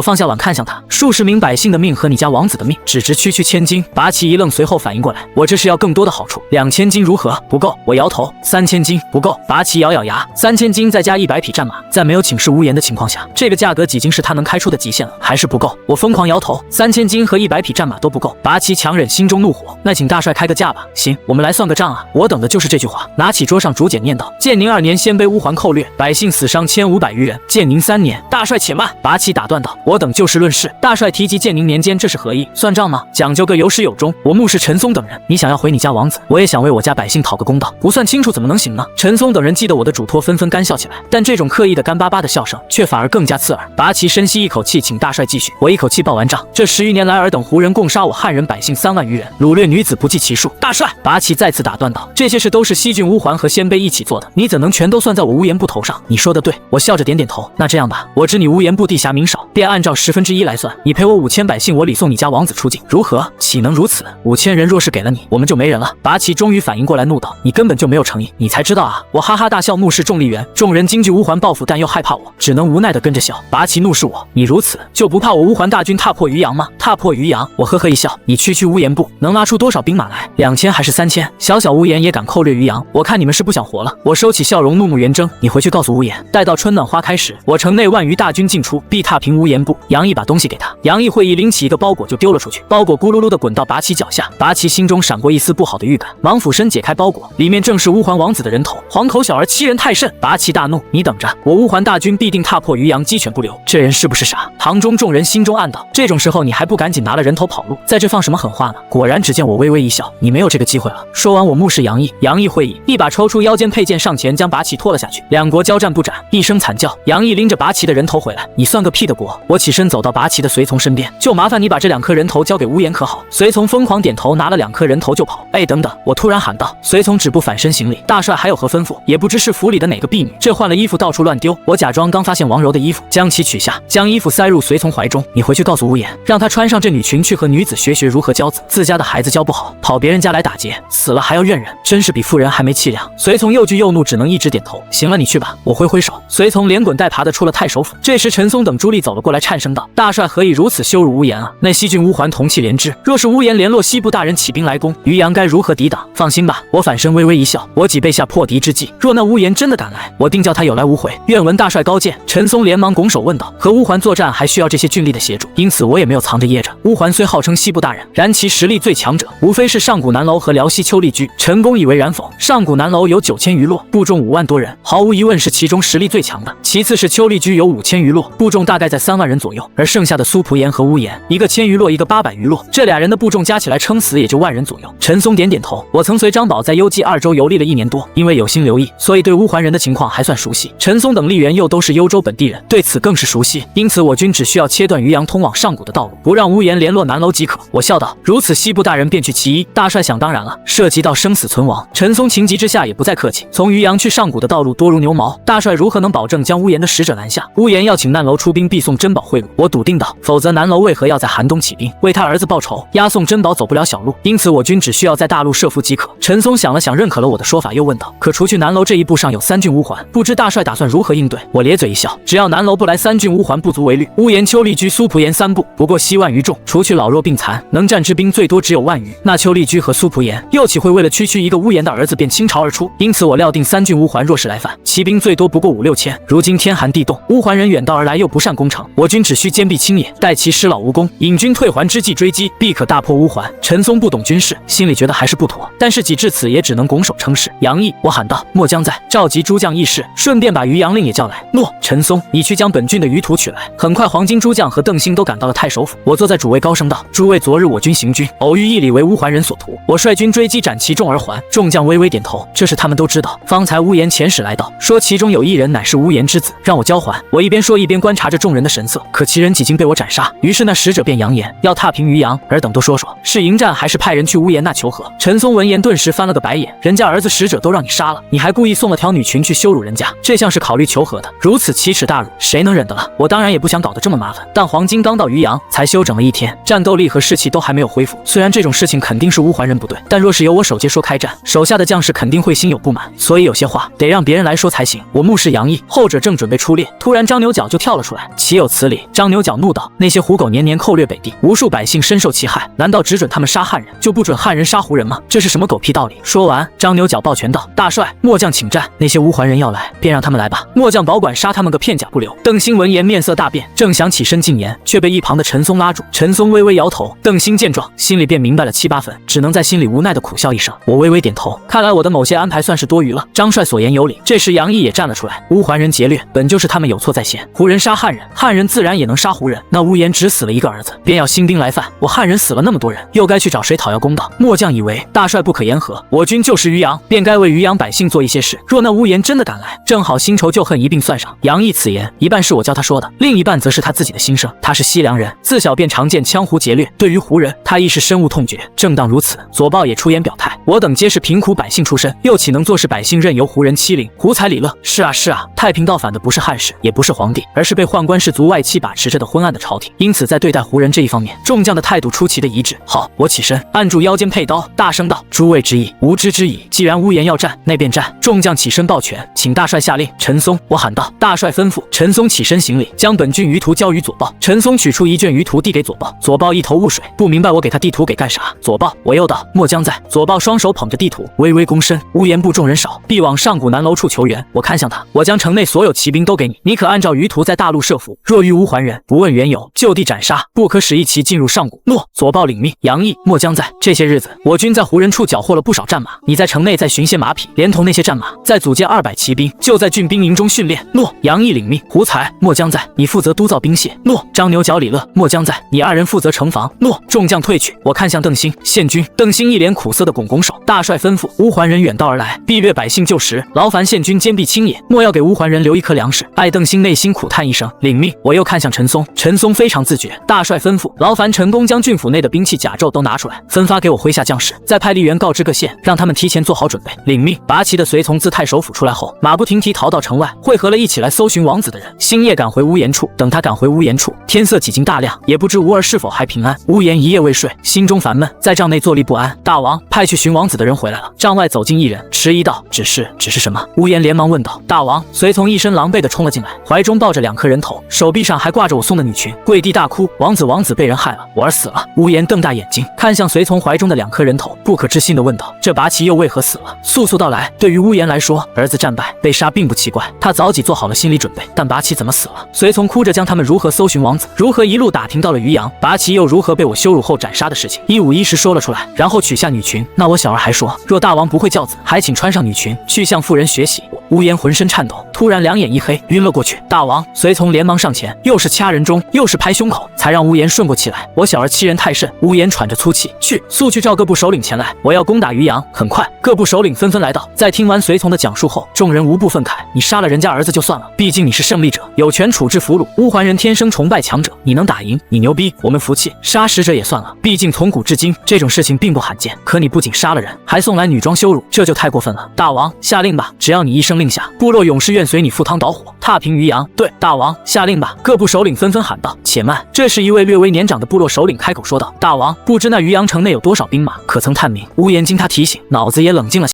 放下碗看向他，数十名百姓的命和你家王子的命，只值区1000金。拔旗一愣，随后反应过来，我这是要更多的好处，2000金如何？不够。我摇头。3000金不够。拔旗咬咬牙，3000金再加100匹战马，在没有请示乌延的情况下，这个价格已经是他能开出的极限了，还是不够。我疯狂摇头，3000金和100匹战马码都不够。拔旗强忍心中怒火，那请大帅开个价吧。行，我们来算个账啊！我等的就是这句话。拿起桌上竹简念道：建宁2年，鲜卑乌桓寇掠，百姓死伤1500余人。建宁3年，大帅且慢。拔旗打断道：我等就事论事。大帅提及建宁年间，这是何意？算账吗？讲究个有始有终。我目视陈松等人，你想要回你家王子，我也想为我家百姓讨个公道。不算清楚怎么能行呢？陈松等人记得我的嘱托，纷纷干笑起来。但这种刻意的干巴巴的笑声，却反而更加刺耳。拔旗深吸一口气，请大帅继续。我一口气报完账。这10余年来，尔等胡人共杀我汉人百姓3万余人，掳掠女子不计其数。大帅，拔旗再次打断道：这些事都是西郡乌桓和鲜卑一起做的，你怎能全都算在我乌延部头上？你说的对。我笑着点点头。那这样吧，我知你乌延部地狭民少，便按照1/10来算，你赔我5000百姓，我礼送你家王子出境，如何？岂能如此？5000人若是给了你，我们就没人了。拔旗终于反应过来，怒道：你根本就没有诚意，你才知道啊！我哈哈大笑，目视众吏员，众人惊惧乌桓报复，但又害怕我，只能无奈地跟着笑。拔旗怒视我：你如此就不怕我乌桓大军踏破渔阳吗？踏破渔阳？我呵呵一笑：你区乌延部能拉出多少兵马来？2000还是3000？小小乌延也敢寇掠渔阳？我看你们是不想活了。我收起笑容，怒目圆睁：你回去告诉乌延，待到春暖花开时，我城内万余大军进出，必踏平乌延部。杨毅把东西给他。杨毅会意拎起一个包裹就丢了出去，包裹咕噜噜地滚到拔旗脚下。拔旗心中闪过一丝不好的预感，忙俯身解开包裹，里面正是乌桓王子的人头。黄口小儿欺人太甚！拔旗大怒：你等着，我乌桓大军必定踏破渔阳，鸡犬不留。这人是不是傻？堂中众人心中暗道：这种时候你还不赶紧拿了人头跑路，在这放什么狠话呢？果然，只见我微微一笑：你没有这个机会了。说完，我目视杨毅。杨毅会意，一把抽出腰间佩剑，上前将拔旗拖了下去。两国交战不斩，一声惨叫，杨毅拎着拔旗的人头回来。你算个屁的国！我起身走到拔旗的随从身边，就麻烦你把这2颗人头交给乌延可好？随从疯狂点头，拿了2颗人头就跑。哎，等等！我突然喊道。随从止步，反身行礼：大帅还有何吩咐？也不知是府里的哪个婢女，这换了衣服到处乱丢。我假装刚发现王柔的衣服，将其取下，将衣服塞入随从怀中。你回去告诉乌延，让他穿上这女裙去和女子学如何教子。自家的孩子教不好，跑别人家来打劫，死了还要怨人，真是比妇人还没气量。随从又惧又怒，只能一直点头。行了，你去吧。我挥挥手，随从连滚带爬的出了太守府。这时陈松等诸吏走了过来，颤声道：大帅何以如此羞辱乌延啊？那西郡乌桓同气连枝，若是乌延联络西部大人起兵来攻，渔阳该如何抵挡？放心吧。我反身微微一笑，我己备下破敌之计，若那乌延真的敢来，我定叫他有来无回。愿闻大帅高见。陈松连忙拱手问道：和乌桓作战还需要这些郡吏的协助，因此我也没有藏着掖着。乌桓虽号称西部大人，然其实力最强者，无非是上古南楼和辽西丘力居。陈公以为然否？上古南楼有9000余落，部众5万多人，毫无疑问是其中实力最强的。其次是丘力居有5000余落，部众大概在3万人左右，而剩下的苏仆延和乌延，一个1000余落，一个800余落，这2人的部众加起来撑死也就1万人左右。陈松点点头，我曾随张宝在幽蓟2州游历了1年多，因为有心留意，所以对乌桓人的情况还算熟悉。陈松等吏员又都是幽州本地人，对此更是熟悉，因此我军只需要切断渔阳通往上古的道路，不让乌延联络南楼即可。我笑道：如此，西部大人便去其一。大帅想当然了，涉及到生死存亡。陈松情急之下也不再客气，从渔阳去上古的道路多如牛毛，大帅如何能保证将乌延的使者拦下？乌延要请南楼出兵，必送珍宝贿赂。我笃定道：否则南楼为何要在寒冬起兵，为他儿子报仇？押送珍宝走不了小路，因此我军只需要在大陆设伏即可。陈松想了想，认可了我的说法，又问道：可除去南楼这一步上有3郡乌桓，不知大帅打算如何应对？我咧嘴一笑，只要南楼不来，3郡乌桓不足为虑。乌延、丘力居、苏仆延3部，不过7万余众，除去老弱病残，能战之兵最多只有1万余。那丘力居和苏仆延又岂会为了区一个乌延的儿子便倾巢而出？因此我料定3郡乌桓若是来犯，骑兵最多不过5、6千。如今天寒地冻，乌桓人远道而来，又不善攻城，我军只需坚壁清野，待其失老无功，引军退还之际追击，必可大破乌桓。陈松不懂军事，心里觉得还是不妥，但是己至此也只能拱手称是。杨毅，我喊道：末将在，召集诸将议事，顺便把渔阳令也叫来。诺。陈松，你去将本郡的渔土取来。很快，黄金诸将和邓兴都赶到了太守府。我坐在主位，高声道：诸位，昨日我军行军，偶遇一里为乌桓人所屠，我率军追击，斩其众而还。众将微微点头，这事他们都知道。方才乌延遣使来道，说其中有1人乃是乌延之子，让我交还。我一边说一边观察着众人的神色，可其人几经被我斩杀。于是那使者便扬言要踏平渔阳，尔等都说说，是迎战还是派人去乌延那求和？陈松闻言顿时翻了个白眼，人家儿子使者都让你杀了，你还故意送了条女裙去羞辱人家，这像是考虑求和的？如此奇耻大辱，谁能忍得了？我当然也不想搞得这么麻烦，但黄金刚到渔阳，才休整了1天，战斗力和士气都还没有恢复。虽然这种事情肯定是乌桓人不对，但若是由我首接说开战，手下的将士肯定会心有不满，所以有些话得让别人来说才行。我目视杨毅，后者正准备出列，突然张牛角就跳了出来，岂有此理！张牛角怒道：那些狐狗年年寇掠北地，无数百姓深受其害，难道只准他们杀汉人，就不准汉人杀胡人吗？这是什么狗屁道理？说完，张牛角抱拳道：大帅，末将请战，那些乌桓人要来，便让他们来吧，末将保管杀他们个片甲不留。邓兴闻言面色大变，正想起身进言，却被一旁的陈松拉住。陈松微微摇摇头。邓兴见状，心里便明白了7、8分，只能在心里无奈的苦笑一声。我微微点头，看来我的某些安排算是多余了。张帅所言有理。这时杨毅也站了出来，乌桓人劫掠，本就是他们有错在先。胡人杀汉人，汉人自然也能杀胡人。那乌延只死了一个儿子，便要兴兵来犯。我汉人死了那么多人，又该去找谁讨要公道？末将以为大帅不可言和，我军就是渔阳，便该为渔阳百姓做一些事。若那乌延真的赶来，正好新仇旧恨一并算上。杨毅此言一半是我教他说的，另一半则是他自己的心声。他是西凉人，自小便常见羌胡劫掠，对于胡人，他亦是深恶痛绝。正当如此，左豹也出言表态：我等皆是贫苦百姓出身，又岂能坐视百姓任由胡人欺凌、胡财礼乐？是啊是啊，太平道反的不是汉室，也不是皇帝，而是被宦官士族外戚把持着的昏暗的朝廷。因此在对待胡人这一方面，众将的态度出奇的一致。好，我起身，按住腰间佩刀，大声道：诸位之意，吾知之矣。既然乌延要战，那便战。众将起身抱拳，请大帅下令。陈松，我喊道：大帅吩咐。陈松起身行礼，将本郡舆图交于左豹。陈松取出一卷舆图递给左豹，左豹一头雾水，不明白我给他地图给干啥。左豹，我又道：末将在。左豹双手捧着地图，微微躬身。乌延部众人少，必往上古南楼处求援。我看向他，我将城内所有骑兵都给你，你可按照舆图在大陆设伏。若遇乌桓人，不问缘由，就地斩杀，不可使一骑进入上古。诺。左豹领命。杨毅，末将在。这些日子，我军在胡人处缴获了不少战马，你在城内再寻些马匹，连同那些战马，再组建200骑兵，就在郡兵营中训练。诺。杨毅领命。胡才，末将在，你负责督造兵械。诺。张牛角李乐，末将在，你2人负责城防。诺。众将退去，我看向邓兴，献军。邓兴一脸苦涩的拱拱手，大帅吩咐，乌桓人远道而来，必掠百姓旧时，劳烦献军坚壁清野，莫要给乌桓人留一颗粮食。艾邓兴内心苦叹一声，领命。我又看向陈松，陈松非常自觉，大帅吩咐，劳烦陈公将郡府内的兵器甲胄都拿出来，分发给我麾下将士，再派吏员告知各县，让他们提前做好准备。领命。拔旗的随从自太守府出来后，马不停蹄逃到城外，汇合了一起来搜寻王子的人。星夜赶回乌延处，等他赶回乌延处，天色几经大亮，也不知吾儿是否还平安。乌延一夜未睡，心中烦闷，在帐内坐立不安。大王，派去寻王子的人回来了。帐外走进一人，迟疑道：只是什么？乌延连忙问道：大王。随从一身狼狈地冲了进来，怀中抱着2颗人头，手臂上还挂着我送的女裙，跪地大哭：王子被人害了，我儿死了。乌延瞪大眼睛看向随从怀中的2颗人头，不可置信地问道：这拔旗又为何死了？速道来。对于乌延来说，儿子战败被杀并不奇怪，他早已做好了心理准备。但拔旗怎么死了？随从哭着将他们如何搜寻王子，如何一路打听到了渔阳，拔旗又如何被我羞辱后斩杀的事情，一五一十说了出来，然后取下女裙。那我小儿还说，若大王不会教子，还请穿上女裙去向妇人学习。乌延浑身颤抖，突然两眼一黑，晕了过去。大王，随从连忙上前，又是掐人中，又是拍胸口，才让乌延顺过气来。我小儿欺人太甚。乌延喘着粗气，速去召各部首领前来，我要攻打渔阳。很快，各部首领纷纷来到。在听完随从的讲述后，众人无不愤慨：你杀了人家儿子就算了，毕竟你是胜利者，有权处置俘虏。乌桓人天生崇拜强者，你能打赢，你牛逼，我们服气。杀使者也算了，毕竟从古至今这种事情并不罕见。可你不仅杀了人，还送来女装羞辱，这就太过分了。大王，下令吧，只要你一声令下，部落勇士愿随你赴汤蹈火，踏平渔阳。对，大王，下令吧。各部首领纷纷喊道。且慢，这时一位略微年长的部落首领开口说道：大王，不知那渔阳城内有多少兵马，可曾探明？乌延经他提醒，脑子也冷静了。